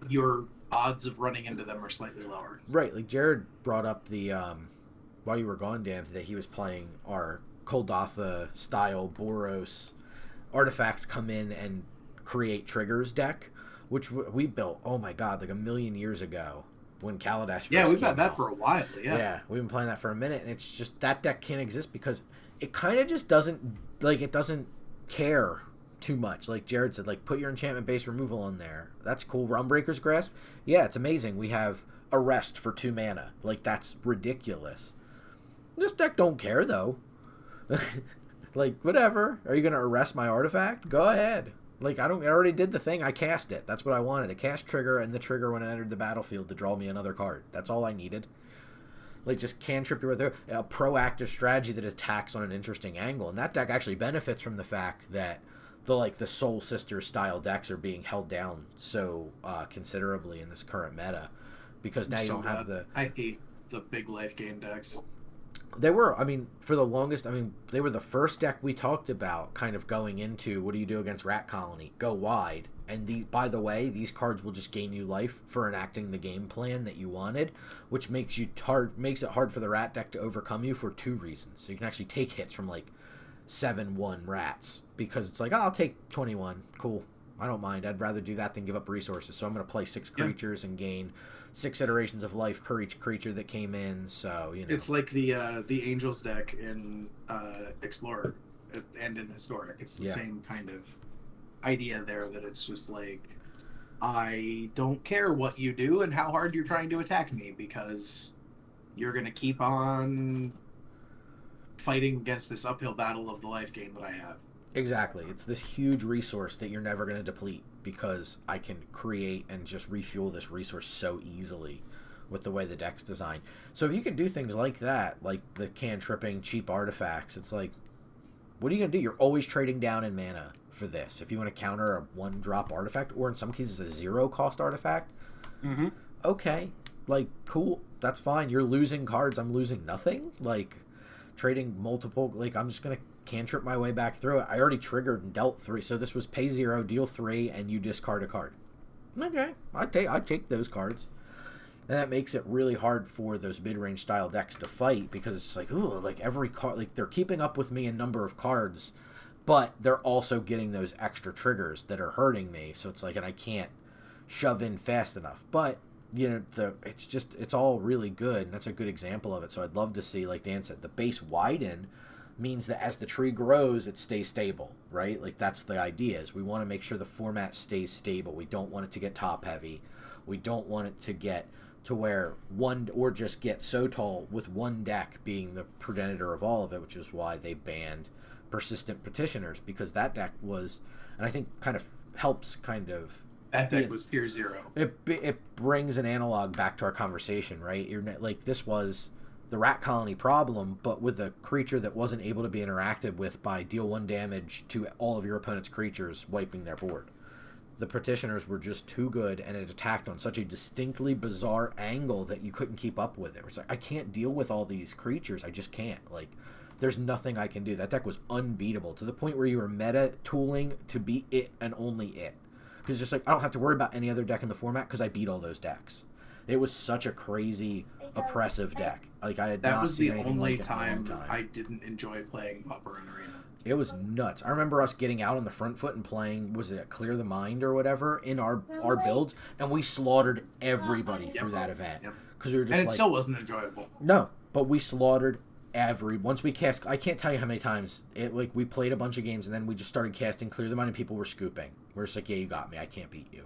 your odds of running into them are slightly lower. Right. Like Jared brought up the while you were gone, Dan, that he was playing our Koldatha style Boros artifacts come in and create triggers deck, which we built, oh my god, like a million years ago when Kaladesh first we've came had that out. for a while. Yeah, we've been playing that for a minute, and it's just that deck can't exist because it kind of just doesn't care too much. Like Jared said, like put your enchantment based removal in there. That's cool. Realmbreaker's Grasp, yeah, it's amazing. We have Arrest for 2 mana. Like that's ridiculous. This deck don't care though. Like whatever. Are you gonna arrest my artifact? Go ahead. Like I already did the thing. I cast it. That's what I wanted. The cast trigger and the trigger when it entered the battlefield to draw me another card. That's all I needed. Like just cantrip your way through a proactive strategy that attacks on an interesting angle. And that deck actually benefits from the fact that the Soul Sister style decks are being held down so considerably in this current meta, because now you don't have the. I hate the big life gain decks. They were, I mean, for the longest, I mean, they were the first deck we talked about kind of going into what do you do against Rat Colony? Go wide. And by the way, these cards will just gain you life for enacting the game plan that you wanted, which makes it hard for the Rat deck to overcome you for 2 reasons. So you can actually take hits from like 7-1 Rats because it's like, oh, I'll take 21. Cool. I don't mind. I'd rather do that than give up resources. So I'm going to play 6 creatures and gain 6 iterations of life per each creature that came in. So, you know. It's like the Angels deck in Explorer and in Historic. It's the same kind of idea there, that it's just like, I don't care what you do and how hard you're trying to attack me, because you're going to keep on fighting against this uphill battle of the life gain that I have. Exactly. It's this huge resource that you're never going to deplete because I can create and just refuel this resource so easily with the way the deck's designed. So if you can do things like that, like the cantripping cheap artifacts, it's like, what are you going to do? You're always trading down in mana for this. If you want to counter a 1-drop artifact, or in some cases a 0-cost artifact, okay, like, cool, that's fine. You're losing cards, I'm losing nothing. Like, trading multiple, like, I'm just going to cantrip my way back through it. I already triggered and dealt 3, so this was pay 0, deal 3, and you discard a card. Okay, I'd take those cards. And that makes it really hard for those mid-range style decks to fight, because it's like, ooh, like every card, like they're keeping up with me in number of cards, but they're also getting those extra triggers that are hurting me. So it's like, and I can't shove in fast enough. But, you know, it's all really good, and that's a good example of it. So I'd love to see, like Dan said, the base widen means that as the tree grows, it stays stable, right? Like, that's the idea, is we want to make sure the format stays stable. We don't want it to get top heavy. We don't want it to get to where one, or just get so tall with one deck being the progenitor of all of it, which is why they banned Persistent Petitioners, because that deck was, and I think kind of helps kind of, that deck was tier 0. It brings an analog back to our conversation, right? You're like, this was the Rat Colony problem, but with a creature that wasn't able to be interacted with by deal 1 damage to all of your opponent's creatures, wiping their board. The Petitioners were just too good, and it attacked on such a distinctly bizarre angle that you couldn't keep up with it. It's like, I can't deal with all these creatures. I just can't. Like, there's nothing I can do. That deck was unbeatable, to the point where you were meta tooling to beat it and only it. Because just like, I don't have to worry about any other deck in the format because I beat all those decks. It was such a crazy, oppressive deck. Like, I had that not was seen the anything only like it in a long time I didn't enjoy playing Pauper in Arena. It was nuts. I remember us getting out on the front foot and playing, was it Clear the Mind or whatever, in our builds, and we slaughtered everybody through that event. Because we were just, and it still wasn't enjoyable. No, but we slaughtered once we cast, I can't tell you how many times, we played a bunch of games, and then we just started casting Clear the Mind, and people were scooping. We're just like, yeah, you got me, I can't beat you.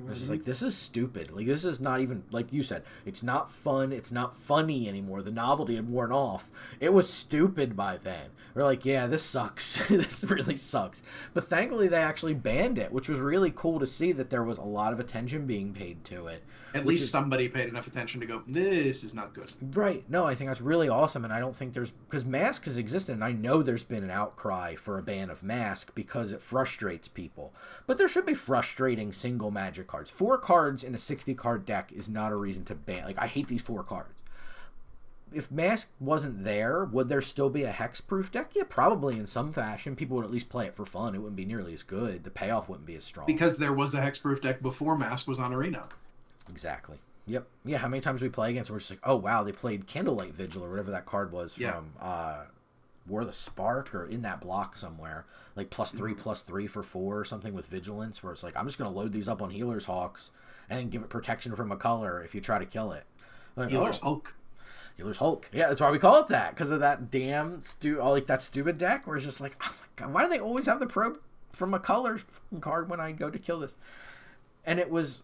This is like, this is stupid. Like, this is not even, like you said, it's not fun, it's not funny anymore. The novelty had worn off. It was stupid by then. We're like, yeah, this sucks. This really sucks. But thankfully they actually banned it, which was really cool to see that there was a lot of attention being paid to it. At least somebody paid enough attention to go, this is not good. Right. No, I think that's really awesome, and I don't think because Mask has existed, and I know there's been an outcry for a ban of Mask because it frustrates people. But there should be frustrating single Magic cards. 4 cards in a 60-card deck is not a reason to ban. Like, I hate these 4 cards. If Mask wasn't there, would there still be a hexproof deck? Yeah, probably in some fashion. People would at least play it for fun. It wouldn't be nearly as good. The payoff wouldn't be as strong. Because there was a hexproof deck before Mask was on Arena. Exactly. Yep. Yeah, how many times we play against, we're just like, oh, wow, they played Candlelight Vigil or whatever that card was from War of the Spark, or in that block somewhere. Like +3/+3 for 4 or something with Vigilance, where it's like, I'm just going to load these up on Healer's Hawks and then give it protection from a color if you try to kill it. Like, Healer's Hulk. Healer's Hulk. Yeah, that's why we call it that, because of that damn that stupid deck where it's just like, oh my god, why do they always have the probe from a color card when I go to kill this? And it was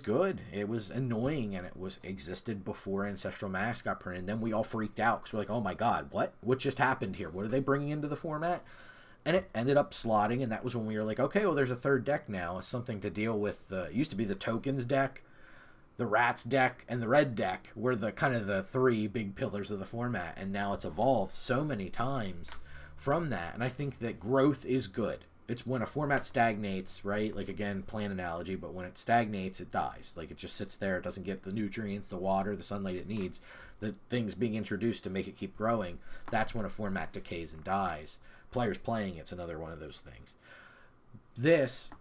good. It was annoying, and it existed before Ancestral Mask got printed. And then we all freaked out because we're like, oh my god, what just happened here? What are they bringing into the format? And it ended up slotting, and that was when we were like, okay, well, there's a third deck now. It's something to deal with. It used to be the Tokens deck, the Rats deck, and the Red deck were the kind of the 3 big pillars of the format, and now it's evolved so many times from that. And I think that growth is good. it's when a format stagnates, right? Like, again, plant analogy, but when it stagnates, it dies. Like, it just sits there. It doesn't get the nutrients, the water, the sunlight it needs, the things being introduced to make it keep growing. That's when a format decays and dies. Players playing it's another one of those things. This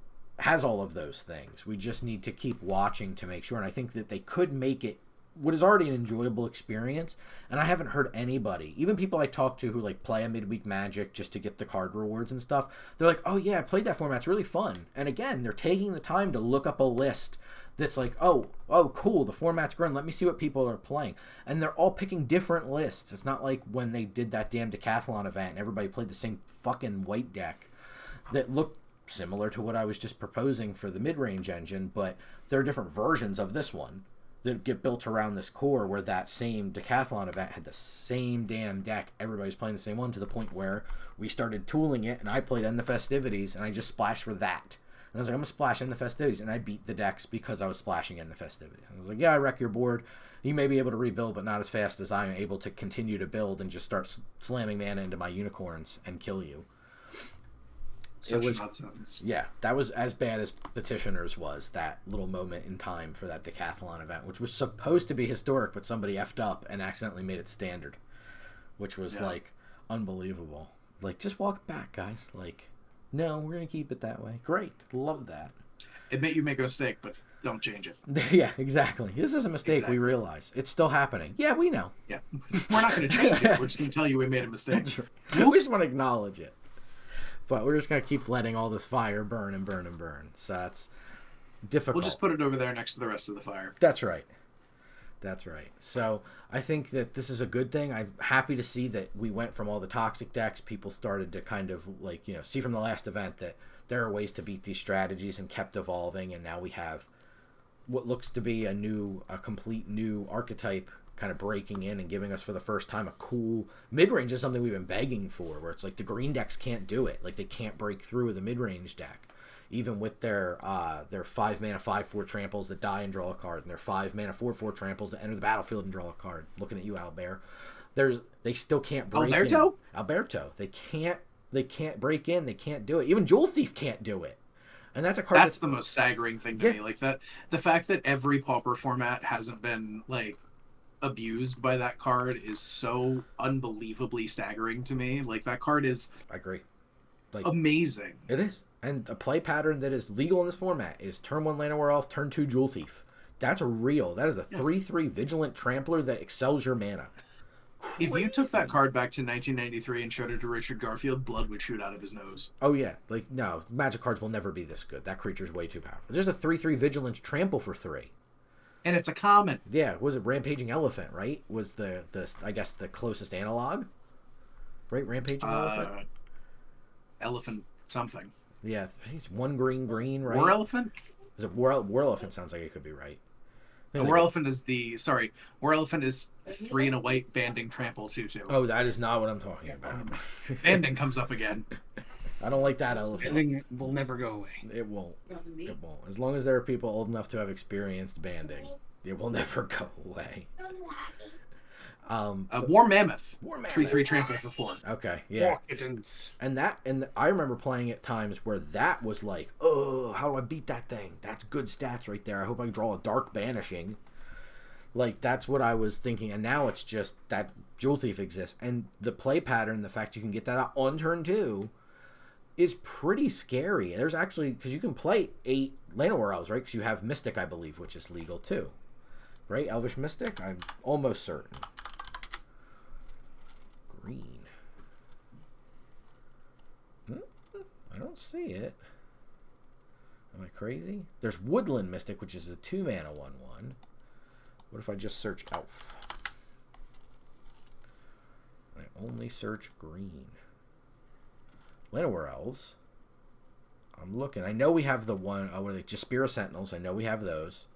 has all of those things. We just need to keep watching to make sure. And I think that they could make it what is already an enjoyable experience. And I haven't heard anybody, even people I talk to who like play a midweek Magic just to get the card rewards and stuff, they're like, oh yeah, I played that format, it's really fun. And again, they're taking the time to look up a list that's like, oh cool, the format's grown, let me see what people are playing. And they're all picking different lists. It's not like when they did that damn decathlon event and everybody played the same fucking white deck that looked similar to what I was just proposing for the mid-range engine, but there are different versions of this one that get built around this core, where that same decathlon event had the same damn deck. Everybody's playing the same one, to the point where we started tooling it, and I played End the Festivities, and I just splashed for that. And I was like, I'm going to splash End the Festivities, and I beat the decks because I was splashing End the Festivities. And I was like, yeah, I wreck your board. You may be able to rebuild, but not as fast as I am able to continue to build and just start slamming mana into my unicorns and kill you. Such nonsense. Yeah, that was as bad as Petitioners was, that little moment in time for that decathlon event, which was supposed to be historic, but somebody effed up and accidentally made it standard, which was like unbelievable. Like, just walk back, guys. Like, no, we're gonna keep it that way. Great, love that. Admit you make a mistake, but don't change it. Yeah, exactly. This is a mistake. Exactly. We realize it's still happening. Yeah, we know. Yeah, we're not going to change it. We're just going to tell you we made a mistake. That's right. We just want to acknowledge it. But we're just going to keep letting all this fire burn and burn and burn. So that's difficult. We'll just put it over there next to the rest of the fire. That's right. That's right. So I think that this is a good thing. I'm happy to see that we went from all the toxic decks. People started to kind of like, see from the last event that there are ways to beat these strategies, and kept evolving. And now we have what looks to be a complete new archetype kind of breaking in and giving us for the first time a cool mid-range is something we've been begging for, where it's like the green decks can't do it. Like, they can't break through with a mid-range deck, even with their 5 mana 5/4 tramples that die and draw a card, and their 5 mana 4/4 tramples that enter the battlefield and draw a card. Looking at you, Albert. They still can't break Alberto? in. Alberto. They can't break in. They can't do it. Even Jewel Thief can't do it. And that's a card that's the most staggering thing to me. Like, that the fact that every Pauper format hasn't been like abused by that card is so unbelievably staggering to me. Like, that card is, I agree, like, amazing. It is. And a play pattern that is legal in this format is turn 1 Llanowar Elf, turn 2 Jewel Thief. That's real. That is a 3/3 Vigilant Trampler that excels your mana. Crazy. If you took that card back to 1993 and showed it to Richard Garfield, blood would shoot out of his nose. Oh yeah, like, no, Magic cards will never be this good. That creature's way too powerful. There's a 3/3 Vigilant Trample for 3. And it's a common. Yeah, was it Rampaging Elephant, right? Was the I guess the closest analog? Right, Rampaging Elephant? Elephant something. Yeah, he's 1 green, right? War Elephant? Is it War Elephant? Sounds like it could be right. War Elephant is War Elephant is 3 and a white banding trample 2/2. Oh, that is not what I'm talking about. Banding comes up again. I don't like that elephant. Banding will never go away. It won't. It won't. As long as there are people old enough to have experienced banding, it will never go away. War Mammoth. 3/3 trample for 4. Okay, yeah. Kittens. And I remember playing at times where that was like, oh, how do I beat that thing? That's good stats right there. I hope I can draw a Dark Banishing. Like, that's what I was thinking. And now it's just that Jewel Thief exists. And the play pattern, the fact you can get that out on turn 2, is pretty scary. There's actually, because you can play 8 Llanowar Elves, right? Because you have Mystic, I believe, which is legal too. Right? Elvish Mystic? I'm almost certain. Green. I don't see it. Am I crazy? There's Woodland Mystic, which is a 2 mana 1/1. What if I just search Elf? I only search green. Llanowar Elves. I'm looking. I know we have the one. What are they? Jaspira Sentinels. I know we have those.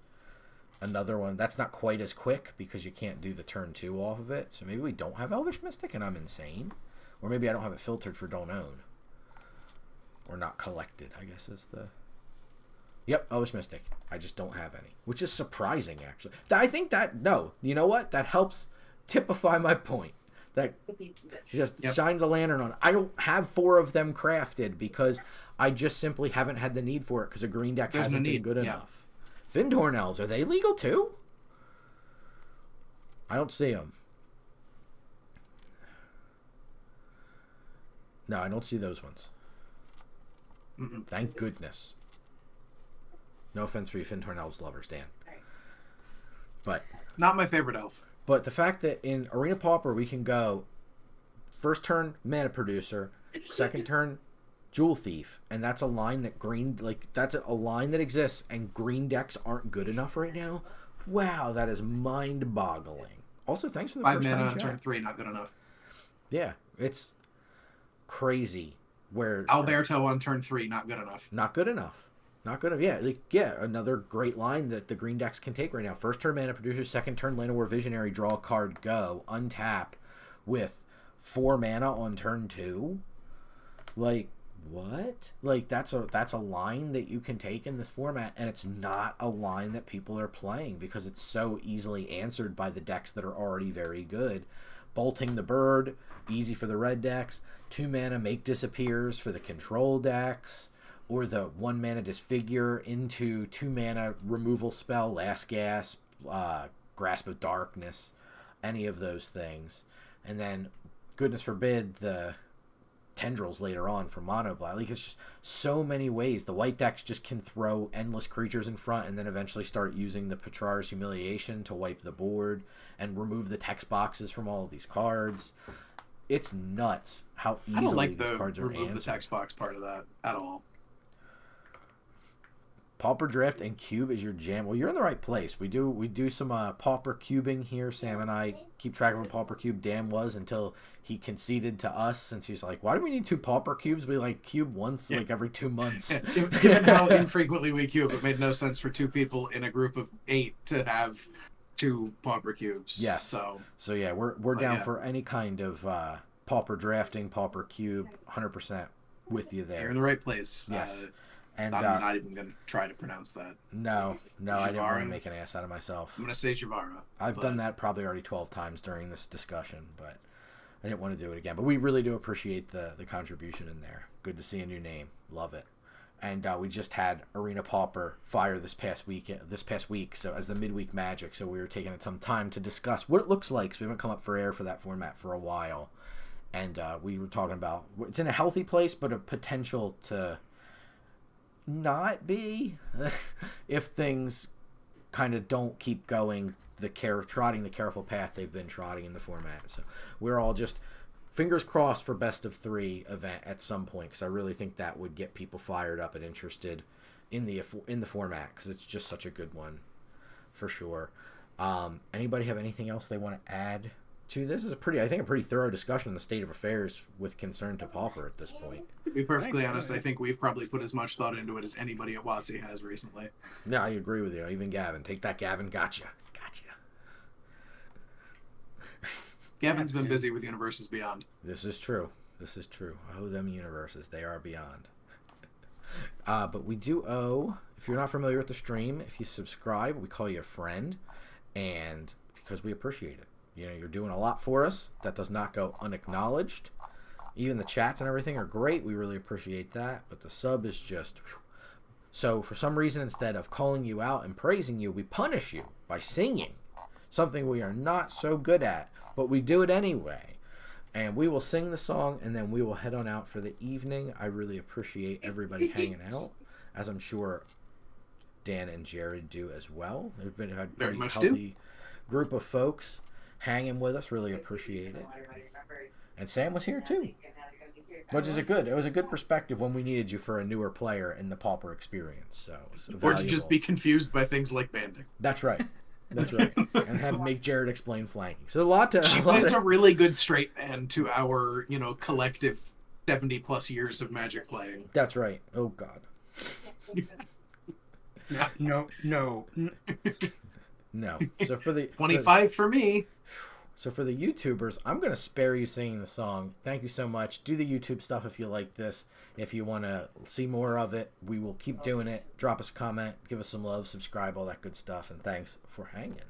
Another one. That's not quite as quick because you can't do the turn 2 off of it. So maybe we don't have Elvish Mystic and I'm insane. Or maybe I don't have it filtered for don't own. Or not collected, I guess is the... Yep, Elvish Mystic. I just don't have any. Which is surprising, actually. I think that... No. You know what? That helps typify my point. that just Yep. shines a lantern on. I don't have 4 of them crafted because I just simply haven't had the need for it because a green deck There's no hasn't been need, good yeah. enough. Findhorn elves, are they legal too? I don't see them. No, I don't see those ones. Mm-mm. Thank goodness. No offense for you Findhorn elves lovers, Dan. But Not my favorite elf. the fact that in Arena Pauper we can go first turn mana producer, second turn jewel thief, and that's a line that that's a line that exists, and green decks aren't good enough right now. Wow, that is mind-boggling. Also, thanks for the 5 first mana time on chat. turn 3, not good enough. Yeah, it's crazy. Where Alberto on turn 3, not good enough. not good enough. Not good enough. Yeah, another great line that the green decks can take right now. First turn mana producer, second turn Land of War Visionary, draw a card, go, untap with 4 mana on turn 2. Like, what? Like, that's a line that you can take in this format, and it's not a line that people are playing because it's so easily answered by the decks that are already very good. Bolting the Bird, easy for the red decks. 2 mana Make Disappears for the control decks. Or the 1 mana Disfigure into 2 mana removal spell, Last Gasp, Grasp of Darkness, any of those things. And then, goodness forbid, the Tendrils later on for Mono Black. Like, it's just so many ways. The white decks just can throw endless creatures in front and then eventually start using the Petrar's Humiliation to wipe the board and remove the text boxes from all of these cards. It's nuts how I don't easily like these the cards are remove the answered. text box part of that at all. Pauper Drift and Cube is your jam. Well, you're in the right place. We do some Pauper cubing here. Sam and I keep track of a Pauper cube. Dan was until he conceded to us, since he's like, why do we need 2 Pauper cubes? We like cube once like every 2 months. Given how infrequently we cube, it made no sense for 2 people in a group of 8 to have 2 pauper cubes. Yes. So yeah, we're down for any kind of Pauper drafting, Pauper cube, 100% with you there. You're in the right place. Yes. And I'm not even going to try to pronounce that. No, I didn't want to Jivara? make an ass out of myself. I'm going to say Jivara. I've done that probably already 12 times during this discussion, but I didn't want to do it again. But we really do appreciate the contribution in there. Good to see a new name. Love it. And we just had Arena Pauper fire this past week, so as the midweek magic. So we were taking some time to discuss what it looks like, because we haven't come up for air for that format for a while. And we were talking about it's in a healthy place, but a potential to not be if things kind of don't keep going trotting the careful path they've been trotting in the format. So we're all just fingers crossed for best of 3 event at some point, because I really think that would get people fired up and interested in the format, because it's just such a good one for sure. Anybody have anything else they want to add to this? Is a pretty thorough discussion on the state of affairs with concern to Pauper at this point. To be perfectly Thanks, honest, man. I think we've probably put as much thought into it as anybody at WotC has recently. No, I agree with you. Even Gavin. Take that, Gavin. Gotcha. Gavin's been busy with Universes Beyond. This is true. Oh, them universes. They are beyond. But we do owe, if you're not familiar with the stream, if you subscribe, we call you a friend, and because we appreciate it. You know, you're doing a lot for us. That does not go unacknowledged. Even the chats and everything are great. We really appreciate that. But the sub is just... So, for some reason, instead of calling you out and praising you, we punish you by singing. Something we are not so good at, but we do it anyway. And we will sing the song, and then we will head on out for the evening. I really appreciate everybody hanging out, as I'm sure Dan and Jared do as well. They've been a Very pretty much healthy group of folks hanging with us. Really appreciate it. And Sam was here too, which is it was a good perspective when we needed you for a newer player in the Pauper experience. So it's Or to just valuable. be confused by things like banding. That's right. And make Jared explain flanking. So a lot to. She plays a really good straight man to our, collective 70 plus years of Magic playing. That's right. Oh God. No. No. So for the 25 for me. So for the YouTubers, I'm going to spare you singing the song. Thank you so much. Do the YouTube stuff if you like this. If you want to see more of it, we will keep doing it. Drop us a comment, give us some love, subscribe, all that good stuff. And thanks for hanging.